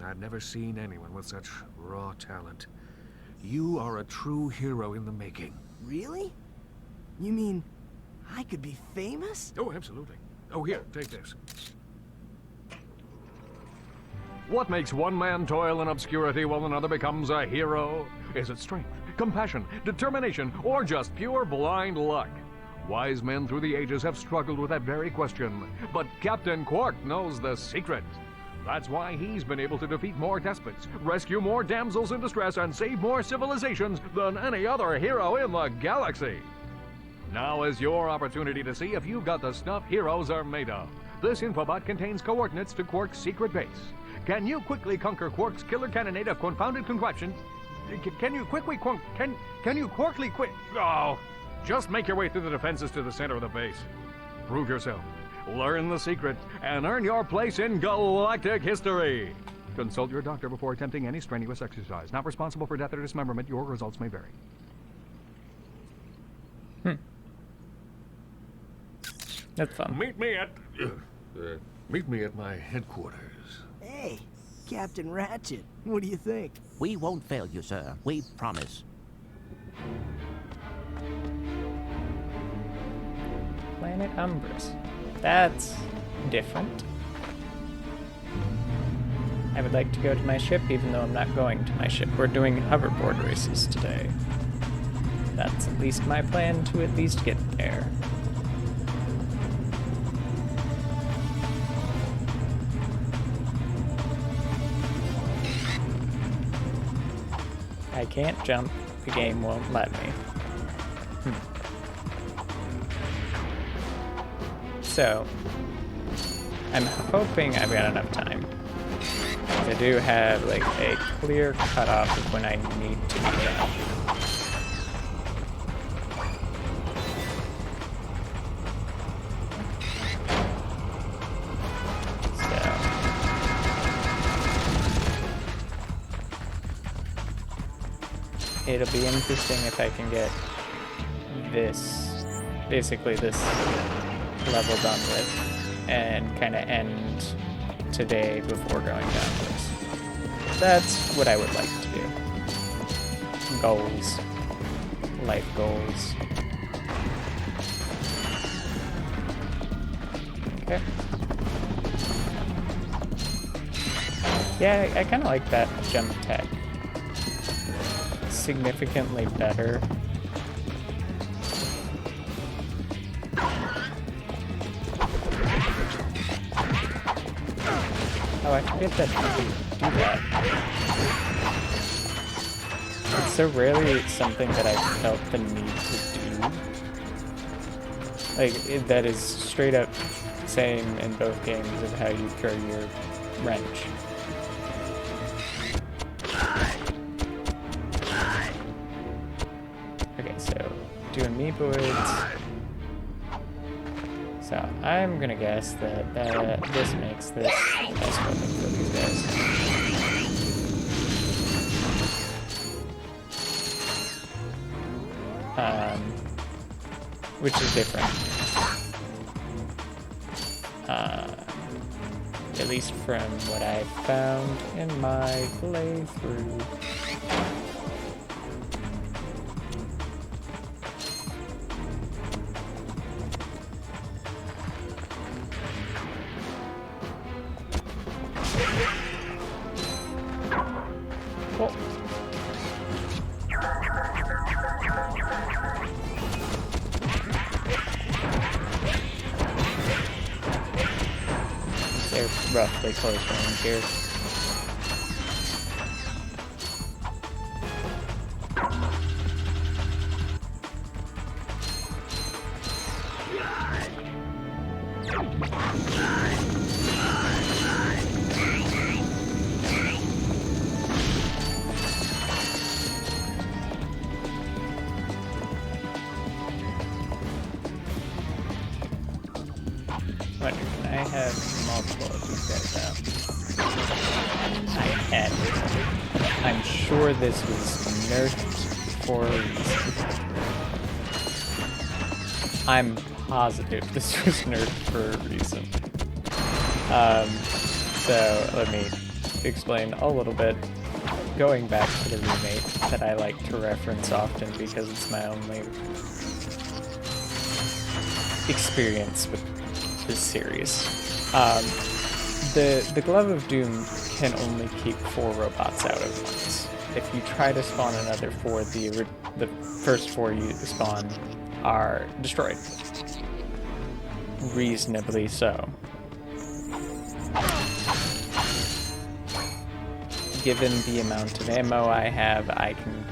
I've never seen anyone with such raw talent. You are a true hero in the making. Really? You mean I could be famous? Oh, absolutely. Oh, here, take this. What makes one man toil in obscurity while another becomes a hero? Is it strength, compassion, determination, or just pure blind luck? Wise men through the ages have struggled with that very question, but Captain Quark knows the secret. That's why he's been able to defeat more despots, rescue more damsels in distress, and save more civilizations than any other hero in the galaxy. Now is your opportunity to see if you've got the stuff heroes are made of. This infobot contains coordinates to Quark's secret base. Can you quickly conquer Quark's killer cannonade of confounded contraptions? Can you quickly can you Quarkly quit? Oh, just make your way through the defenses to the center of the base. Prove yourself, learn the secret, and earn your place in galactic history. Consult your doctor before attempting any strenuous exercise. Not responsible for death or dismemberment. Your results may vary. That's fun. Meet me at my headquarters. Hey, Captain Ratchet, what do you think? We won't fail you, sir. We promise. Planet Umbris. That's different. I would like to go to my ship, even though I'm not going to my ship. We're doing hoverboard races today. That's at least my plan to at least get there. I can't jump. The game won't let me. So, I'm hoping I've got enough time. I do have like a clear cutoff of when I need to be done. It'll be interesting if I can get this, basically this level done with, and kind of end today before going downwards. That's what I would like to do. Goals. Life goals. Okay. Yeah, I kind of like that jump tech. Significantly better. Oh, I forget that you can do that. It's so rarely something that I felt the need to do. Like, that is straight up same in both games of how you throw your wrench. Doing me boards. So I'm gonna guess that this makes this the best weapon for these guys. Which is different. At least from what I found in my playthrough. Well, they're roughly close range here. Wonder, can I have multiple of these guys out? I can. I'm sure this was nerfed for a reason. I'm positive this was nerfed for a reason. So let me explain a little bit. Going back to the remake that I like to reference often because it's my only experience with this series. The Glove of Doom can only keep 4 robots out at once. If you try to spawn another 4, the first 4 you spawn are destroyed. Reasonably so. Given the amount of ammo I have, I can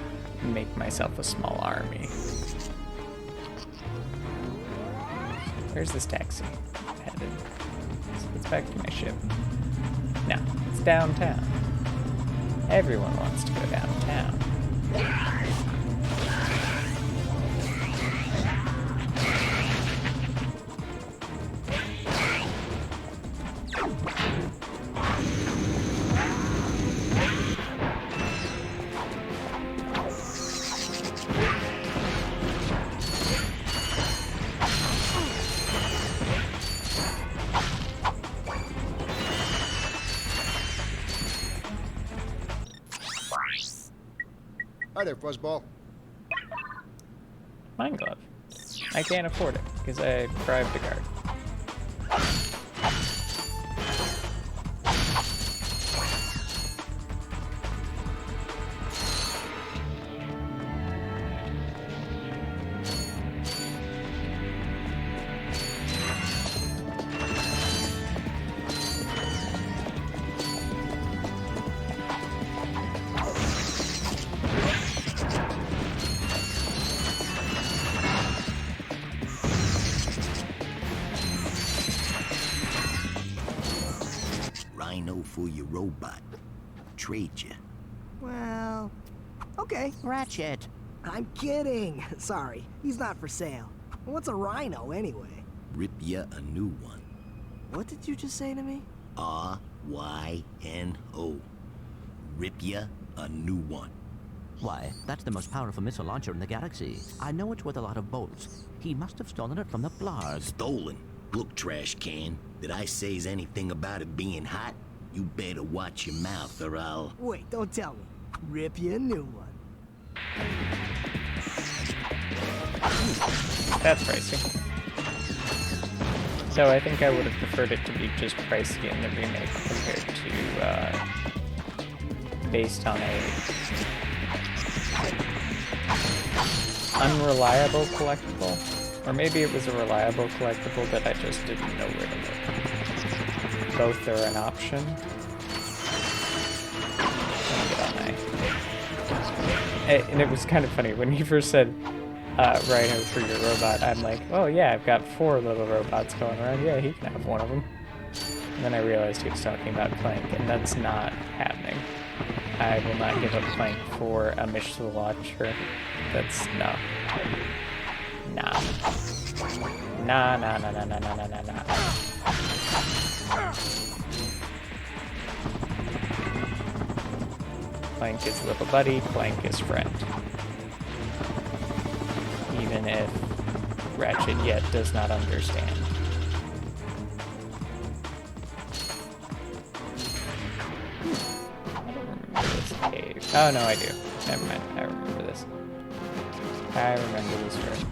make myself a small army. Where's this taxi headed? Let's back to my ship. No, it's downtown. Everyone wants to go downtown. Hi there, Fuzzball. Mine glove. I can't afford it because I bribed a guard. Rhino for your robot. Trade you. Well, okay. Ratchet. I'm kidding. Sorry, he's not for sale. What's a rhino anyway? Rip ya a new one. What did you just say to me? R-Y-N-O. Rip ya a new one. Why, that's the most powerful missile launcher in the galaxy. I know it's worth a lot of bolts. He must have stolen it from the Blarg. Stolen? Look, trash can. Did I say's anything about it being hot? You better watch your mouth or I'll... Wait, don't tell me. Rip you a new one. That's pricey. So I think I would have preferred it to be just pricey in the remake compared to, based on a unreliable collectible. Or maybe it was a reliable collectible that I just didn't know where to look. Both are an option. Let me get on and it was kind of funny when you first said Rhino for your robot. I'm like, oh yeah, I've got 4 little robots going around. Yeah, he can have one of them. And then I realized he was talking about Clank, and that's not happening. I will not give up Clank for a missile launcher. That's no. Nah. Nah, nah, nah, nah, nah, nah, nah, nah, nah. Clank is little buddy, Clank is friend. Even if Ratchet yet does not understand. I don't remember this cave. Oh no, I do. Never mind, I remember this. I remember this room.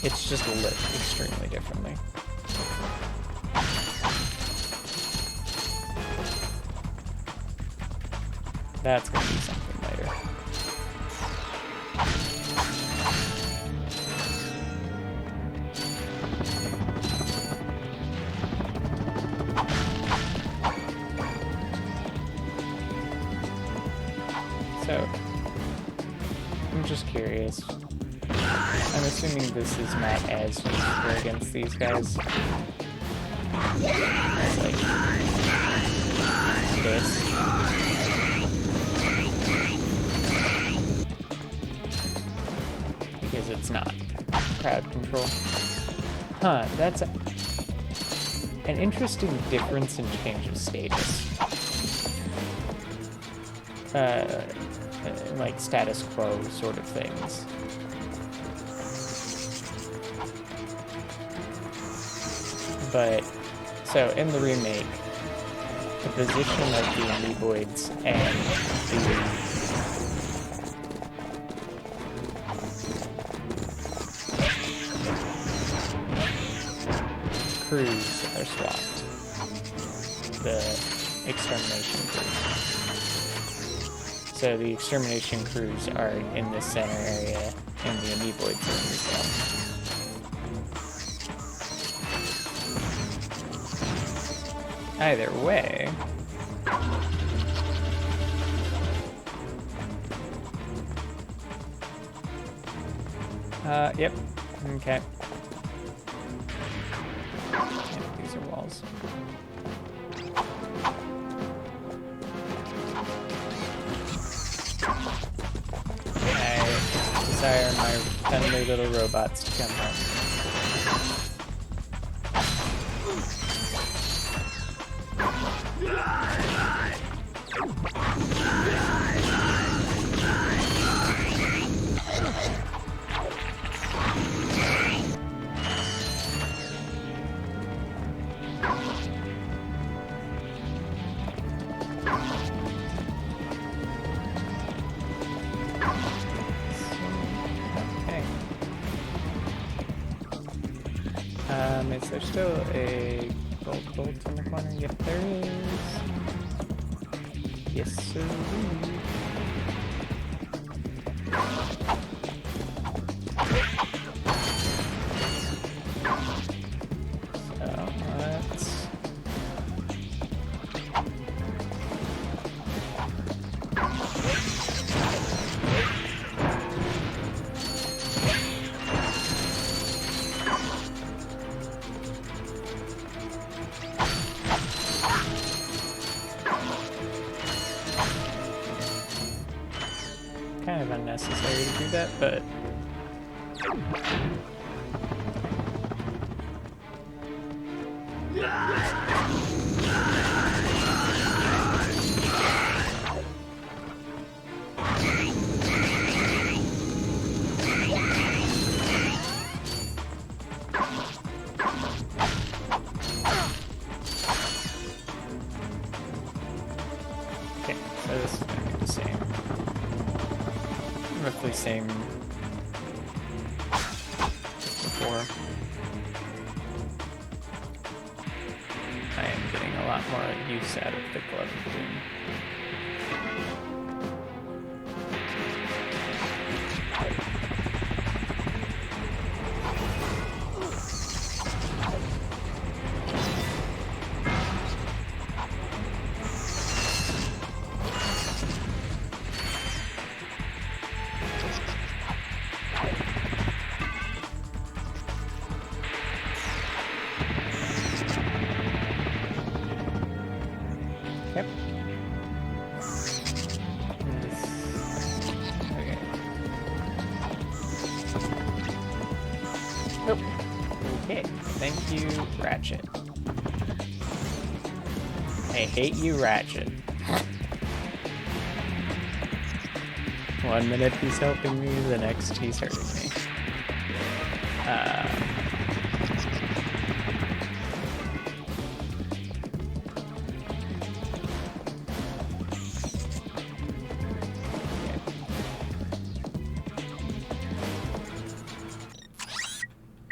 It's just lit extremely differently. That's gonna be something later. So, I'm just curious. I'm assuming this is not as useful against these guys. As like this. Because it's not crowd control. Huh, that's an interesting difference in change of status. Like status quo sort of things. But, so in the remake, the position of the amoeboids and the crews are swapped. The extermination crews. So the extermination crews are in this center area, and the amoeboids are in this one. Either way, yep, okay. Yeah, these are walls. I desire my friendly little robots to come home. Is there still a gold bolt in the corner? Yep, there is. Yes, sir. So, let's... kind of unnecessary to do that, but okay, so this is going to be the same. Roughly same as before. I am getting a lot more use out of the glove of doom. Yep. Okay. Nope. Okay. Thank you, Ratchet. I hate you, Ratchet. 1 minute he's helping me, the next he's hurting me.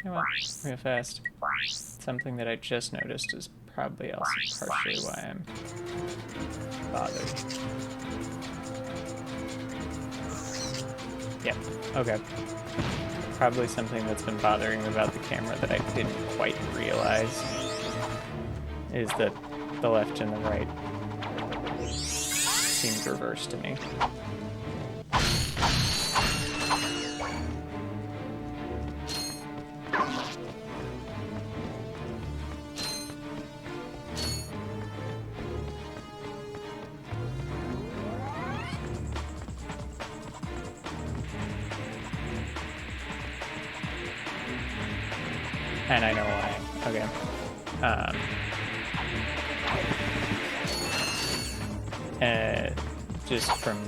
Come on, real fast. Something that I just noticed is probably also partially why I'm bothered. Yep, okay. Probably something that's been bothering me about the camera that I didn't quite realize is that the left and the right seemed reversed to me. And I know why. Okay. Just from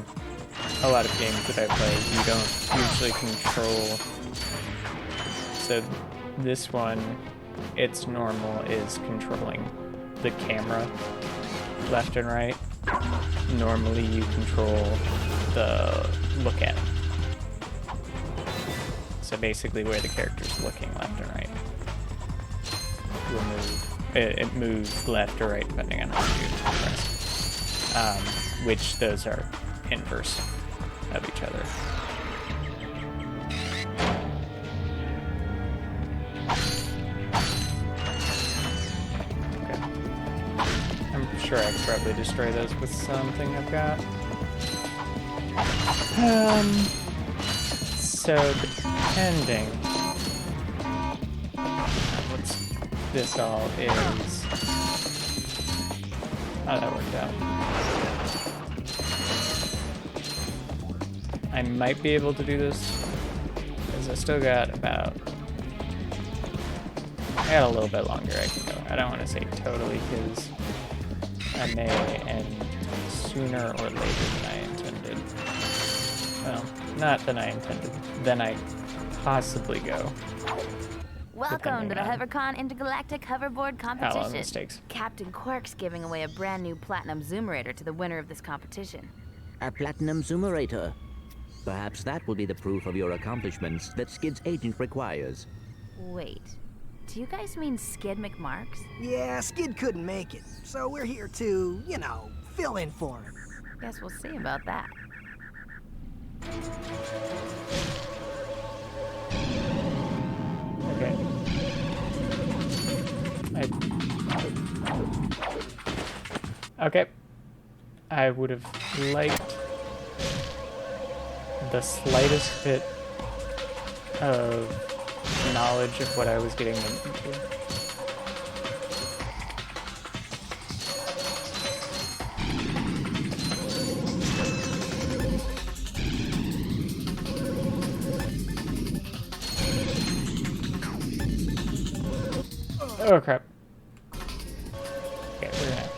a lot of games that I play, you don't usually control. So this one, its normal is controlling the camera left and right. Normally you control the look at. So basically where the character's looking left and right. Will move. It moves left or right depending on how you press. Which those are inverse of each other. Okay. I'm sure I could probably destroy those with something I've got. So depending what this all is. Oh, that worked out. I might be able to do this, because I still got about... I got a little bit longer I can go. I don't want to say totally, because I may end sooner or later than I intended. Well, not than I intended. Then I possibly go. Welcome to the Hovercon Intergalactic Hoverboard Competition. How long this takes. Captain Quark's giving away a brand new Platinum Zoomerator to the winner of this competition. A Platinum Zoomerator. Perhaps that will be the proof of your accomplishments that Skid's agent requires. Wait, do you guys mean Skid McMarks? Yeah, Skid couldn't make it, so we're here to, you know, fill in for him. Guess we'll see about that. Okay. Okay. I would have liked the slightest bit of knowledge of what I was getting into. Oh crap. Okay, we're gonna...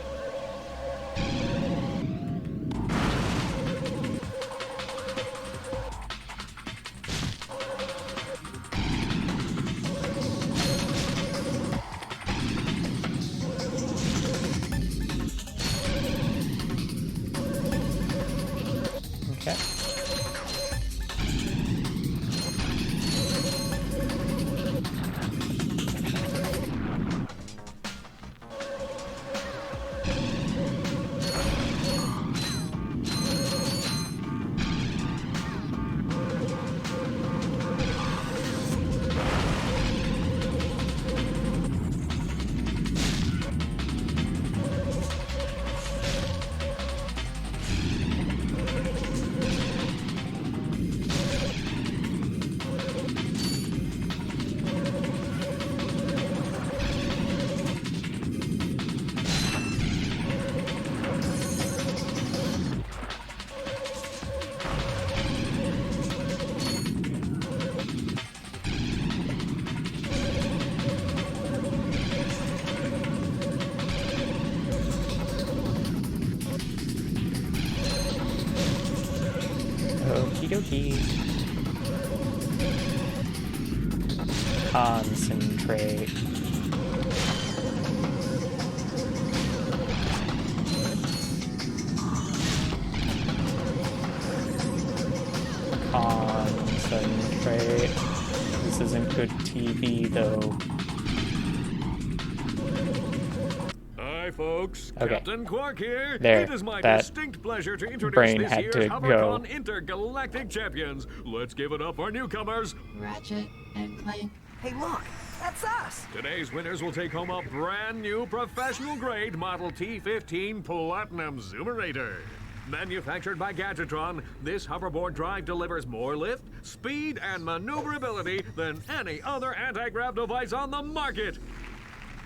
Okay. Okie dokie. Concentrate. Concentrate. This isn't to TV, though. Hi, folks. Okay. Captain Quark here. There, It is my that distinct pleasure to introduce brain this had year's to HoverCon go. Intergalactic Champions. Let's give it up for newcomers. Ratchet and Clank. Hey, look, that's us. Today's winners will take home a brand new professional-grade Model T-15 Platinum Zoomerator. Manufactured by Gadgetron, this hoverboard drive delivers more lift, speed, and maneuverability than any other anti-grav device on the market.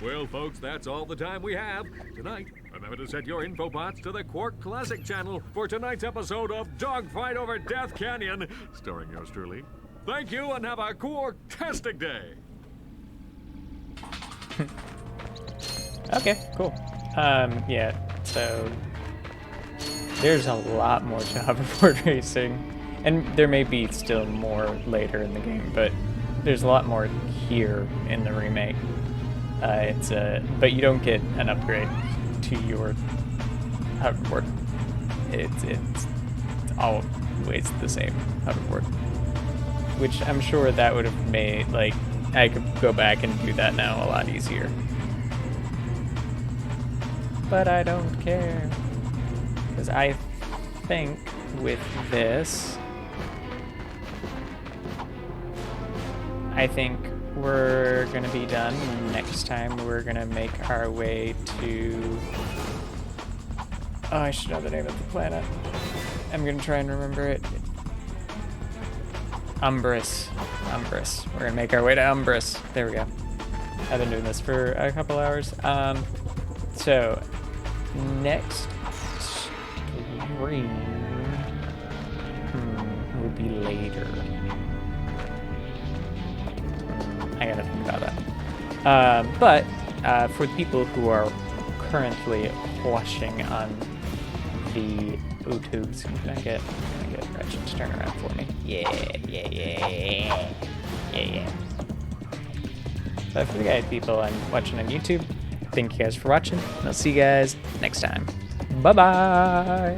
Well, folks, that's all the time we have. Tonight, remember to set your infobots to the Quark Classic channel for tonight's episode of Dogfight Over Death Canyon, starring yours truly. Thank you, and have a Quark-tastic day. Okay, cool. Yeah, so there's a lot more to hoverboard racing, and there may be still more later in the game, but there's a lot more here in the remake. But you don't get an upgrade to your hoverboard. It's always the same hoverboard, which I'm sure that would have made, like, I could go back and do that now a lot easier. But I don't care, because I think with this, I think we're gonna be done. Next time we're gonna make our way to... Oh, I should know the name of the planet. I'm gonna try and remember it. Umbrus. We're gonna make our way to Umbrus. There we go. I've been doing this for a couple hours. So, next stream would be later. I gotta think about that. But for the people who are currently watching on the YouTubes, can I get Ratchet to turn around for me? Yeah. But for the guys, people I'm watching on YouTube, thank you guys for watching, and I'll see you guys next time. Bye-bye!